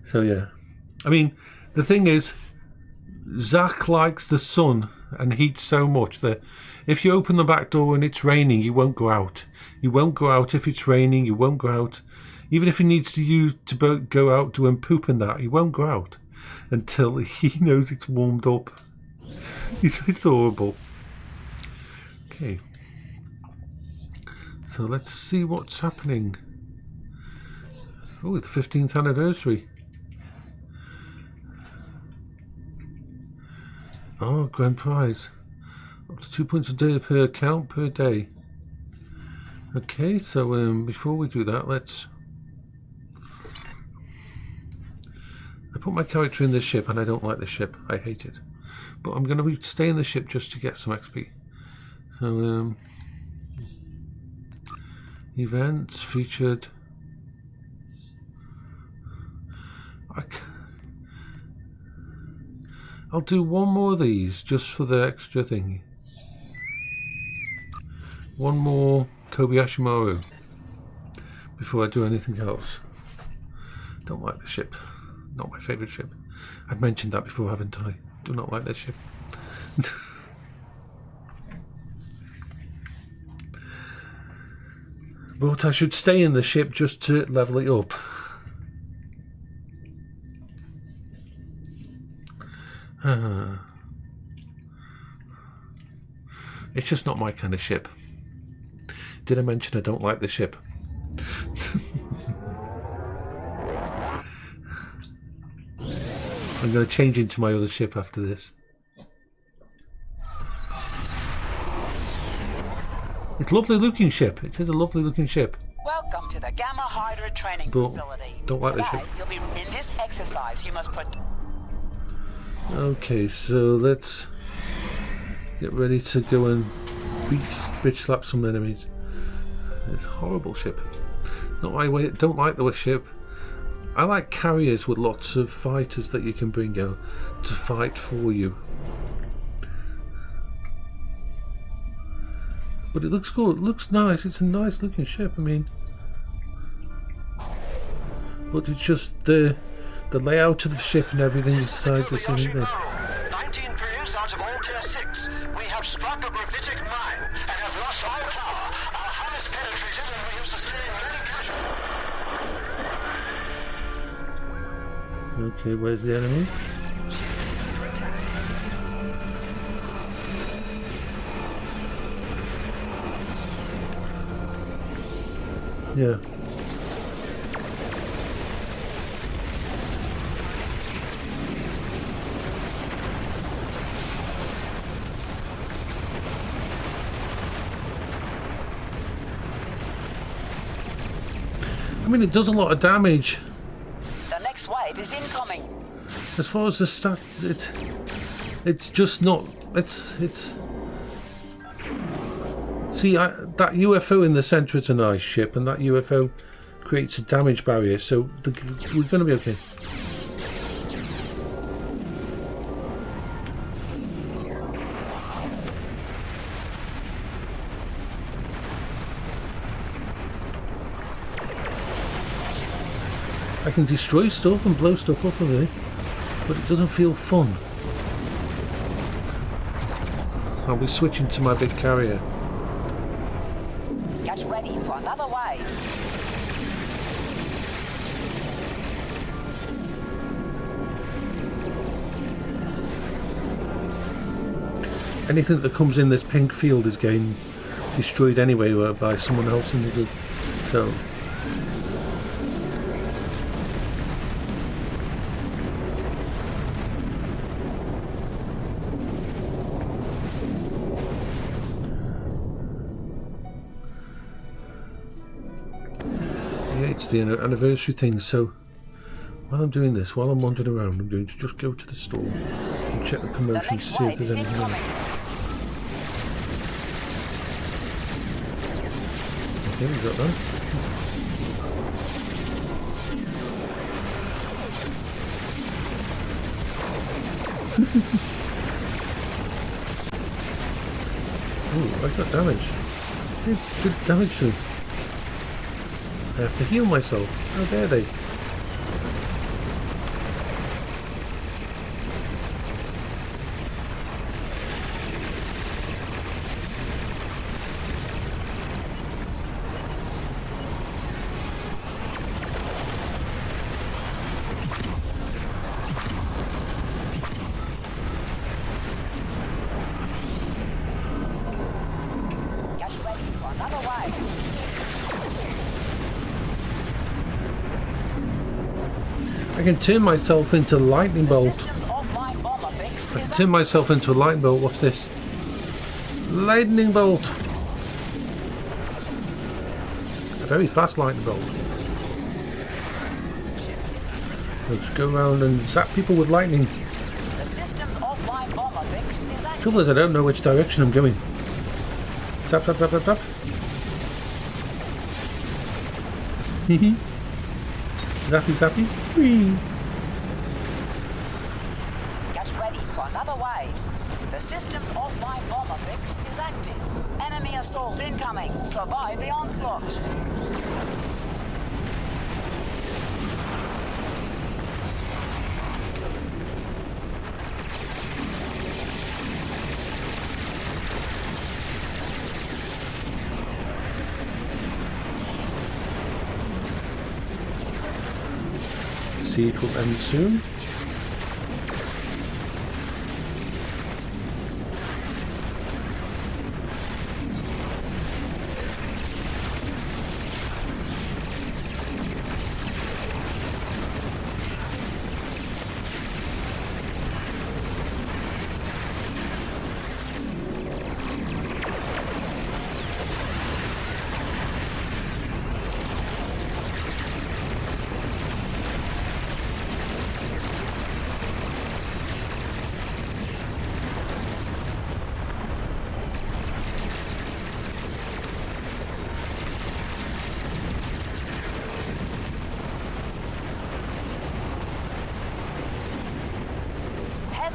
So yeah, I mean, the thing is, Zach likes the sun and heat so much that if you open the back door and it's raining, you won't go out. You won't go out if it's raining. You won't go out, even if he needs to go out to and poop and that. He won't go out until he knows it's warmed up. It's adorable. Okay, so let's see what's happening. Oh, the 15th anniversary. Oh, grand prize. Up to 2 points a day per account per day. Okay, so before we do that, let's... I put my character in this ship and I don't like this ship. I hate it. But I'm going to stay in the ship just to get some XP. So, events, featured... I'll do one more of these just for the extra thingy. One more Kobayashi Maru before I do anything else. Don't like the ship. Not my favourite ship. I've mentioned that before, haven't I? Do not like this ship. But I should stay in the ship just to level it up. It's just not my kind of ship. Did I mention I don't like the ship? I'm going to change into my other ship after this. It's a lovely looking ship. It is a lovely looking ship. Welcome to the Gamma Hydra training But facility. don't like the Today, ship. you'll be in this exercise. You must put. Okay, so let's get ready to go and bitch slap some enemies. This horrible ship. Don't like the ship. I like carriers with lots of fighters that you can bring out to fight for you. But it looks good. It looks nice. It's a nice looking ship. I mean, but it's just the layout of the ship and everything inside just isn't there. 19 crews out of all tier 6. We have struck a gravitic mine and have lost all power. Our hull is penetrated and we have sustained many casualties. Okay, where's the enemy? Yeah. I mean, it does a lot of damage. The next wave is incoming. As far as the stat, it's just not. It's. See, that UFO in the centre is a nice ship, and that UFO creates a damage barrier, so we're going to be okay. I can destroy stuff and blow stuff up with it, but it doesn't feel fun. I'll be switching to my big carrier. Get ready for another wave. Anything that comes in this pink field is getting destroyed anyway by someone else in the group. So. It's the anniversary thing, so while I'm doing this, while I'm wandering around, I'm going to just go to the store and check the promotions to see if there's anything on it. Okay, we got that. Oh, I got damage. Good damage too. I have to heal myself. How dare they? Get ready for another wave. I can turn myself into lightning The bolt. system's offline bomber fix I is can turn myself into a lightning bolt. What's this? Lightning bolt. A very fast lightning bolt. Let's go around and zap people with lightning. The system's offline bomber fix is active. Trouble is, I don't know which direction I'm going. Zap, zap, zap, zap, zap. Zappy, zappy. Whee. Get ready for another wave. The system's offline bomber fix is active. Enemy assault incoming. Survive the onslaught. Siege will end soon.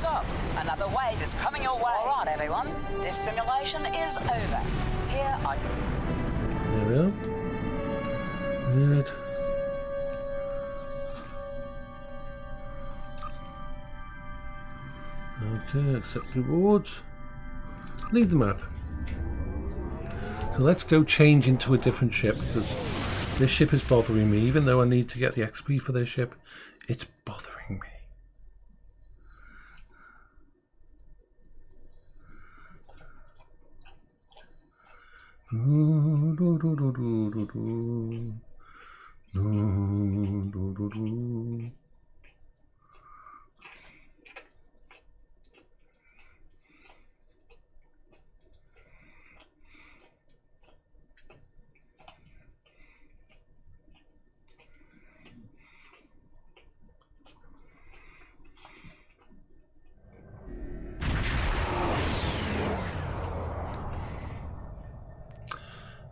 up. Another wave is coming your way. All right, everyone. This simulation is over. Here are... There we are. Good. Okay, accept rewards. Leave the map. So let's go change into a different ship, because this ship is bothering me. Even though I need to get the XP for this ship, it's bothering me.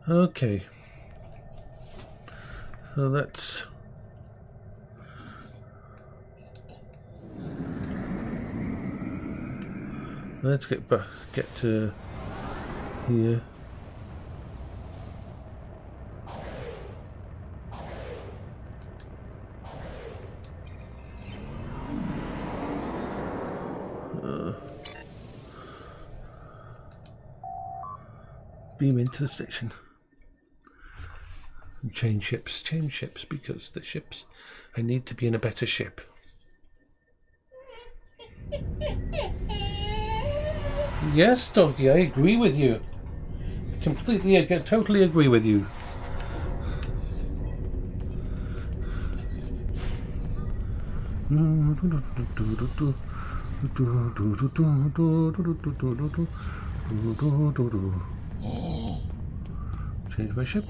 Okay, so let's get to here. Beam into the station. Change ships, because the ships, I need to be in a better ship. Yes, doggy, I agree with you. Totally agree with you. Change my ship.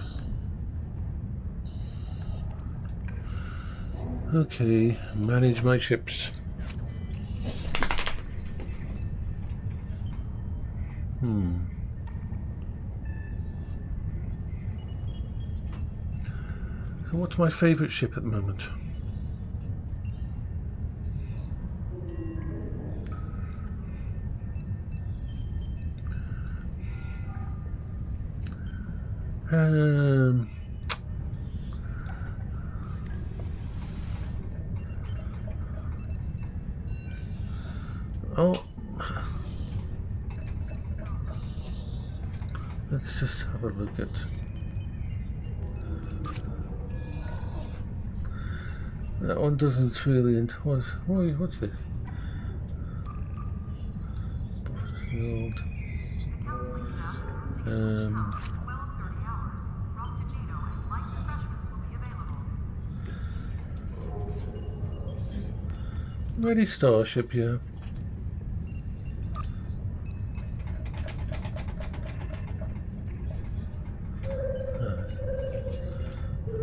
Okay, manage my ships. So what's my favourite ship at the moment? Oh, let's just have a look at. That one doesn't really. What's this? Ready Starship, yeah.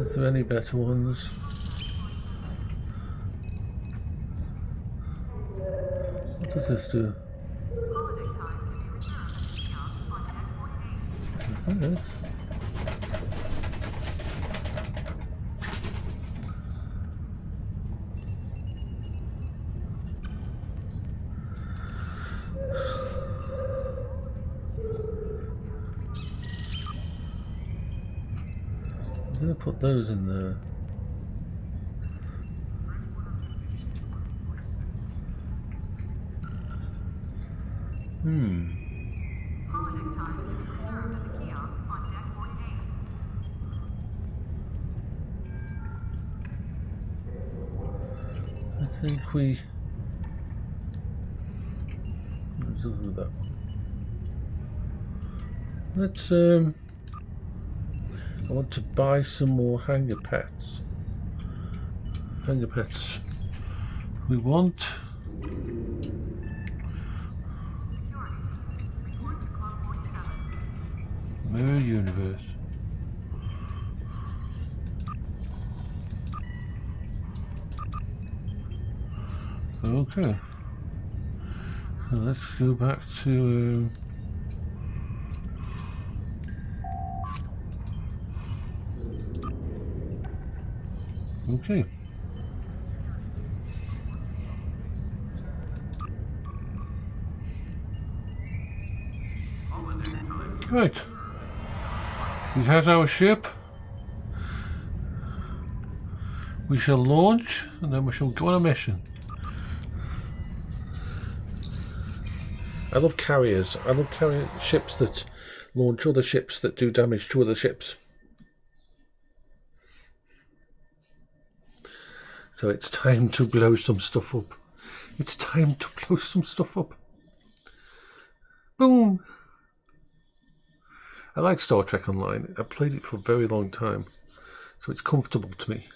Is there any better ones? What does this do? Yes. I'm going to put those in there. Holodeck time will be reserved at the kiosk on deck 48. I think we... Let's look at that one. Let's I want to buy some more hangar pets. Hangar pets. We want... Mirror Universe. Okay. So let's go back to... Okay. Right. We have our ship. We shall launch, and then we shall go on a mission. I love carriers. I love carrier ships that launch other ships that do damage to other ships. So it's time to blow some stuff up. It's time to blow some stuff up. Boom! I like Star Trek Online. I played it for a very long time, so it's comfortable to me.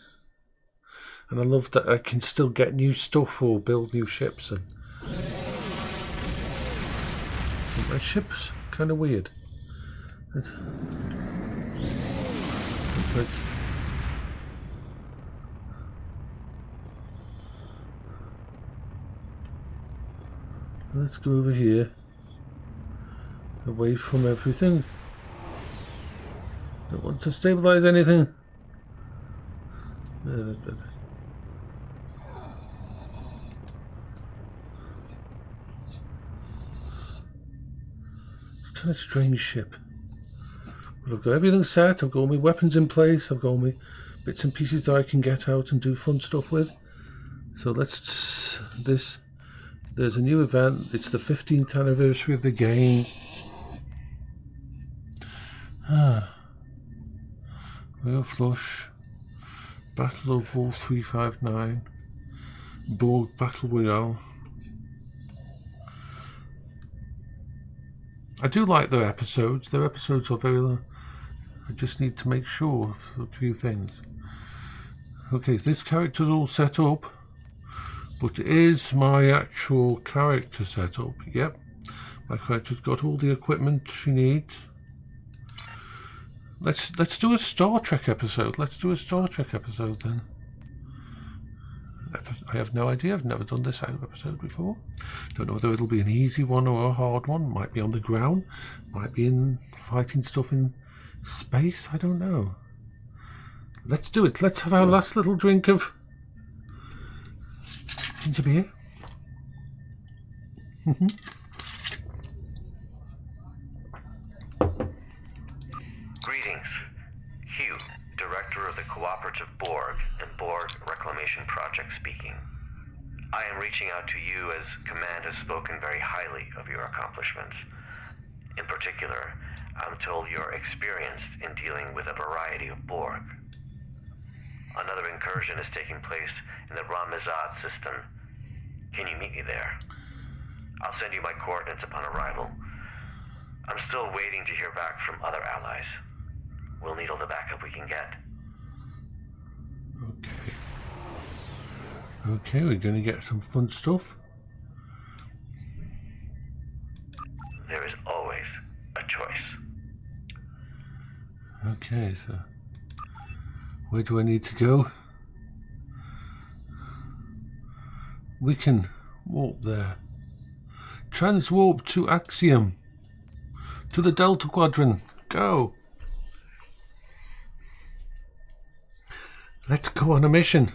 And I love that I can still get new stuff or build new ships. And my ship's kind of weird. It's like, let's go over here, away from everything. Don't want to stabilize anything. There, that's better. It's kind of strange ship. But I've got everything set. I've got all my weapons in place. I've got all my bits and pieces that I can get out and do fun stuff with. So let's this. There's a new event. It's the 15th anniversary of the game. Royal Flush, Battle of Wolf 359, Borg Battle Royale. I do like their episodes. Their episodes are very long. I just need to make sure of a few things. Okay, this character's all set up. But is my actual character set up? Yep. My character's got all the equipment she needs. Let's do a Star Trek episode. Let's do a Star Trek episode then. I have no idea. I've never done this episode before. Don't know whether it'll be an easy one or a hard one. Might be on the ground. Might be in fighting stuff in space. I don't know. Let's do it. Let's have our last little drink of ginger beer. Greetings. Hugh, Director of the Cooperative Borg and Borg Reclamation Project speaking. I am reaching out to you as Command has spoken very highly of your accomplishments. In particular, I'm told you're experienced in dealing with a variety of Borg. Another incursion is taking place in the Ramazad system. Can you meet me there? I'll send you my coordinates upon arrival. I'm still waiting to hear back from other allies. We'll need all the backup we can get. Okay, we're going to get some fun stuff. There is always a choice. Okay, so where do I need to go? We can warp there. Transwarp to Axiom. To the Delta Quadrant. Go. Let's go on a mission.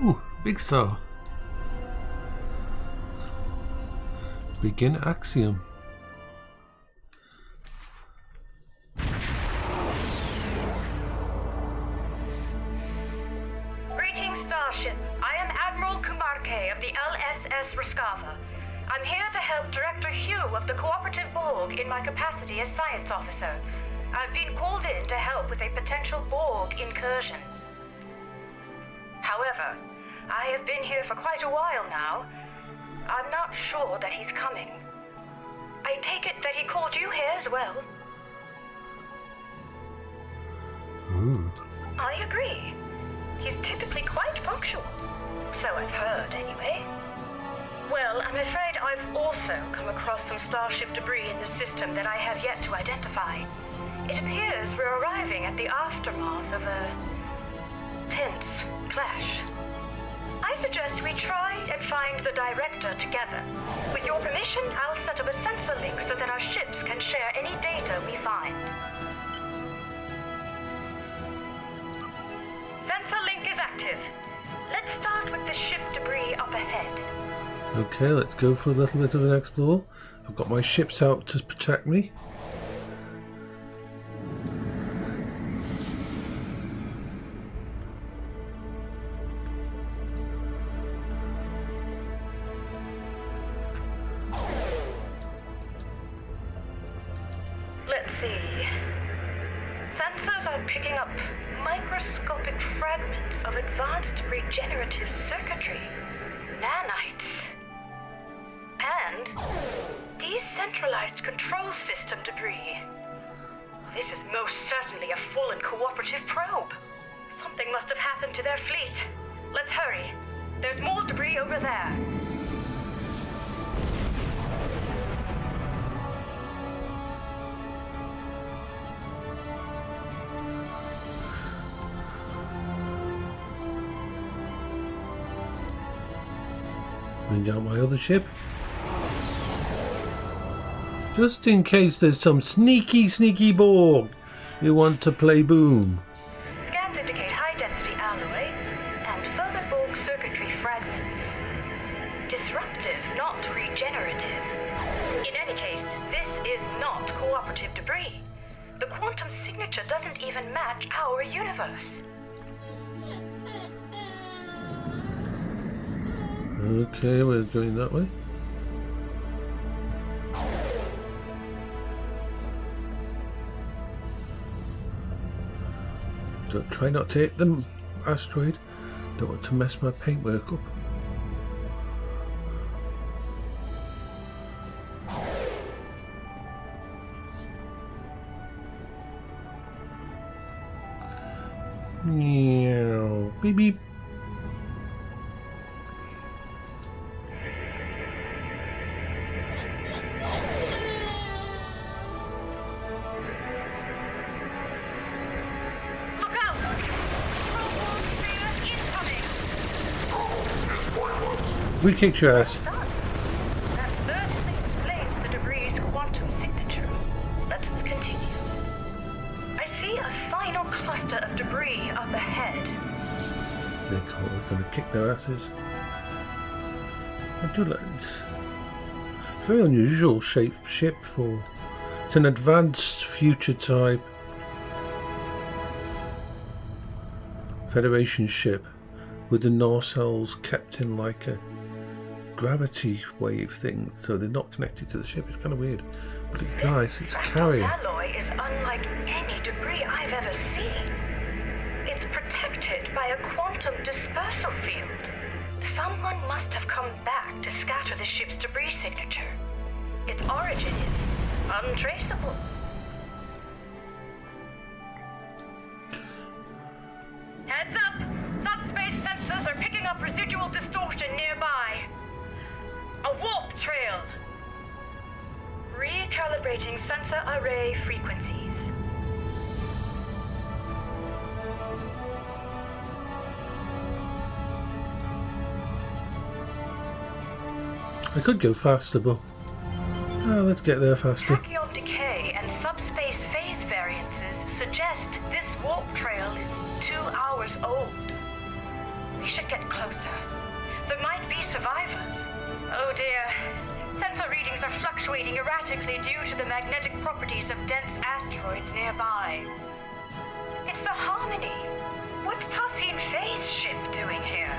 Ooh, big star. Begin Axiom. Greetings, Starship. I am Admiral Kumarke of the LSS Raskava. I'm here to help Director Hugh of the Cooperative Borg in my capacity as Science Officer. I've been called in to help with a potential Borg incursion. However, I have been here for quite a while now. I'm not sure that he's coming. I take it that he called you here as well? I agree. He's typically quite punctual. So I've heard, anyway. Well, I'm afraid I've also come across some Starship debris in the system that I have yet to identify. It appears we're arriving at the aftermath of a tense clash. I suggest we try and find the Director together. With your permission, I'll set up a sensor link so that our ships can share any data we find. Sensor link is active. Let's start with the ship debris up ahead. Okay, let's go for a little bit of an explore. I've got my ships out to protect me. Let's see. Sensors are picking up microscopic fragments of advanced regenerative circuitry, nanites, and decentralized control system debris. This is most certainly a full and cooperative probe. Something must have happened to their fleet. Let's hurry. There's more debris over there. Bring out my other ship. Just in case there's some sneaky Borg who want to play boom. Scans indicate high-density alloy and further Borg circuitry fragments. Disruptive, not regenerative. In any case, this is not cooperative debris. The quantum signature doesn't even match our universe. Okay, we're going that way. Don't try not to hit the asteroid. Don't want to mess my paintwork up. Meow. Beep beep. We kicked your ass. That certainly explains the debris' quantum signature. Let's continue. I see a final cluster of debris up ahead. We're going to kick their asses. I do like this. It's a very unusual shaped ship for. It's an advanced future type Federation ship with the nacelles kept in like a gravity wave thing, so they're not connected to the ship. It's kind of weird, but it's nice. It's carrier. Alloy is unlike any debris I've ever seen. It's protected by a quantum dispersal field. Someone must have come back to scatter the ship's debris signature. Its origin is untraceable. Heads up! Subspace sensors are picking up residual distortion nearby. A warp trail. Recalibrating sensor array frequencies. I could go faster, but let's get there faster. Tachyon decay and subspace phase variances suggest this warp trail is 2 hours old. We should get closer. There might be survivors. Oh dear. Sensor readings are fluctuating erratically due to the magnetic properties of dense asteroids nearby. It's the Harmony. What's Tassine Faye's ship doing here?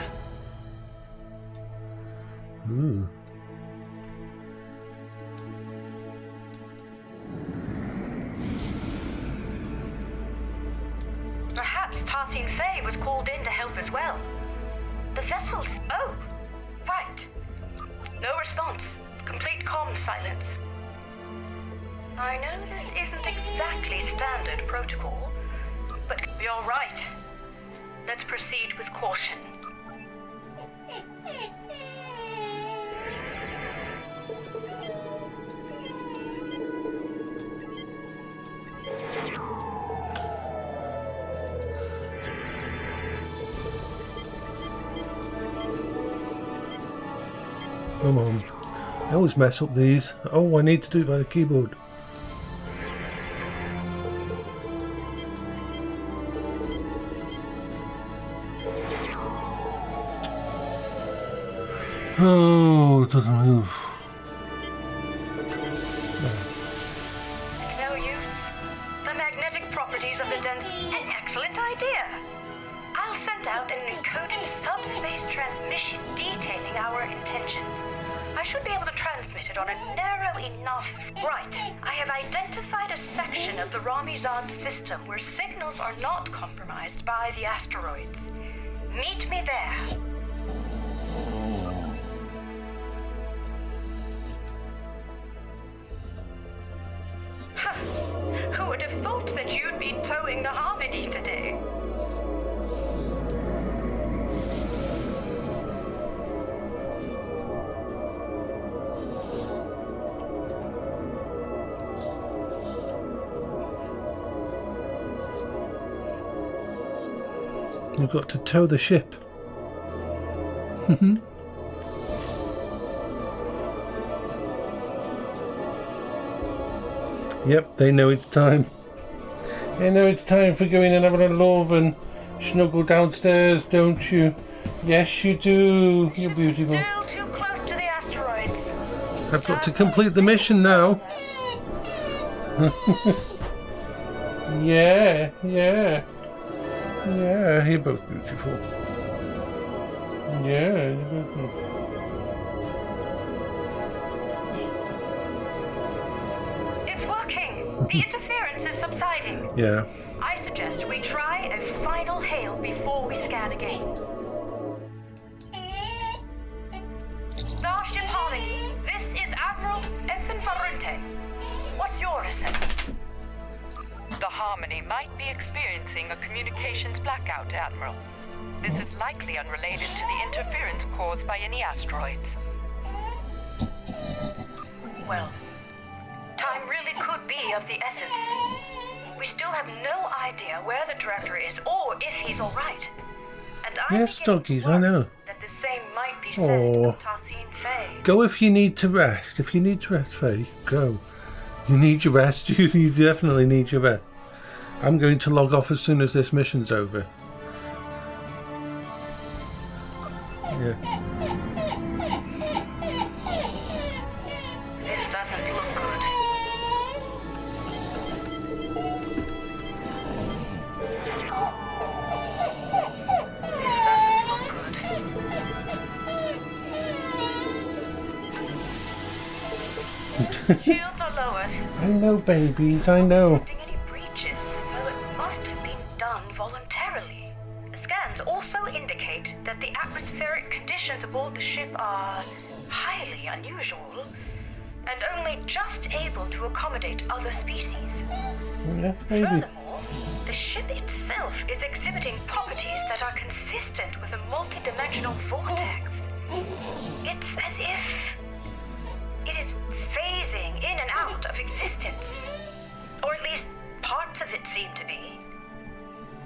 Ooh. Perhaps Tassine Faye was called in to help as well. The vessel's... Oh, right. No response. Complete comm silence. I know this isn't exactly standard protocol, but you're right. Let's proceed with caution. Come on. I always mess up these. Oh, I need to do it by the keyboard. Oh, doesn't move. It's no use. The magnetic properties of the dense... An excellent idea. I'll send out an encoded subspace transmission detailing our intentions. I should be able to transmit it on a narrow enough... Right. I have identified a section of the Ramizan system where signals are not compromised by the asteroids. Meet me there. Huh. Who would have thought that you'd be towing the Harmony today? You've got to tow the ship. Yep, they know it's time. They know it's time for going and having a love and snuggle downstairs, don't you? Yes, you do. You're beautiful. Still too close to the asteroids. I've got to complete the mission now. Yeah, yeah. Yeah, you're both beautiful. Yeah, you're both beautiful. It's working. The interference is subsiding. Yeah. I suggest we try a final hail before we scan again. Starship Harmony, this is Admiral Ensign Farrente. What's your assessment? The Harmony might be experiencing a communications blackout, Admiral. This is likely unrelated to the interference caused by any asteroids. Well, time really could be of the essence. We still have no idea where the director is or if he's all right. And I'm Yes, beginning to doggies, I worry know. that the same might be said Aw. of Tassine Faye. Go if you need to rest. If you need to rest, Faye, go. You need your rest. You definitely need your rest. I'm going to log off as soon as this mission's over. Yeah. This doesn't look good. This doesn't look good. Shields are lowered. I know, babies, I know. Any breaches, so it must have been done voluntarily. The scans also indicate that the atmospheric conditions aboard the ship are highly unusual and only just able to accommodate other species. Yes, baby. Furthermore, the ship itself is exhibiting properties that are consistent with a multidimensional vortex. It's as if it is phasing in and out of existence. Or at least parts of it seem to be.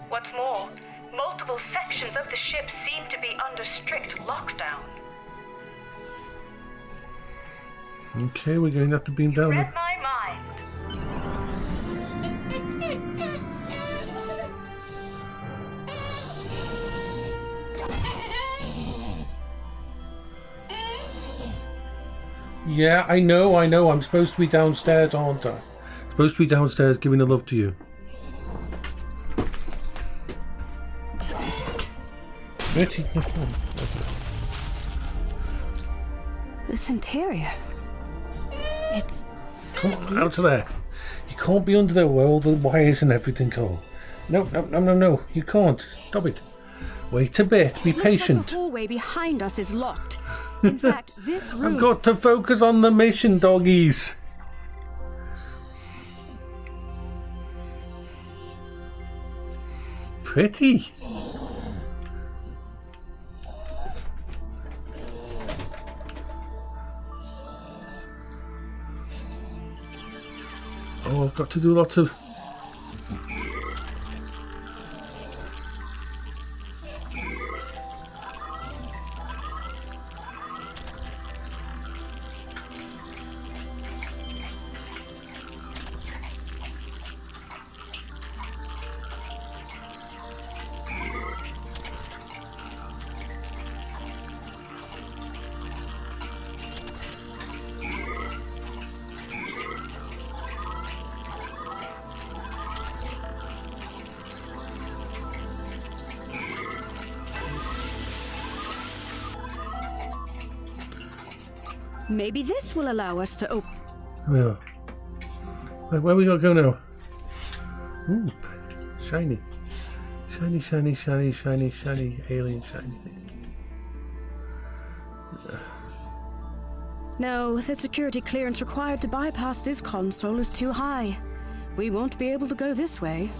What's more, multiple sections of the ship seem to be under strict lockdown. Okay, we're going to have to beam down. Read my mind. Yeah, I know. I'm supposed to be downstairs, aren't I? Supposed to be downstairs giving the love to you. This interior. It's... Come on, out of there. You can't be under there where all the wires and everything go. No. You can't. Stop it. Wait a bit. Be Looks patient. like the hallway behind us is locked. In fact, this room... I've got to focus on the mission, doggies. Pretty. Oh, I've got to do lots of... Maybe this will allow us to open. Yeah. Where we gotta go now? Ooh, shiny. Shiny, shiny, shiny, shiny, shiny, alien shiny. No, the security clearance required to bypass this console is too high. We won't be able to go this way.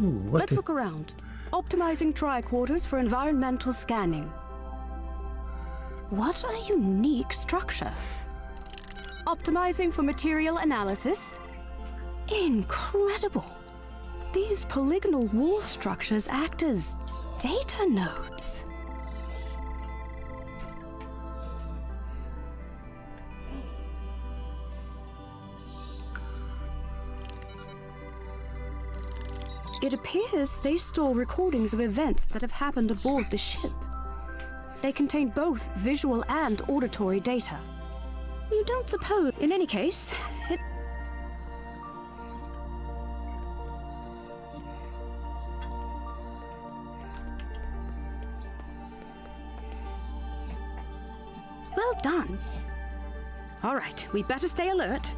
Ooh, Let's look around. Optimizing tricorders for environmental scanning. What a unique structure. Optimizing for material analysis. Incredible. These polygonal wall structures act as data nodes. It appears they store recordings of events that have happened aboard the ship. They contain both visual and auditory data. You don't suppose... In any case, it... Well done. All right, we better stay alert.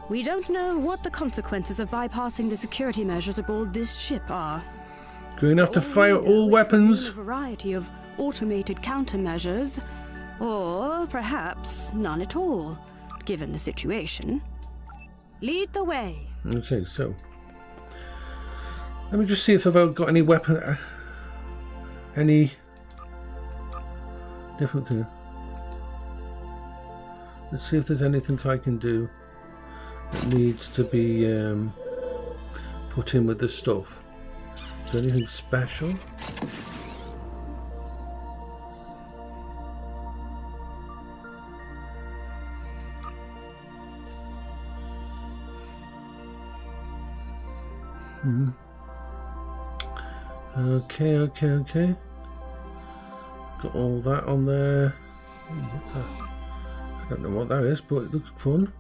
We don't know what the consequences of bypassing the security measures aboard this ship are. Going to have to fire all weapons. A variety of automated countermeasures, or perhaps none at all, given the situation. Lead the way. Okay, so let me just see if I've got any weapon, any different thing. Let's see if there's anything I can do that needs to be put in with the stuff. Is there anything special? Okay. Got all that on there. What's that? I don't know what that is, but it looks fun.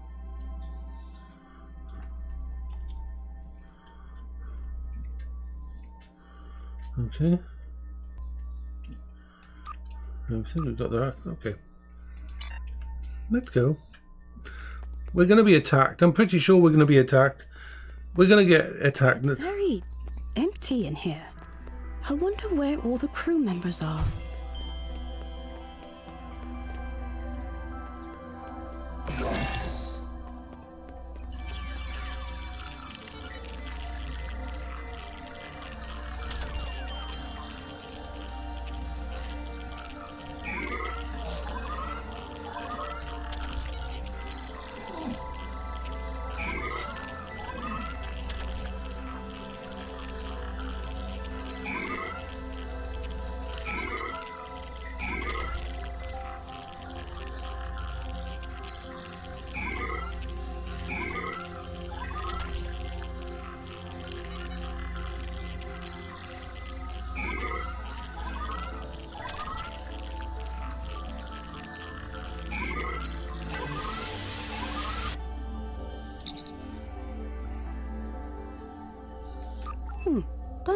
Okay. I think we've got that. Okay. Let's go. We're going to be attacked. I'm pretty sure we're going to be attacked. We're going to get attacked. It's very empty in here. I wonder where all the crew members are.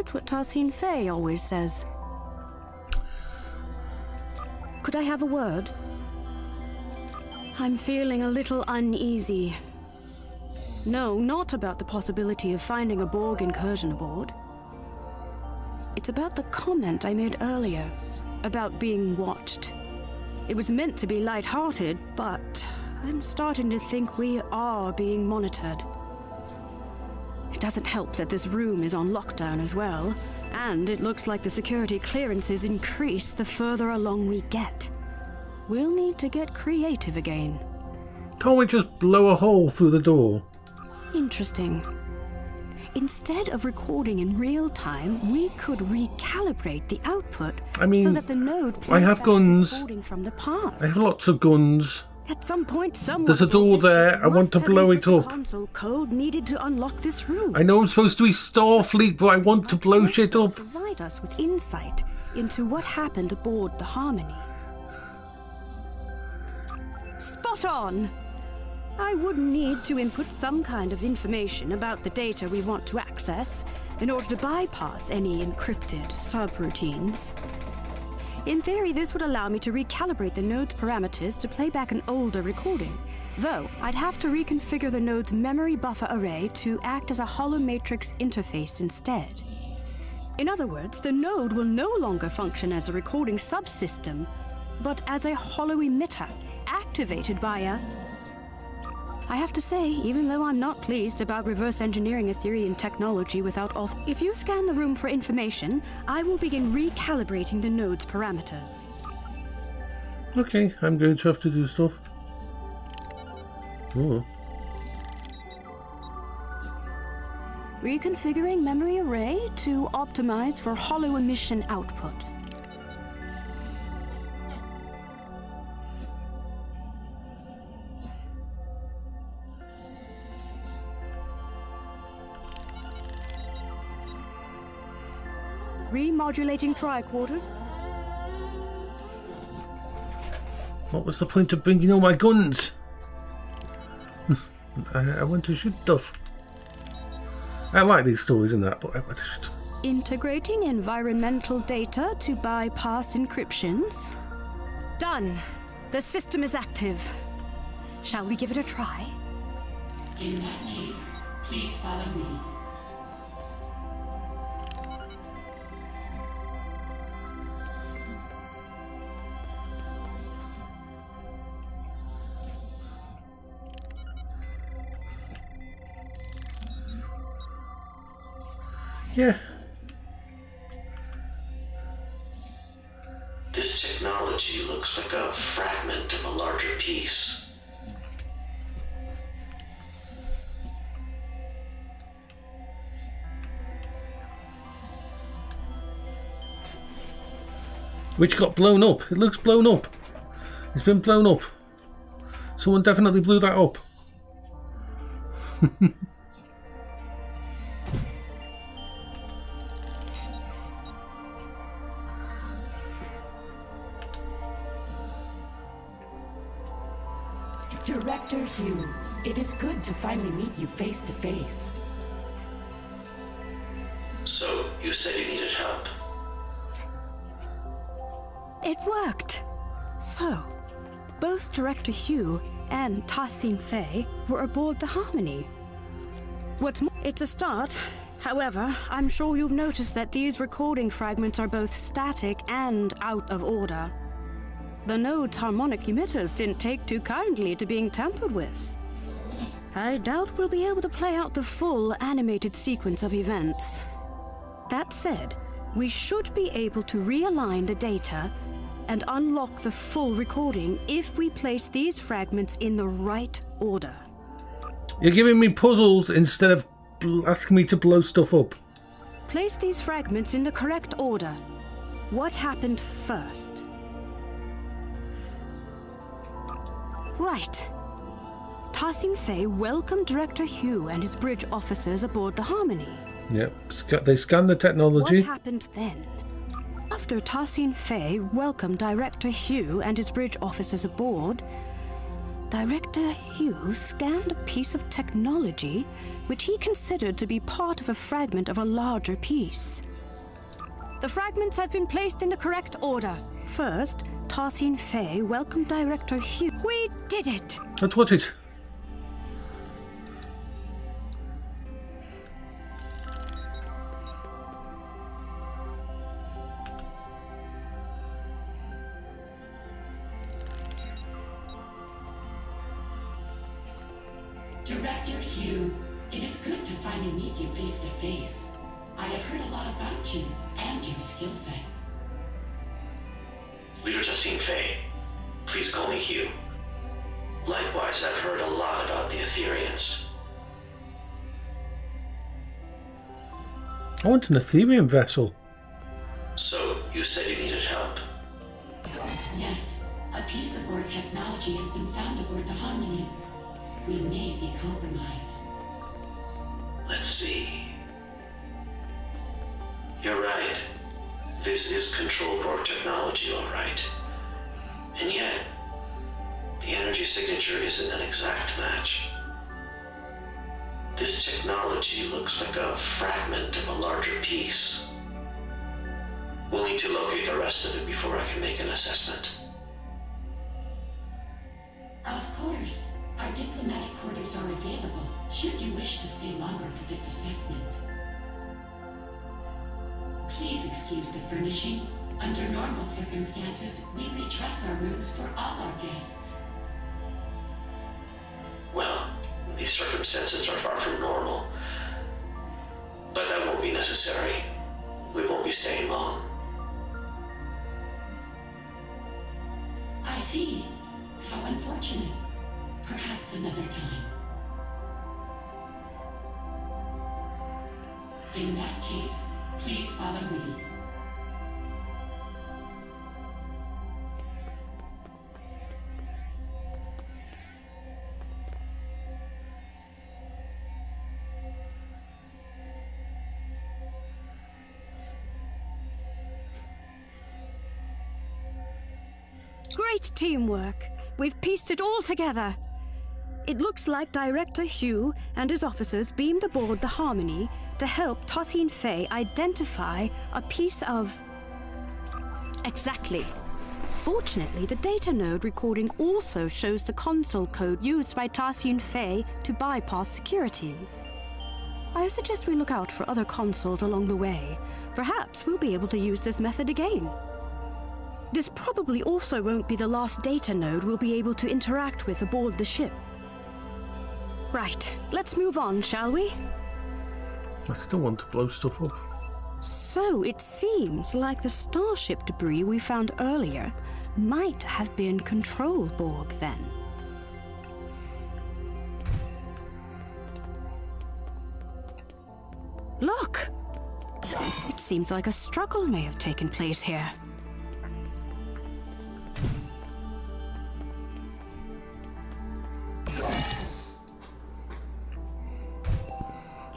That's what Tarsine Faye always says. Could I have a word? I'm feeling a little uneasy. No, not about the possibility of finding a Borg incursion aboard. It's about the comment I made earlier, about being watched. It was meant to be light-hearted, but I'm starting to think we are being monitored. It doesn't help that this room is on lockdown as well, and it looks like the security clearances increase the further along we get. We'll need to get creative again. Can't we just blow a hole through the door? Interesting. Instead of recording in real time, we could recalibrate the output so that the node I have guns. recording from the past. I have lots of guns. At some point, someone There's a door there. I want to blow it up. Console code needed to unlock this room. I know I'm supposed to be Starfleet, but I want to blow shit up. Provide us with insight into what happened aboard the Harmony. Spot on! I would need to input some kind of information about the data we want to access in order to bypass any encrypted subroutines. In theory, this would allow me to recalibrate the node's parameters to play back an older recording. Though, I'd have to reconfigure the node's memory buffer array to act as a hollow matrix interface instead. In other words, the node will no longer function as a recording subsystem, but as a hollow emitter, activated by a... I have to say, even though I'm not pleased about reverse engineering Etherean technology without if you scan the room for information, I will begin recalibrating the node's parameters. Okay, I'm going to have to do stuff. Oh. Reconfiguring memory array to optimize for hollow emission output. Remodulating tricorders. What was the point of bringing all my guns? I want to shoot stuff. I like these stories and that, but I want to shoot. Integrating environmental data to bypass encryptions. Done. The system is active. Shall we give it a try? In that case, please follow me. Yeah. This technology looks like a fragment of a larger piece. Which got blown up. It looks blown up. It's been blown up. Someone definitely blew that up. Director Hugh, it is good to finally meet you face to face. So, you said you needed help. It worked. So, both Director Hugh and Tassin Fei were aboard the Harmony. What's more, it's a start. However, I'm sure you've noticed that these recording fragments are both static and out of order. The node's harmonic emitters didn't take too kindly to being tampered with. I doubt we'll be able to play out the full animated sequence of events. That said, we should be able to realign the data and unlock the full recording if we place these fragments in the right order. You're giving me puzzles instead of asking me to blow stuff up. Place these fragments in the correct order. What happened first? Right. Tassin Fei welcomed Director Hugh and his bridge officers aboard the Harmony. Yep, they scanned the technology. What happened then? After Tassin Fei welcomed Director Hugh and his bridge officers aboard, Director Hugh scanned a piece of technology which he considered to be part of a fragment of a larger piece. The fragments have been placed in the correct order. First, Tassin Fei welcomed Director Hugh. We did it! That's what it. Director Hugh, it is good to finally meet you face to face. I have heard a lot about you and your skill set. Leader Tassin Fei, please call me Hugh. Likewise, I've heard a lot about the Etherians. I want an Ethereum vessel. So, you said you needed help. Yes, a piece of our technology has been found aboard the Harmony. We may be compromised. Let's see. You're right. This is control board technology, all right. And yet, the energy signature isn't an exact match. This technology looks like a fragment of a larger piece. We'll need to locate the rest of it before I can make an assessment. Of course. Our diplomatic quarters are available, should you wish to stay longer for this assessment. Please excuse the furnishing. Under normal circumstances, we redress our rooms for all our guests. Well, these circumstances are far from normal. But that won't be necessary. We won't be staying long. I see. How unfortunate. Perhaps another time. In that case, please follow me. Great teamwork. We've pieced it all together. It looks like Director Hugh and his officers beamed aboard the Harmony to help Tosin Fei identify a piece of... Exactly. Fortunately, the data node recording also shows the console code used by Tosin Fei to bypass security. I suggest we look out for other consoles along the way. Perhaps we'll be able to use this method again. This probably also won't be the last data node we'll be able to interact with aboard the ship. Right, let's move on, shall we? I still want to blow stuff up. So it seems like the starship debris we found earlier might have been Control Borg then. Look! It seems like a struggle may have taken place here.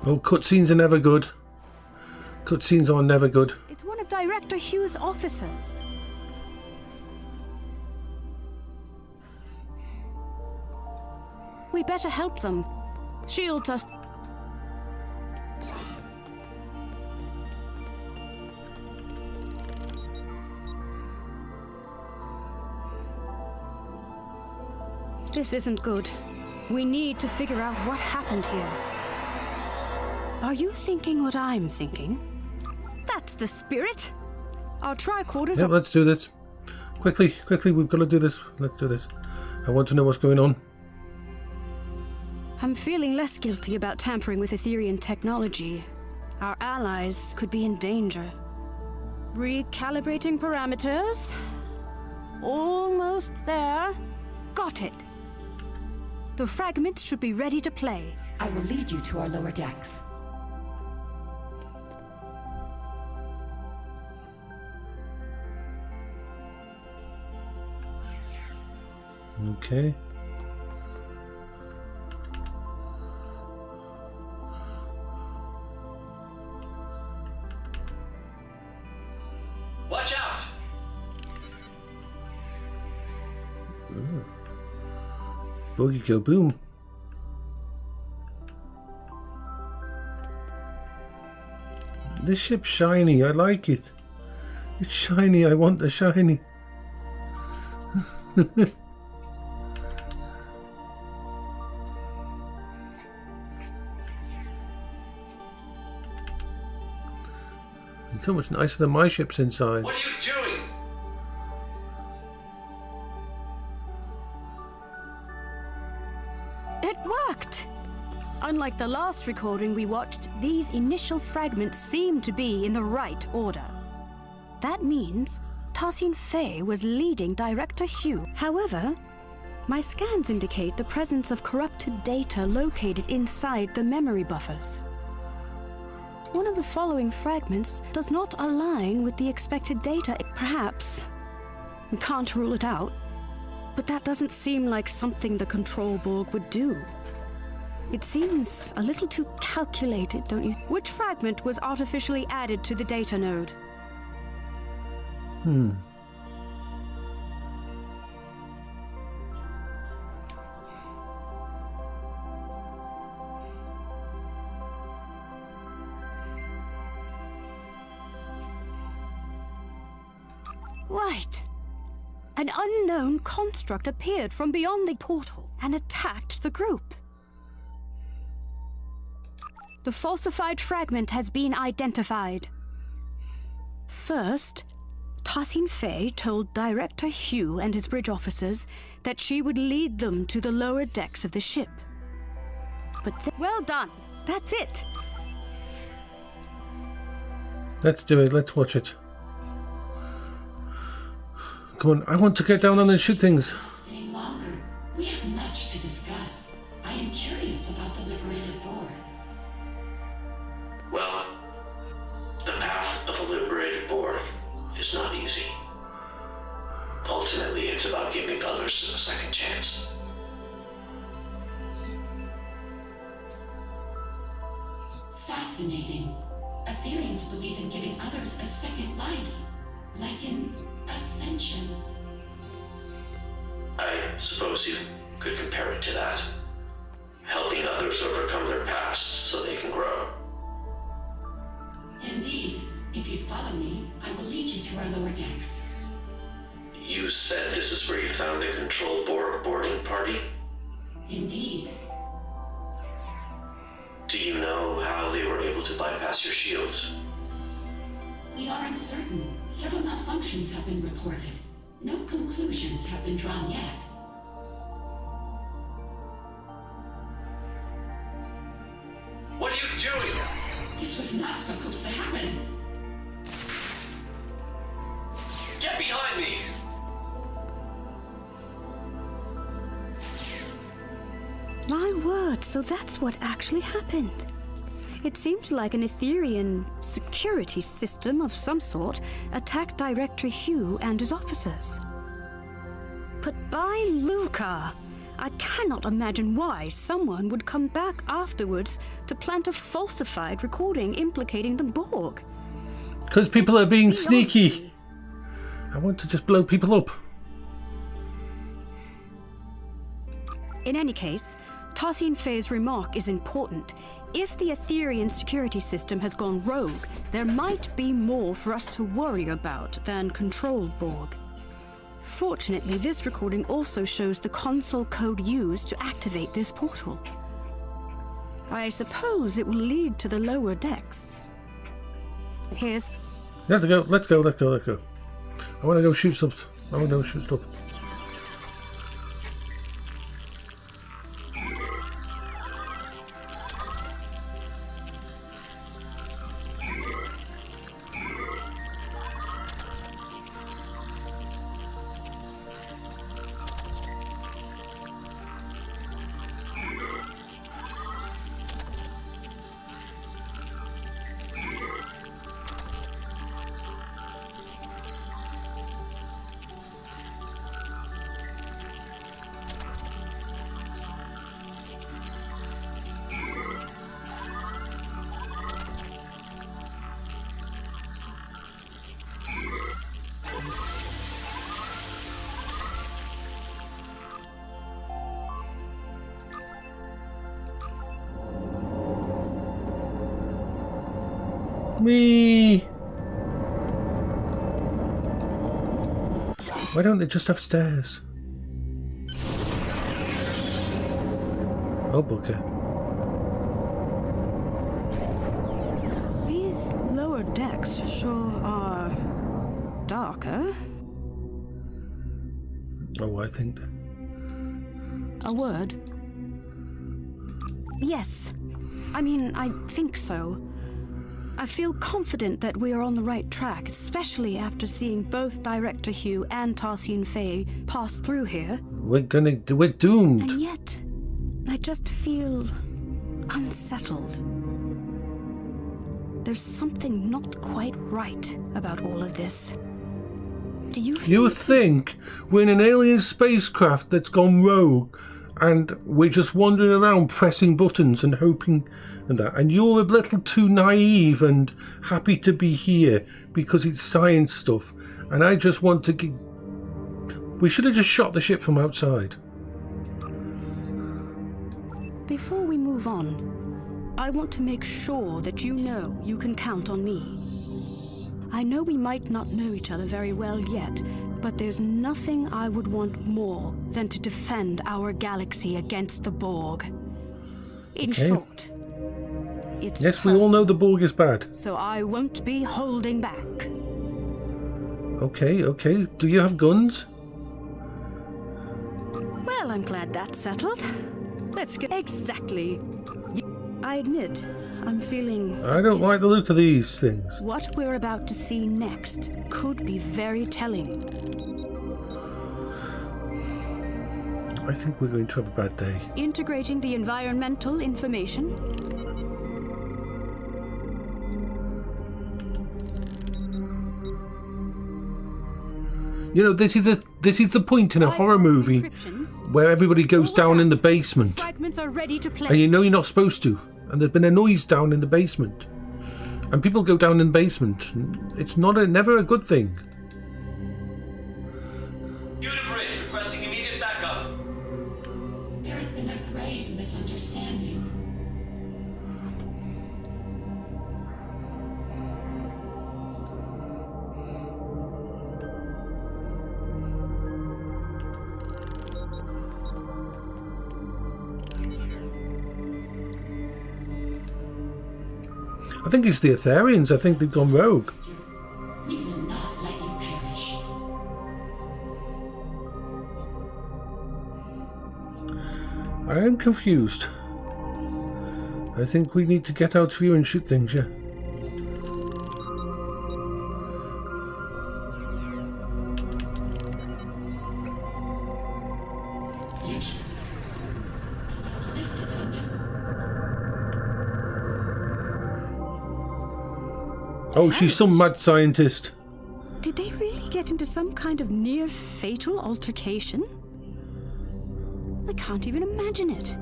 Oh, cutscenes are never good. Cutscenes are never good. It's one of Director Hugh's officers. We better help them. Shields us. This isn't good. We need to figure out what happened here. Are you thinking what I'm thinking? That's the spirit. Our tricorders Yep, let's do this. Quickly, quickly, we've got to do this. Let's do this. I want to know what's going on. I'm feeling less guilty about tampering with Etherian technology. Our allies could be in danger. Recalibrating parameters. Almost there. Got it. The fragments should be ready to play. I will lead you to our lower decks. Okay. Watch out! Boogie go boom. This ship's shiny. I like it. It's shiny. I want the shiny. It's so much nicer than my ship's inside. What are you doing? It worked! Unlike the last recording we watched, these initial fragments seem to be in the right order. That means Tosin Fei was leading Director Hugh. However, my scans indicate the presence of corrupted data located inside the memory buffers. One of the following fragments does not align with the expected data. Perhaps. We can't rule it out. But that doesn't seem like something the Control Borg would do. It seems a little too calculated, don't you? Which fragment was artificially added to the data node? Right. An unknown construct appeared from beyond the portal and attacked the group. The falsified fragment has been identified. First, Tassin Fei told Director Hugh and his bridge officers that she would lead them to the lower decks of the ship. But well done. That's it. Let's do it. Let's watch it. Come on, I want to get down on and shoot things. Staying longer. We have much to discuss. I am curious about the liberated Borg. Well, the path of a liberated Borg is not easy. Ultimately, it's about giving others a second chance. Fascinating. Aetherians believe in giving others a second life, like an ascension. I suppose you could compare it to that. Helping others overcome their past so they can grow. Indeed. If you'd follow me, I will lead you to our lower decks. You said this is where you found the control Borg boarding party? Indeed. Do you know how they were able to bypass your shields? We are uncertain. Several malfunctions have been reported. No conclusions have been drawn yet. What are you doing? This was not supposed to happen. Get behind me! My word, so that's what actually happened. It seems like an Aetherian security system of some sort attacked Director Hugh and his officers. But by Luca, I cannot imagine why someone would come back afterwards to plant a falsified recording implicating the Borg. Because people are being sneaky. I want to just blow people up. In any case, Tassin Fei's remark is important. If the Aetherian security system has gone rogue, there might be more for us to worry about than control Borg. Fortunately, this recording also shows the console code used to activate this portal. I suppose it will lead to the lower decks. Here's... Let's go, let's go, let's go, let's go. I want to go shoot stuff. I want to go shoot stuff. Me. Why don't they just have stairs? Oh, bugger. These lower decks sure are darker. Oh, I think. A word? Yes. I mean, I think so. I feel confident that we are on the right track, especially after seeing both Director Hugh and Tassin Fei pass through here. We're doomed. And yet, I just feel unsettled. There's something not quite right about all of this. Do you think we're in an alien spacecraft that's gone rogue and we're just wandering around pressing buttons and hoping and that, and you're a little too naive and happy to be here because it's science stuff, and I just want to we should have just shot the ship from outside. Before we move on, I want to make sure that you know you can count on me. I know we might not know each other very well yet, but there's nothing I would want more than to defend our galaxy against the Borg. In short, it's yes, we all know the Borg is bad. so I won't be holding back. Okay, okay. Do you have guns? Well, I'm glad that's settled. Let's go. Exactly. I admit, I'm feeling... I don't like the look of these things. What we're about to see next could be very telling. I think we're going to have a bad day. Integrating the environmental information. You know, this is the point in a horror movie where everybody goes down in the basement. Fragments are ready to play. And you know you're not supposed to. And there's been a noise down in the basement. And people go down in the basement. It's never a good thing. Unit Bridge requesting immediate backup. There has been a grave misunderstanding. I think it's the Aetherians. I think they've gone rogue. We will not let you perish. I am confused. I think we need to get out of here and shoot things, yeah. Oh, she's some mad scientist. Did they really get into some kind of near-fatal altercation? I can't even imagine it.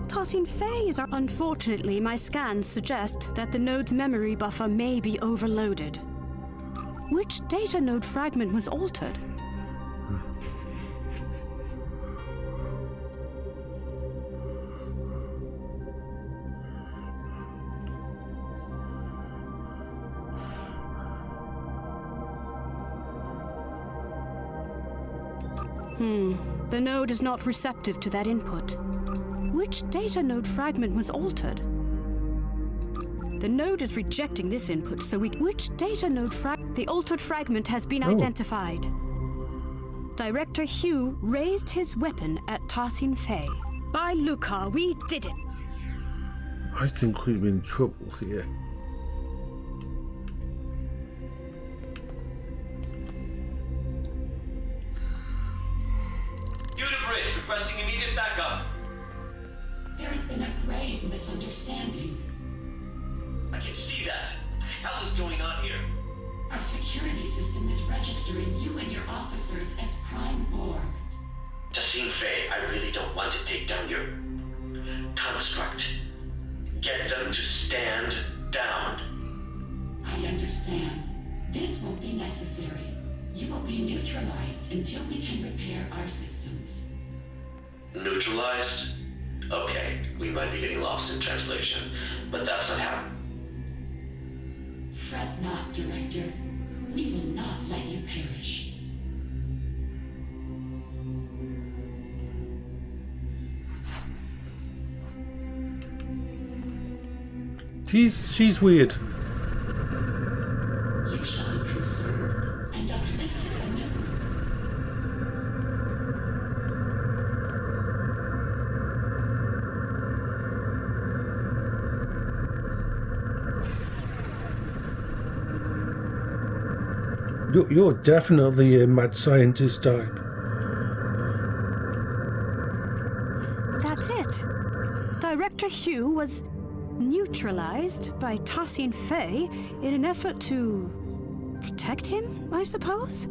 Tossing Faye is our... Unfortunately, my scans suggest that the node's memory buffer may be overloaded. Which data node fragment was altered? The node is not receptive to that input. Which data node fragment was altered? The node is rejecting this input, so which data node The altered fragment has been identified. Director Hugh raised his weapon at Tossing Faye. By Lucar, we did it! I think we're in trouble here. Unit Bridge requesting immediate backup. There has been a grave misunderstanding. I can see that. What the hell is going on here? Our security system is registering you and your officers as Prime Borg. Tossing Faye, I really don't want to take down your construct. Get them to stand down. I understand. This won't be necessary. You will be neutralized until we can repair our systems. Neutralized? Okay, we might be getting lost in translation, but that's not how. Fret not, Director. We will not let you perish. She's weird. You shall be conserved and uplifted anew. You're definitely a mad scientist type. That's it. Director Hugh was neutralized by Tossing Faye in an effort to protect him, I suppose?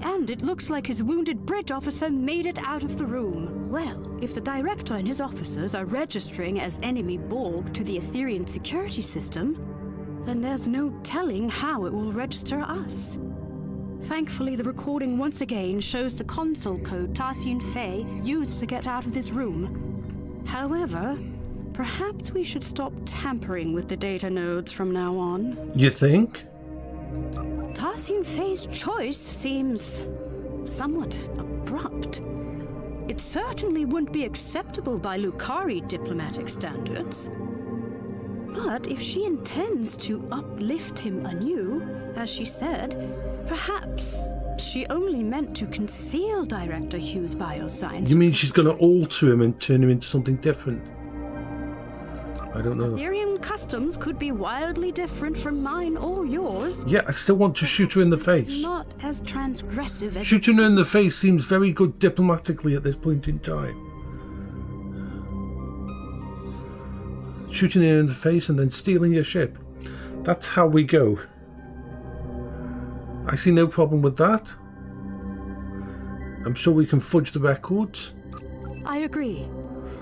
And it looks like his wounded bridge officer made it out of the room. Well, if the director and his officers are registering as enemy Borg to the Aetherian security system, then there's no telling how it will register us. Thankfully, the recording once again shows the console code Tossing Faye used to get out of this room. However, perhaps we should stop tampering with the data nodes from now on. You think? Tarsin Fey's choice seems somewhat abrupt. It certainly wouldn't be acceptable by Lukari diplomatic standards. But if she intends to uplift him anew, as she said, perhaps she only meant to conceal Director Hugh's bioscience. You mean she's going to alter him and turn him into something different? I don't know. Aetherian customs could be wildly different from mine or yours. Yeah, I still want to shoot her in the face. It's not as transgressive as Shooting her in the face seems very good diplomatically at this point in time. Shooting her in the face and then stealing your ship. That's how we go. I see no problem with that. I'm sure we can fudge the records. I agree.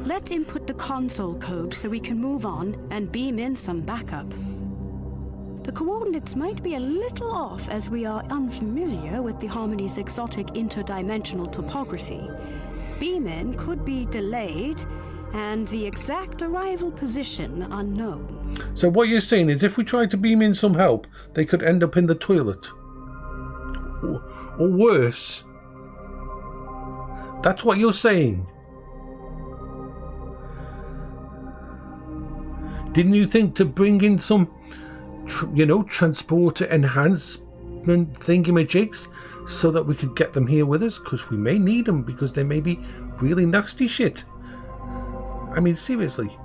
Let's input the console code so we can move on and beam in some backup. The coordinates might be a little off as we are unfamiliar with the Harmony's exotic interdimensional topography. Beam-in could be delayed and the exact arrival position unknown. So what you're saying is if we tried to beam in some help, they could end up in the toilet. Or worse. That's what you're saying. Didn't you think to bring in some, transporter enhancement thingamajigs so that we could get them here with us? Because we may need them, because they may be really nasty shit. I mean, seriously.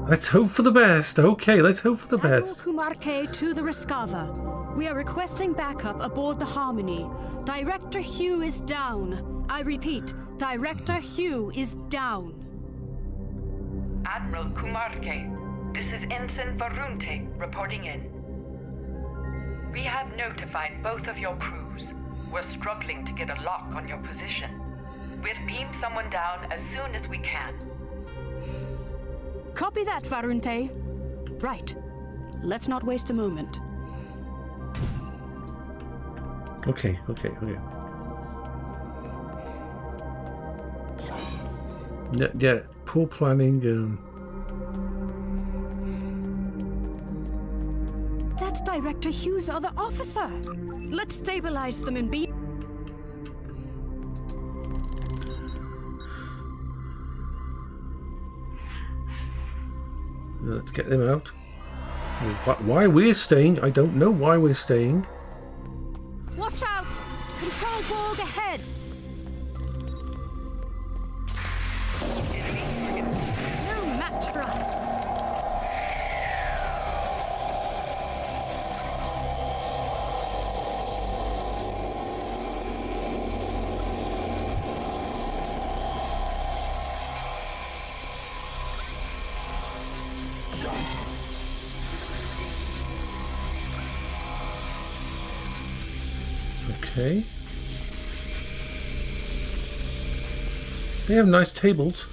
Let's hope for the best. Okay, let's hope for the best. Admiral Kumarke to the Rescava. We are requesting backup aboard the Harmony. Director Hugh is down. I repeat, Director Hugh is down. Admiral Kumarke, this is Ensign Varunte reporting in. We have notified both of your crews. We're struggling to get a lock on your position. We'll beam someone down as soon as we can. Copy that, Varunte. Right. Let's not waste a moment. Okay. Yeah, poor planning. That's Director Hugh's other officer. Let's stabilize them and beam. Let's get them out. Why we're staying, I don't know why we're staying. Watch out! Control Borg ahead! No match for us. Okay. They have nice tables.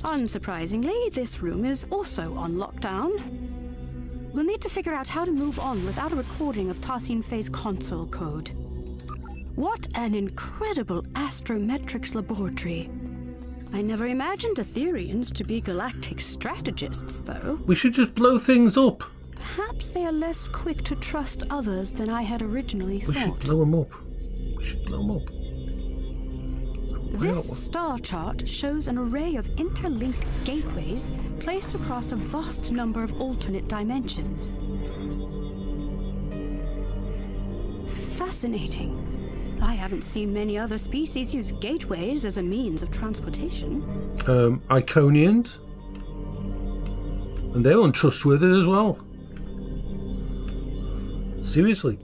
Unsurprisingly, this room is also on lockdown. We'll need to figure out how to move on without a recording of Tarsin Fey's console code. What an incredible astrometrics laboratory. I never imagined Aetherians to be galactic strategists, though. We should just blow things up. Perhaps they are less quick to trust others than I had originally thought. We should blow them up. This star chart shows an array of interlinked gateways placed across a vast number of alternate dimensions. Fascinating. I haven't seen many other species use gateways as a means of transportation. Iconians. And they're untrustworthy as well. Seriously.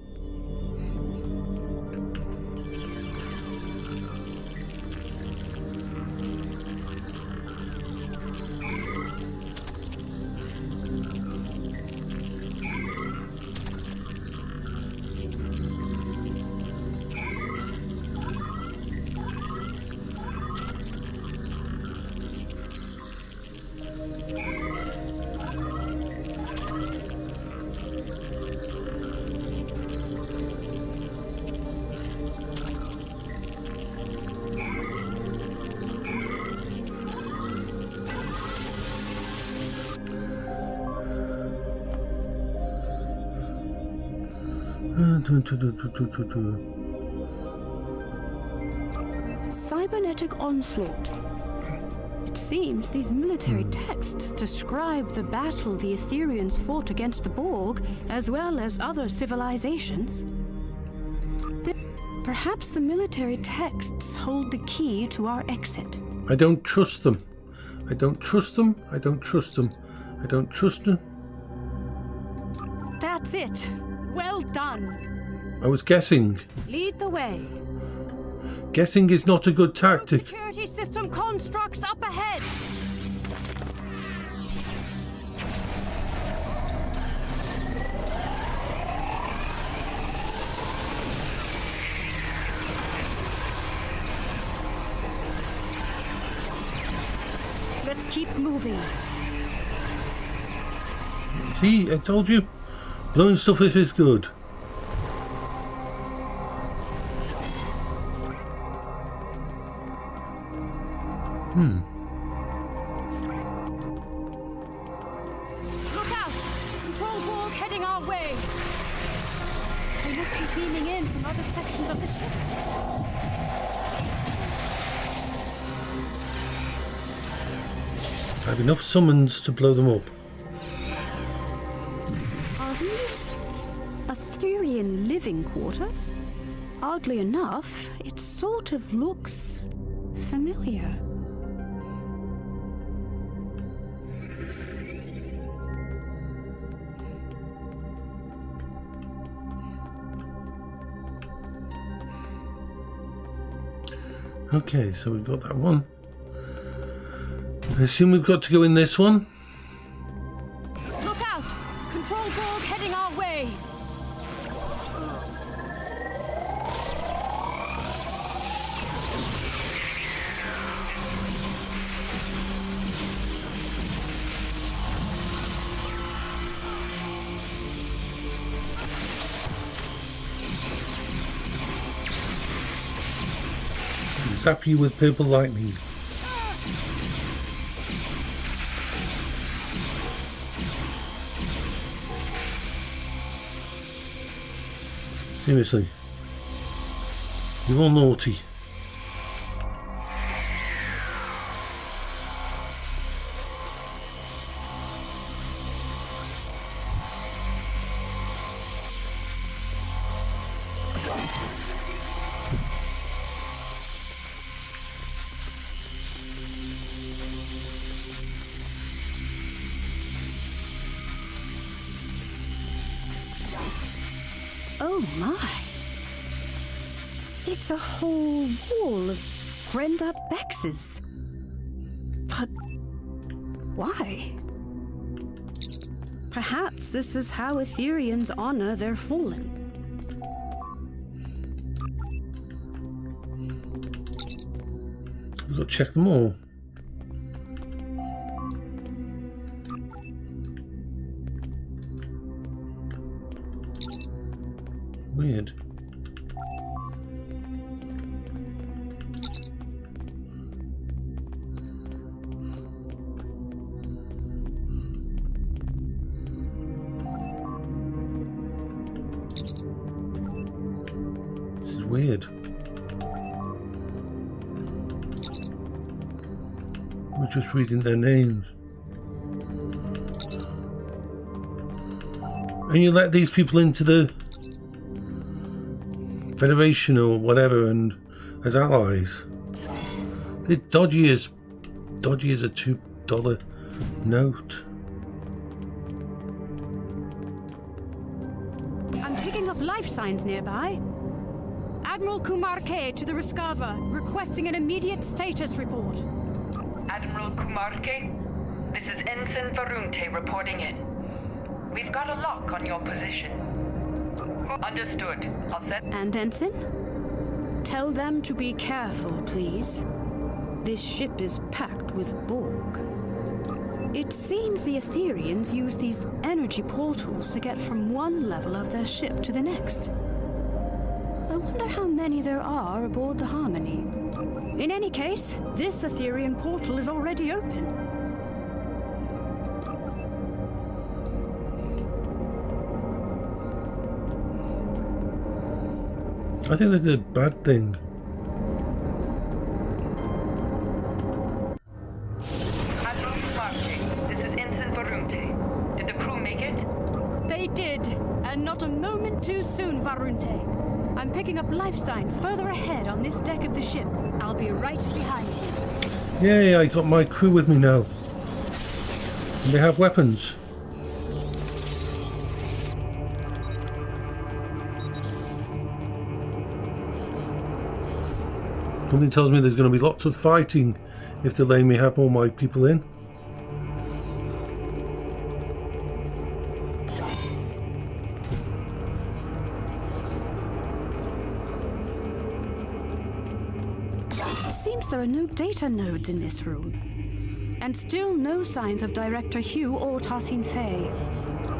Cybernetic onslaught. It seems these military texts describe the battle the Ethereans fought against the Borg, as well as other civilizations. Perhaps the military texts hold the key to our exit. I don't trust them. I don't trust them. I don't trust them. I don't trust them. That's it. Well done. I was guessing. Lead the way. Guessing is not a good tactic. Security system constructs up ahead. Let's keep moving. See, I told you. Blowing stuff is good. Look out! Control Borg heading our way. They must be beaming in from other sections of the ship. I have enough summons to blow them up. Are these Etherean living quarters? Oddly enough, it sort of looks familiar. Okay, so we've got that one. I assume we've got to go in this one. Look out! Control Borg heading our way. Zap you with purple lightning. Seriously. You're all naughty. Oh my. It's a whole wall of Grendar Bexes. But why? Perhaps this is how Ethereans honor their fallen. We've got to check them all. Weird. This is weird. We're just reading their names. And you let these people into the Federation or whatever and as allies. They're dodgy as a $2 note. I'm picking up life signs nearby. Admiral Kumar K to the Rescava, requesting an immediate status report. Admiral Kumar K, this is Ensign Varunte reporting in. We've got a lock on your position. Understood. I'll set. And Ensign? Tell them to be careful, please. This ship is packed with Borg. It seems the Ethereans use these energy portals to get from one level of their ship to the next. I wonder how many there are aboard the Harmony. In any case, this Etherean portal is already open. I think this is a bad thing. Admiral Marche, this is Ensign Varunte. Did the crew make it? They did, and not a moment too soon, Varunte. I'm picking up life signs further ahead on this deck of the ship. I'll be right behind you. Yay, I got my crew with me now. And they have weapons. Something tells me there's going to be lots of fighting if they let me have all my people in. It seems there are no data nodes in this room. And still no signs of Director Hugh or Tassine Fey.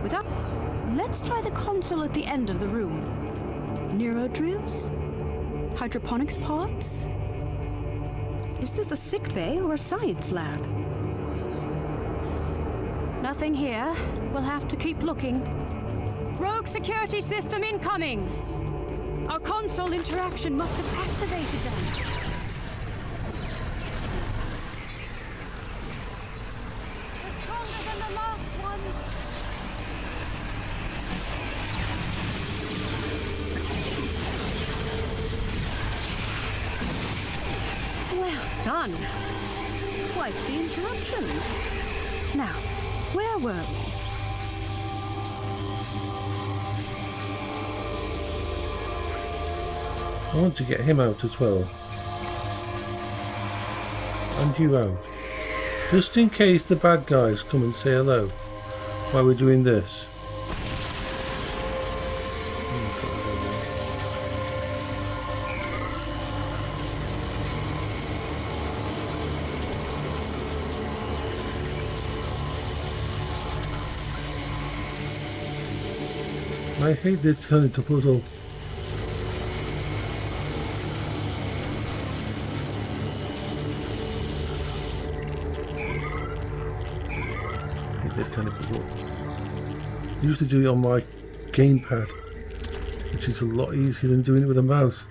Without... Let's try the console at the end of the room. Neurodrills? Hydroponics pods? Is this a sick bay or a science lab? Nothing here. We'll have to keep looking. Rogue security system incoming! Our console interaction must have activated them. We're stronger than the last ones! Well done. Quite the interruption. Now, where were we? I want to get him out as well. And you out. Just in case the bad guys come and say hello while we're doing this. I hate this kind of puzzle. I hate this kind of puzzle. I used to do it on my gamepad, which is a lot easier than doing it with a mouse.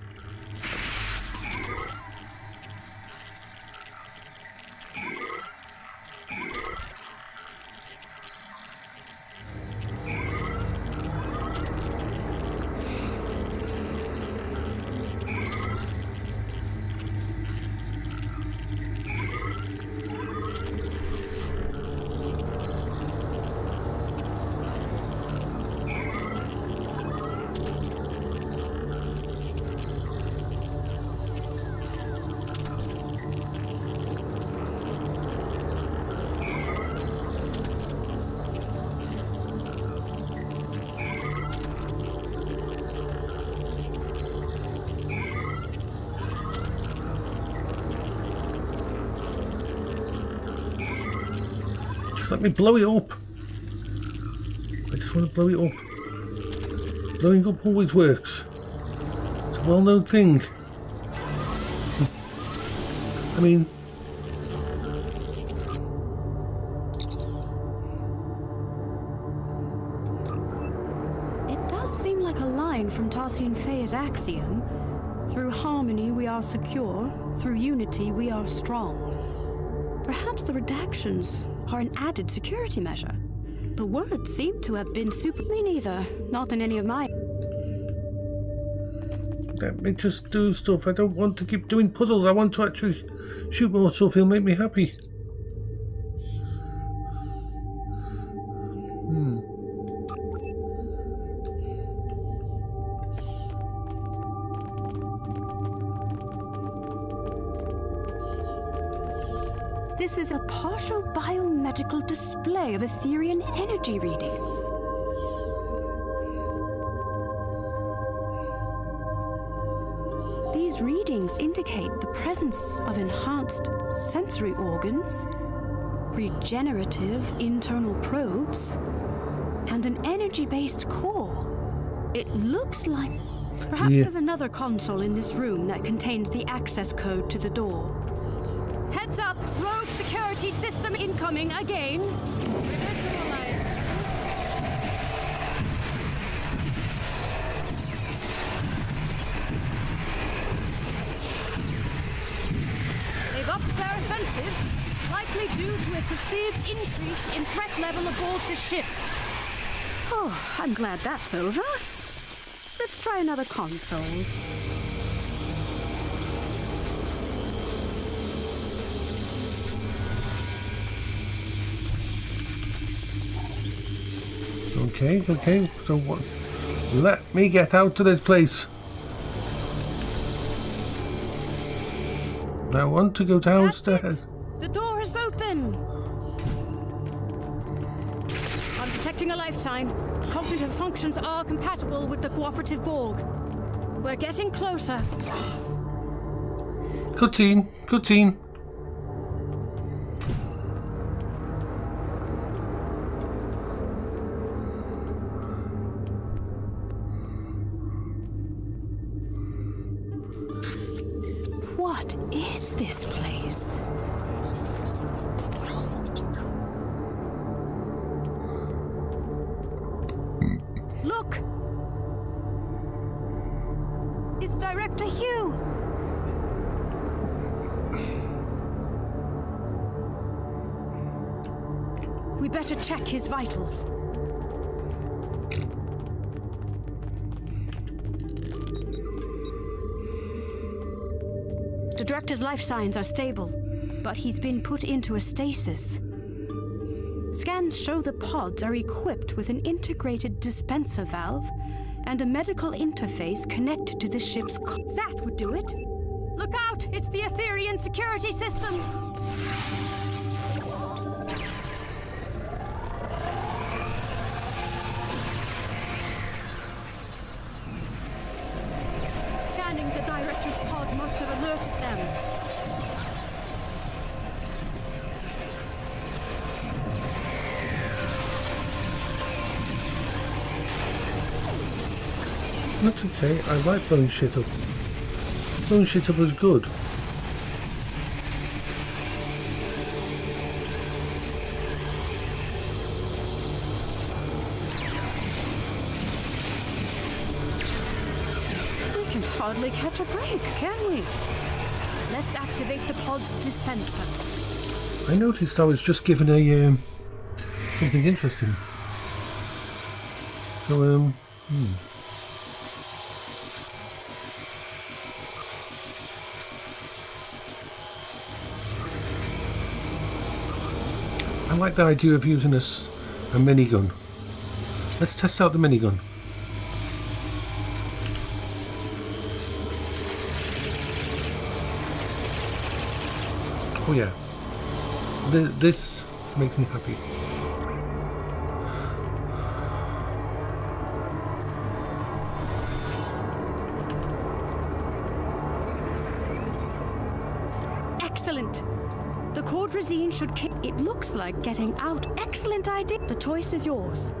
Just let me blow it up. I just want to blow it up. Blowing up always works. It's a well-known thing. I mean... It does seem like a line from Tassine Fey's axiom. Through harmony we are secure, through unity we are strong. Perhaps the redactions are an added security measure. The words seem to have been Me neither. Not in any of my... Let me just do stuff. I don't want to keep doing puzzles. I want to actually shoot more stuff. It'll make me happy. This is a partial biomedical display of Etherian energy readings. These readings indicate the presence of enhanced sensory organs, regenerative internal probes, and an energy-based core. It looks like... Perhaps there's another console in this room that contains the access code to the door. Heads up! Rogue security system incoming again! offensive, likely due to a perceived increase in threat level aboard the ship. Oh, I'm glad that's over. Let's try another console. Okay, so what? Let me get out to this place. I want to go downstairs. The door is open. I'm detecting a lifetime. Cognitive functions are compatible with the cooperative Borg. We're getting closer. Cutscene. What is this place? Look! It's Director Hugh! We better check his vitals. The Director's life signs are stable, but he's been put into a stasis. Scans show the pods are equipped with an integrated dispenser valve and a medical interface connected to the ship's that would do it. Look out! It's the Aetherian security system! Scanning the Director's pod must have alerted them. That's okay, I like blowing shit up. Blowing shit up is good. We can hardly catch a break, can we? Let's activate the pod's dispenser. I noticed I was just given a something interesting. So I like the idea of using a minigun. Let's test out the minigun. Oh yeah, this makes me happy. Excellent. The Cordrazine should kick. It looks like getting out. Excellent idea. The choice is yours.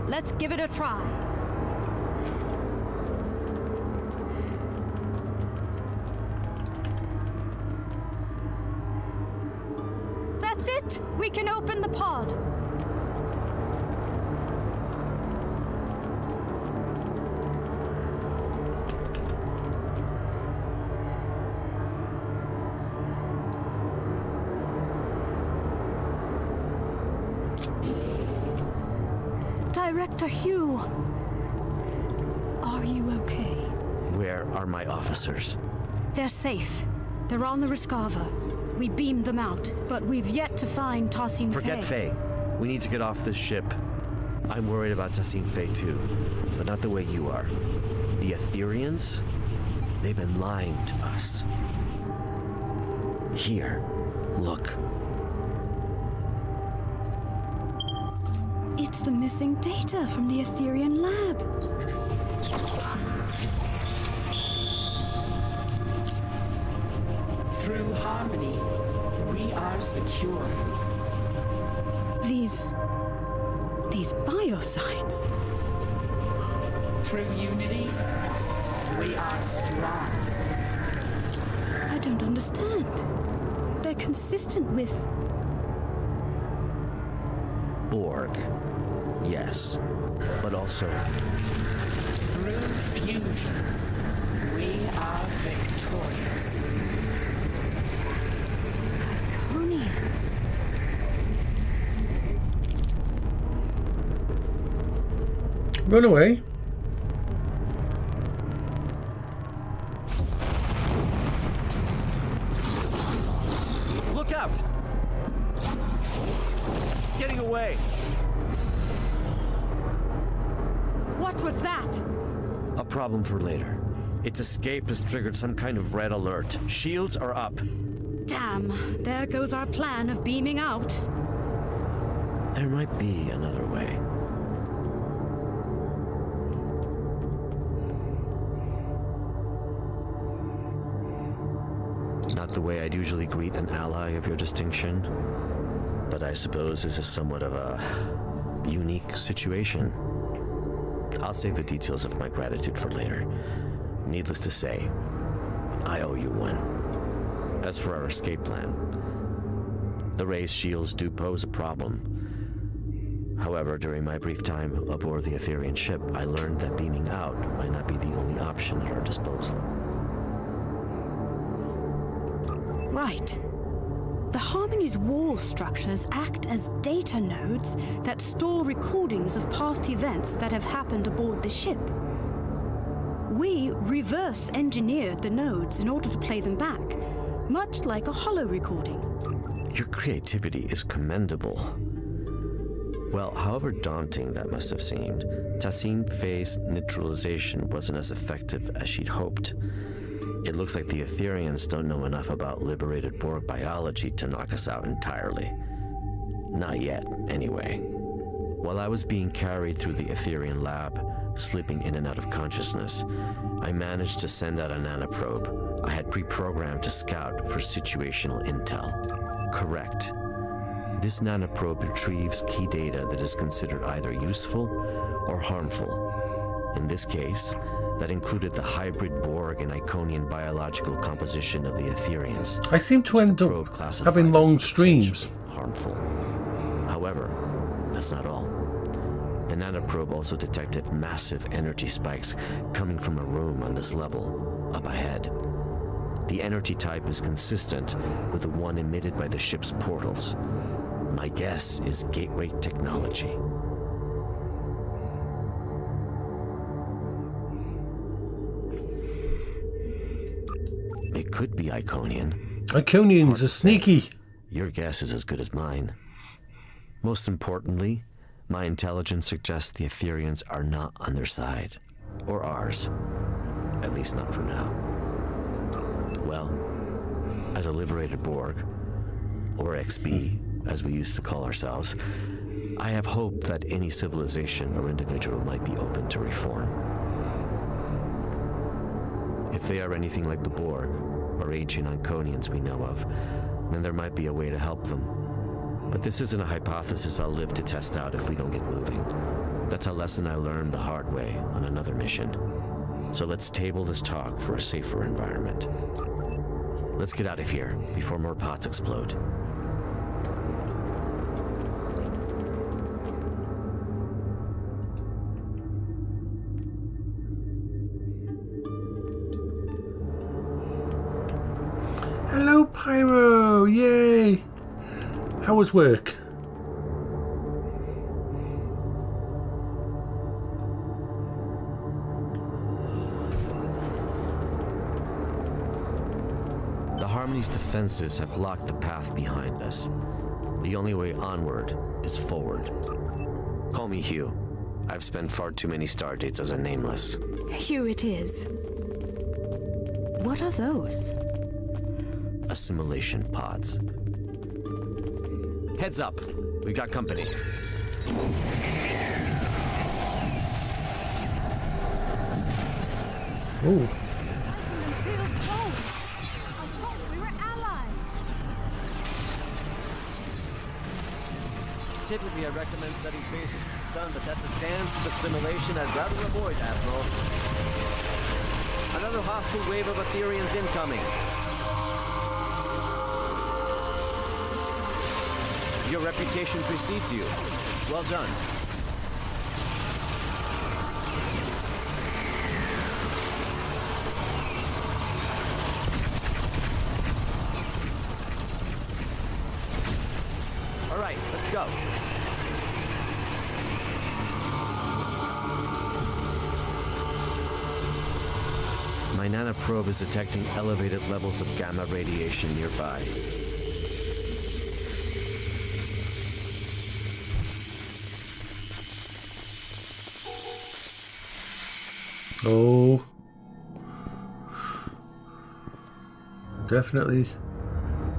Let's give it a try. That's it. We can open the pod. Director Hugh, are you okay? Where are my officers? They're safe. They're on the Rescava. We beamed them out, but we've yet to find Tassine Fey. Forget Fey. We need to get off this ship. I'm worried about Tassine Fey too, but not the way you are. The Aetherians? They've been lying to us. Here, look. It's the missing data from the Aetherian lab. Through harmony, we are secure. These biosigns. Through unity, we are strong. I don't understand. They're consistent with... Borg. Yes, but also... Through fusion, we are victorious. Run away. Look out! Getting away! What was that? A problem for later. Its escape has triggered some kind of red alert. Shields are up. Damn, there goes our plan of beaming out. There might be another way. Not the way I'd usually greet an ally of your distinction, but I suppose this is somewhat of a unique situation. I'll save the details of my gratitude for later. Needless to say, I owe you one. As for our escape plan, the raised shields do pose a problem. However, during my brief time aboard the Aetherian ship, I learned that beaming out might not be the only option at our disposal. Right. The Harmony's wall structures act as data nodes that store recordings of past events that have happened aboard the ship. We reverse engineered the nodes in order to play them back, much like a holo recording. Your creativity is commendable. Well, however daunting that must have seemed, Tassine Faye's neutralization wasn't as effective as she'd hoped. It looks like the Aetherians don't know enough about liberated Borg biology to knock us out entirely. Not yet, anyway. While I was being carried through the Aetherian lab, slipping in and out of consciousness, I managed to send out a nanoprobe I had pre-programmed to scout for situational intel. Correct. This nanoprobe retrieves key data that is considered either useful or harmful. In this case, that included the hybrid Borg and Iconian biological composition of the Aetherians. I seem to end up having long streams. Harmful. However, that's not all. The nanoprobe also detected massive energy spikes coming from a room on this level, up ahead. The energy type is consistent with the one emitted by the ship's portals. My guess is gateway technology. It could be Iconian. Iconians are sneaky. Your guess is as good as mine. Most importantly, my intelligence suggests the Aetherians are not on their side. Or ours. At least not for now. Well, as a liberated Borg, or XB, as we used to call ourselves, I have hope that any civilization or individual might be open to reform. If they are anything like the Borg, or ancient Iconians we know of, then there might be a way to help them. But this isn't a hypothesis I'll live to test out if we don't get moving. That's a lesson I learned the hard way on another mission. So let's table this talk for a safer environment. Let's get out of here before more pots explode. Hello, Pyro! Yay! How was work? The Harmony's defenses have locked the path behind us. The only way onward is forward. Call me Hugh. I've spent far too many stardates as a nameless. Hugh it is. What are those? Assimilation pods. Heads up. We got company. Ooh. Typically, I recommend setting phasers to stun, but that's a dance with assimilation I'd rather avoid, Admiral. Another hostile wave of Aetherians incoming. Your reputation precedes you. Well done. All right, let's go. My nanoprobe is detecting elevated levels of gamma radiation nearby. Oh. Definitely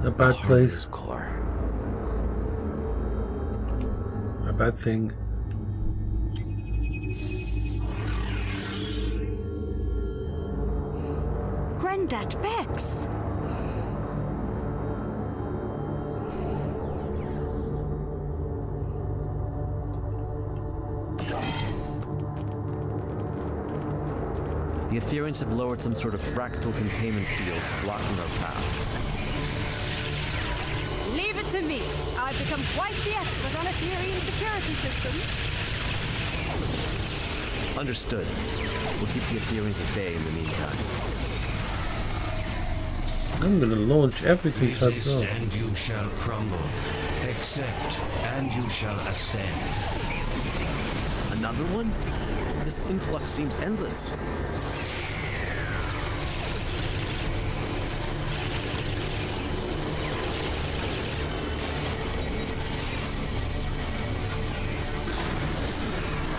a bad place. Core. A bad thing. Granddad Bex! The Etherians have lowered some sort of fractal containment fields blocking our path. Leave it to me. I've become quite the expert on Etherian security systems. Understood. We'll keep the Etherians at bay in the meantime. I'm gonna launch everything I've Resist got. and you shall crumble. Accept and you shall ascend. Another one? This influx seems endless.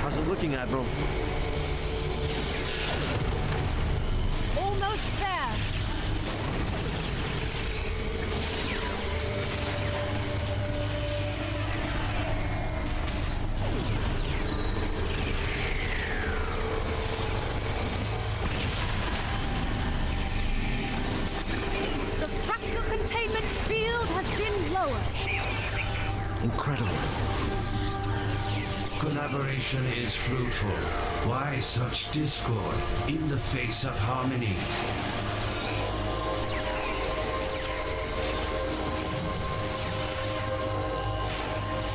How's it looking, Admiral? Almost there. The fractal containment field has been lowered. Incredible. Collaboration is fruitful. Why such discord in the face of harmony?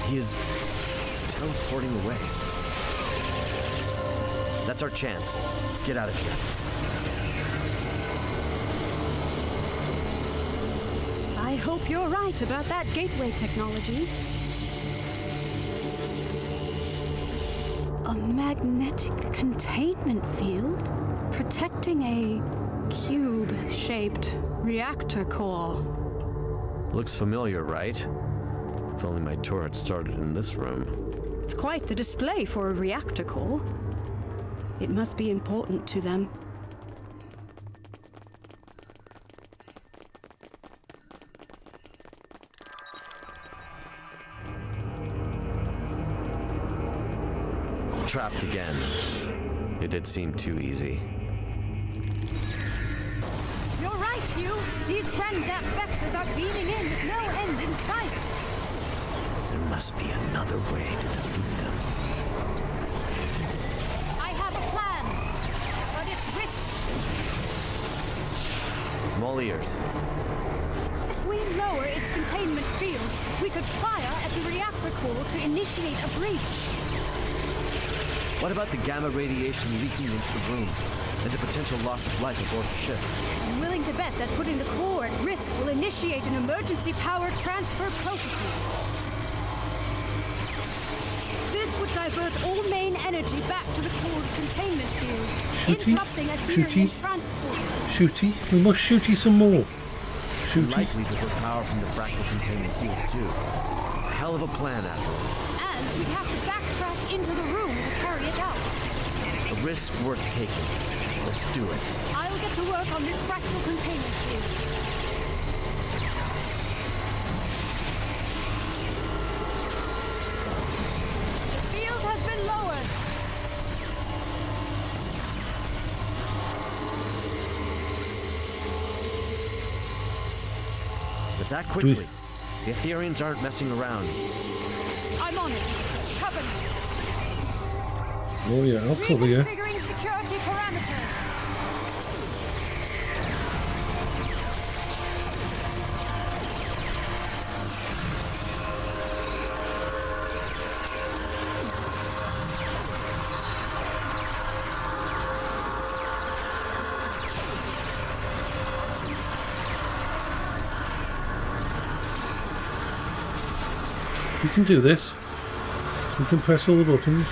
He is teleporting away. That's our chance. Let's get out of here. I hope you're right about that gateway technology. A magnetic containment field protecting a cube-shaped reactor core. Looks familiar, right? If only my tour had started in this room. It's quite the display for a reactor core. It must be important to them. Trapped again. It did seem too easy. You're right, Hugh. These Granddad Bexes are beaming in with no end in sight. There must be another way to defeat them. I have a plan, but it's risky. I'm all ears. If we lower its containment field, we could fire at the reactor core to initiate a breach. What about the gamma radiation leaking into the room and the potential loss of life aboard the ship? I'm willing to bet that putting the core at risk will initiate an emergency power transfer protocol. This would divert all main energy back to the core's containment field, Shooty? interrupting Etherian Shooty? transport. Shooty? We must shooty some more. Shooty? Likely to put power from the fractal containment fields too. A hell of a plan, Admiral. And we'd have to backtrack into the room to carry it out. A risk worth taking. Let's do it. I'll get to work on this fractal containment field. The field has been lowered. Let's act quickly. The Etherians aren't messing around. I'm on it. Cover me. Oh yeah, I'll cover you. Reconfiguring security parameters. We can do this. We can press all the buttons.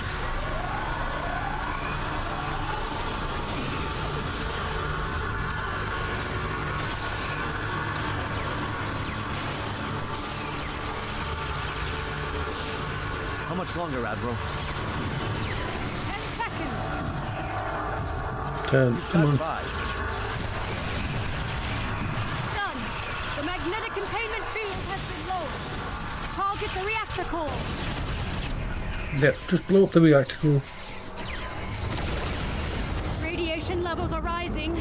How much longer, Admiral? 10 seconds. 10. Come on. 5. Done. The magnetic containment field has been lowered. Target the reactor core. Yeah, just blow up the reactor core. Radiation levels are rising.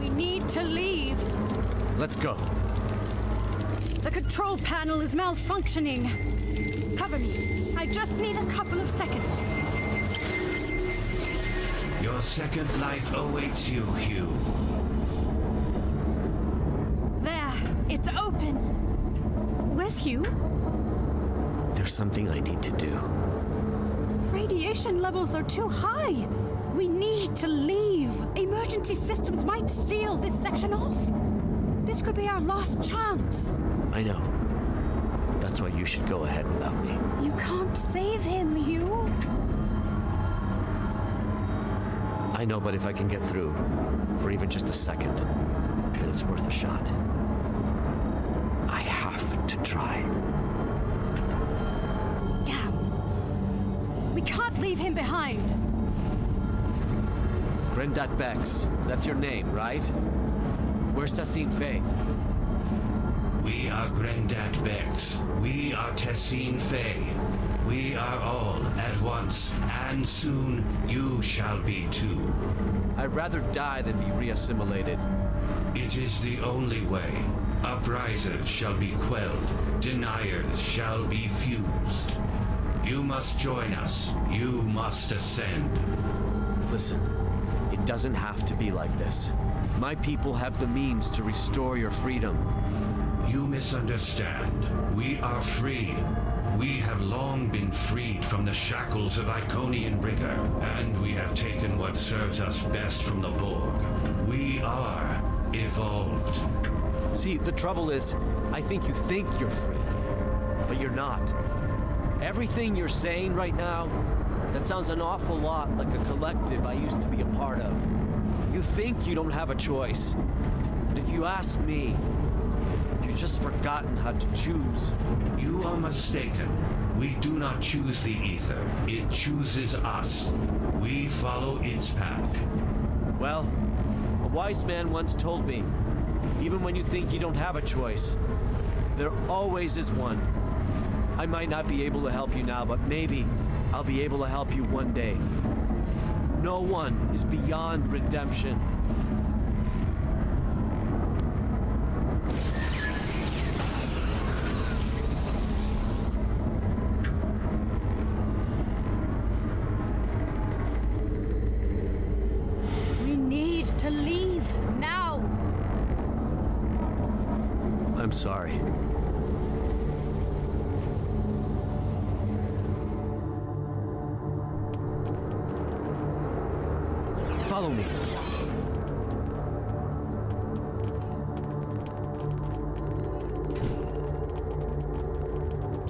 We need to leave. Let's go. The control panel is malfunctioning. Cover me. I just need a couple of seconds. Your second life awaits you, Hugh. There. It's open. Where's Hugh? There's something I need to do. Radiation levels are too high. We need to leave. Emergency systems might seal this section off. This could be our last chance. I know. That's why you should go ahead without me. You can't save him, Hugh. I know, but if I can get through, for even just a second, then it's worth a shot. I have to try. Damn. We can't leave him behind. Grendat Bex, that's your name, right? Where's Tassine Faye? We are Grendat Bex. We are Tessine Faye. We are all at once, and soon you shall be too. I'd rather die than be reassimilated. It is the only way. Uprisers shall be quelled. Deniers shall be fused. You must join us. You must ascend. Listen, it doesn't have to be like this. My people have the means to restore your freedom. You misunderstand. We are free. We have long been freed from the shackles of Iconian rigor, and we have taken what serves us best from the Borg. We are evolved. See, the trouble is, I think you think you're free, but you're not. Everything you're saying right now, that sounds an awful lot like a collective I used to be a part of. You think you don't have a choice, but if you ask me, you've just forgotten how to choose. You are mistaken. We do not choose the ether. It chooses us. We follow its path. Well, a wise man once told me, even when you think you don't have a choice, there always is one. I might not be able to help you now, but maybe I'll be able to help you one day. No one is beyond redemption. We need to leave now. I'm sorry. Follow me.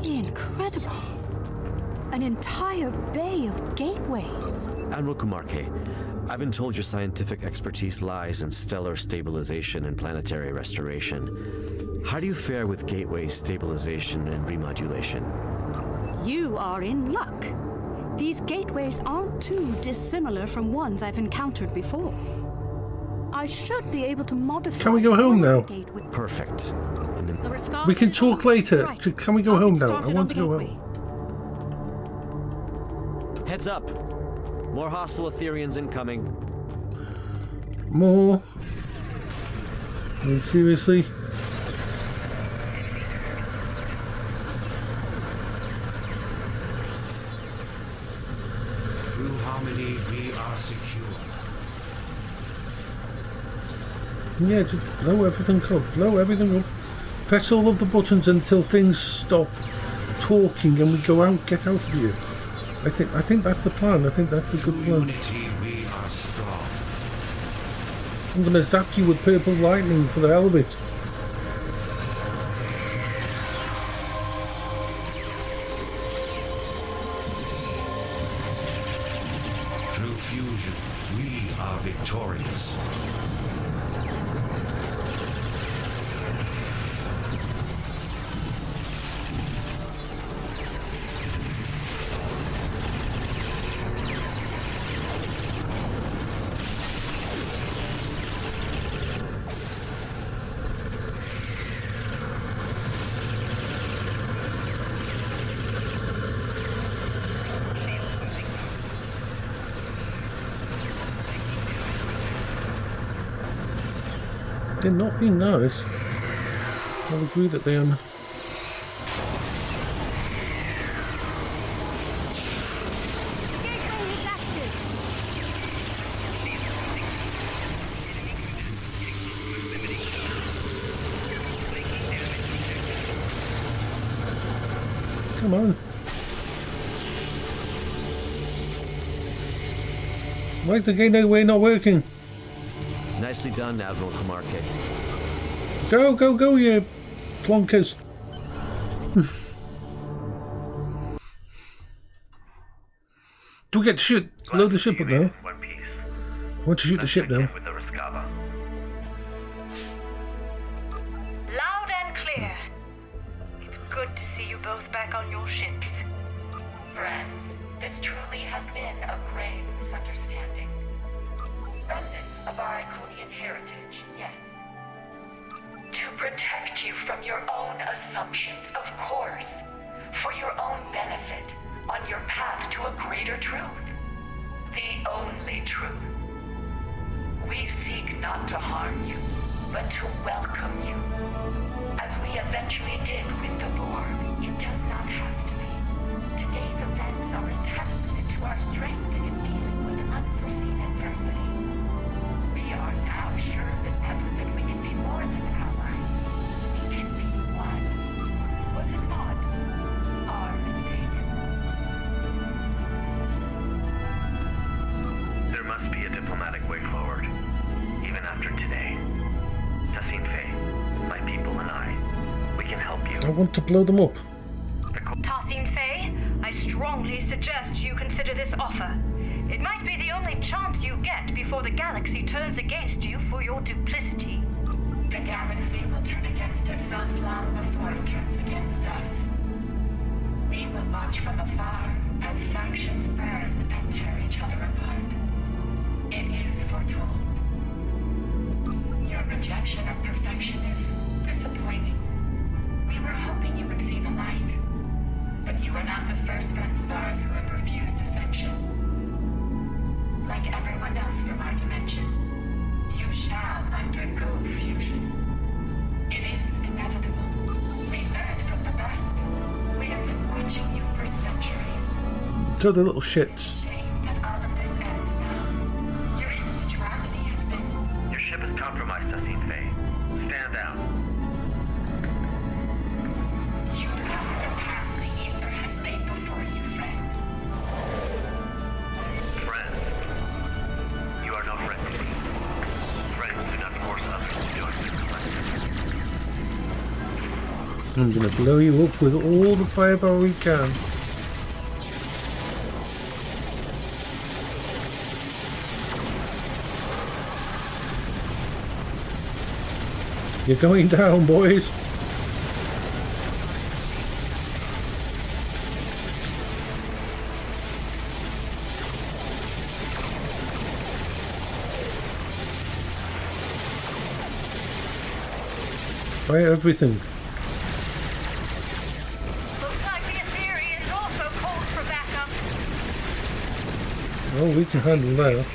Incredible. An entire bay of gateways. Admiral Kumarke, I've been told your scientific expertise lies in stellar stabilization and planetary restoration. How do you fare with gateway stabilization and remodulation? You are in luck. These gateways aren't too dissimilar from ones I've encountered before. I should be able to modify... Can we go home now? Perfect. We can talk later. Right. Can we go home now? I want to go home. Heads up. More hostile Etherians incoming. More? I mean, seriously? Through harmony, we are secure. Yeah, just blow everything up. Blow everything up. Press all of the buttons until things stop talking and we go out, get out of here. I think that's the plan. I think that's the good plan. Unity, we are strong. I'm gonna zap you with purple lightning for the hell of it. Through fusion, we are victorious. They're not being nice. I'll agree that they are. Come on. Why is the gateway not working? Nicely done, Admiral Kamarke. Go, go, go, you plonkers. Do we get to shoot? Load the ship up now. I want to shoot the ship now. Loud and clear. It's good to see you both back on your ships. Friends, this truly has been a grave misunderstanding. Remnants of our Iconian heritage, yes. To protect you from your own assumptions, of course. For your own benefit, on your path to a greater truth. The only truth. We seek not to harm you, but to welcome you. As we eventually did with the Borg. It does not have to be. Today's events are a testament to our strength in dealing with unforeseen adversity. We are now sure than ever that we can be more than allies. We can be one. Was it not our mistake? There must be a diplomatic way forward, even after today. Tassine Faye, my people and I, we can help you. I want to blow them up. Tassine Faye, I strongly suggest you consider this offer. It might be the only chance you get before the galaxy turns against you for your duplicity. The galaxy will turn against itself long before it turns against us. We will watch from afar as factions burn and tear each other apart. It is foretold. Your rejection of perfection is disappointing. We were hoping you would see the light, but you are not the first friends of ours who have refused ascension. Like everyone else from our dimension, you shall undergo fusion. It is inevitable. We learned from the best. We have been watching you for centuries. So the little shits. Shame that all of this ends now. Your individuality has been... Your ship is compromised, Tassine Faye. Stand down. You know the path the Ether has laid before you, friend. Friend. You are no friend to me. Friends do not force us to join the collective. I'm gonna blow you up with all the firepower we can. You're going down, boys. Fire everything. Looks like the Ethereum is also called for backup. Well, we can handle that.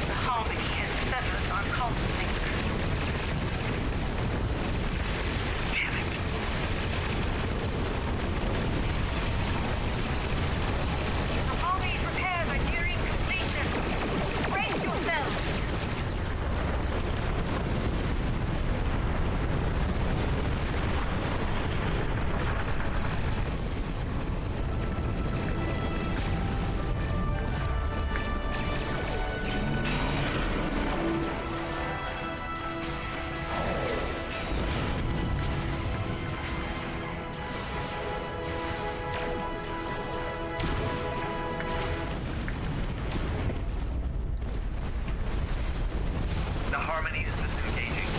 The Harmony has severed our conflict. Damn it. The Harmony's repairs are nearing completion. Brace yourselves. The Harmony is disengaging.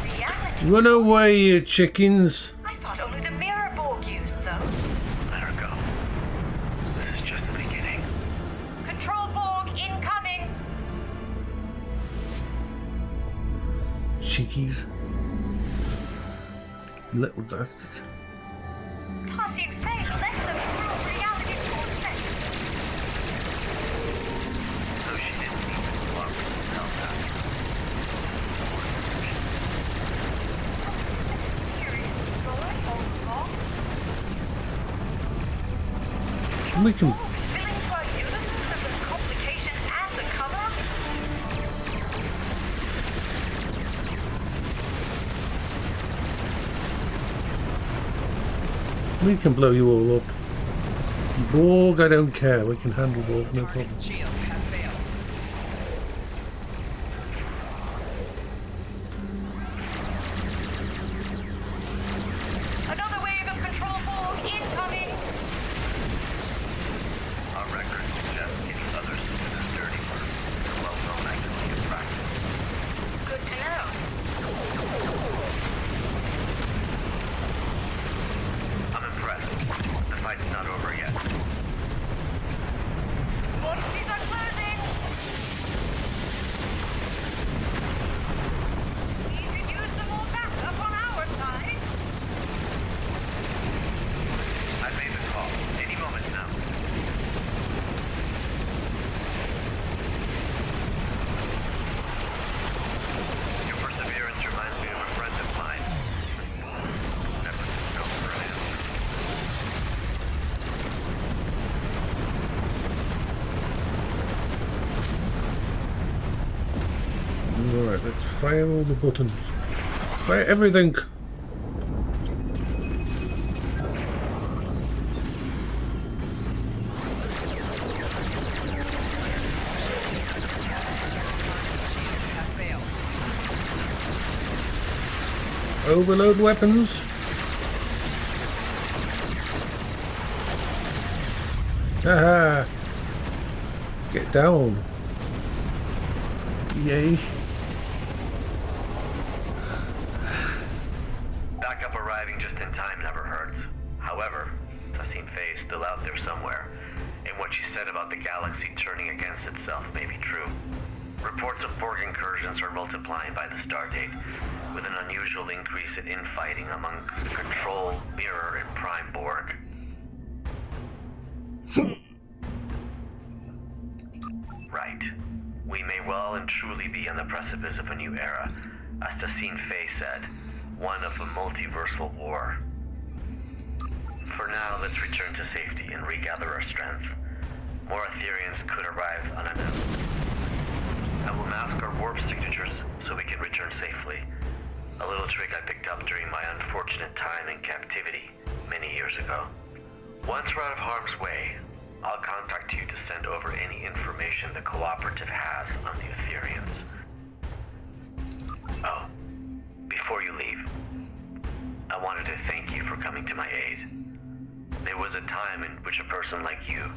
Reality. Run away, you chickens. I thought only the Mirror Borg used those. Let her go. This is just the beginning. Control Borg incoming. Chickies. Little bastards. Tassine Faye, let them through reality's vortex. We can. Spilling to our universe as a complication and a cover-up? We can blow you all up. Borg, I don't care. We can handle Borg, no problem. Another wave of control Borg incoming! Our records suggest getting others to do this dirty work. It's a well-known activity in practice. Good to know. I'm impressed. The fight's not over yet. Vortices are closing! We could use some more backup on our side. I've made the call. Any moment now. Your perseverance reminds me of a friend of mine. Never go for an answer. Alright, let's fire all the buttons. Fire everything! Overload weapons. Haha! Get down. Yay. Backup arriving just in time never hurts. However, Tassine Faye is still out there somewhere, and what she said about the galaxy turning against itself may be true. Reports of Borg incursions are multiplying by the stardate, with an unusual increase in infighting among Control, Mirror, and Prime Borg. Right. We may well and truly be on the precipice of a new era, as Tassine Faye said, one of a multiversal war. For now, let's return to safety and regather our strength. More Aetherians could arrive unannounced. I will mask our warp signatures so we can return safely. A little trick I picked up during my unfortunate time in captivity many years ago. Once we're out of harm's way, I'll contact you to send over any information the Cooperative has on the Aetherians. Oh, before you leave, I wanted to thank you for coming to my aid. There was a time in which a person like you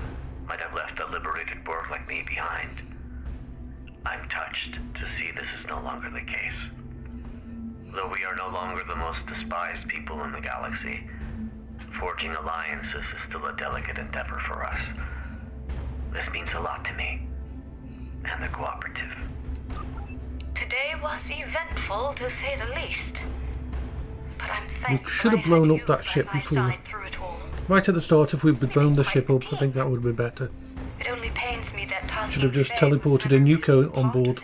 might have left a liberated Borg like me behind. I'm touched to see this is no longer the case. Though we are no longer the most despised people in the galaxy, forging alliances is still a delicate endeavor for us. This means a lot to me, and the Cooperative. Today was eventful, to say the least. But I'm We thankful should I have blown had up you that ship by my before. side through it all. Right at the start, if we'd blown the ship up, I think that would be better. It only pains me that Tassine Should have just Faye was teleported never a Nuko on board.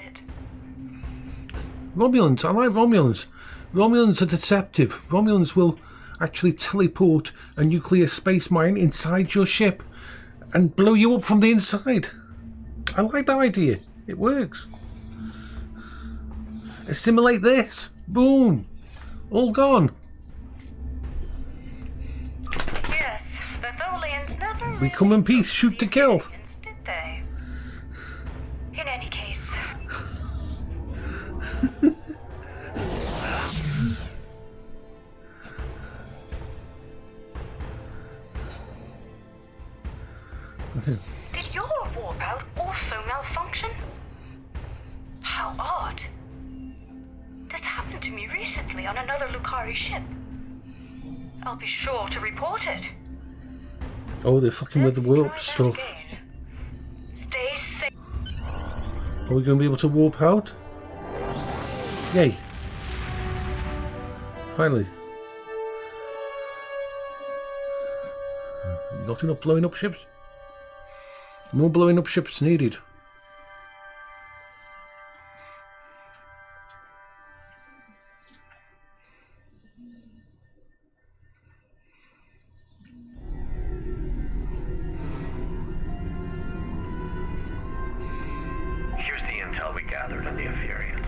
Romulans, I like Romulans. Romulans are deceptive. Romulans will actually teleport a nuclear space mine inside your ship and blow you up from the inside. I like that idea. It works. Assimilate this. Boom. All gone. Yes, the Tholians never We come in peace, shoot to kill. did they? In any case, Okay. did your warp out also malfunction? How odd. This happened to me recently on another Lucari ship. I'll be sure to report it. Oh, they're fucking with the warp stuff. Stay safe. Are we going to be able to warp out? Yay. Finally. Not enough blowing up ships? More blowing up ships needed. gathered in the Aetherians.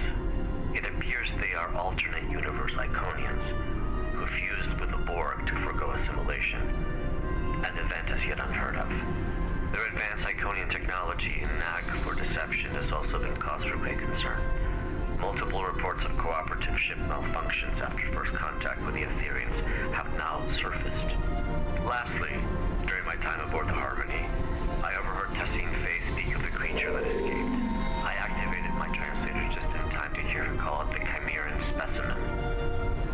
It appears they are alternate universe Iconians who fused with the Borg to forgo assimilation, an event as yet unheard of. Their advanced Iconian technology and knack for deception has also been cause for great concern. Multiple reports of cooperative ship malfunctions after first contact with the Aetherians have now surfaced. Lastly, during my time aboard the Harmony, I overheard Tassine Faye speak of the creature that escaped. I activated my translator just in time to hear her call it the Chimeran specimen.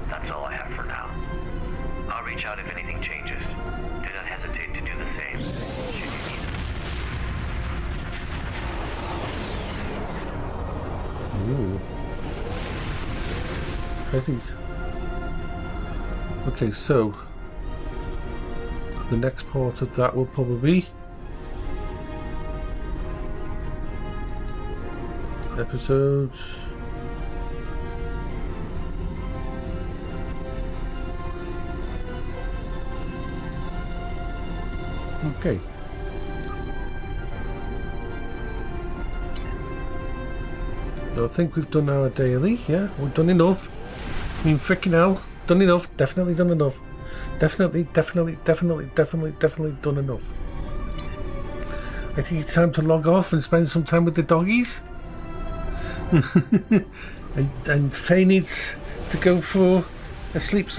That's all I have for now. I'll reach out if anything changes. Do not hesitate to do the same, should you need it. Ooh. Prezzies. Okay, so the next part of that will probably be episodes. Okay. I think we've done our daily. Yeah, we've done enough. I mean, freaking hell, done enough. Definitely done enough. Definitely done enough. I think it's time to log off and spend some time with the doggies. and Faye needs to go for a sleep.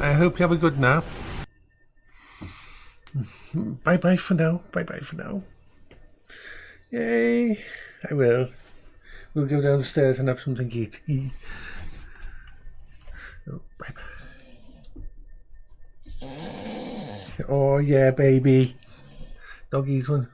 I hope you have a good nap. Bye for now. Yay! I will. We'll go downstairs and have something to eat. Oh, bye. Oh yeah, baby. Doggies one.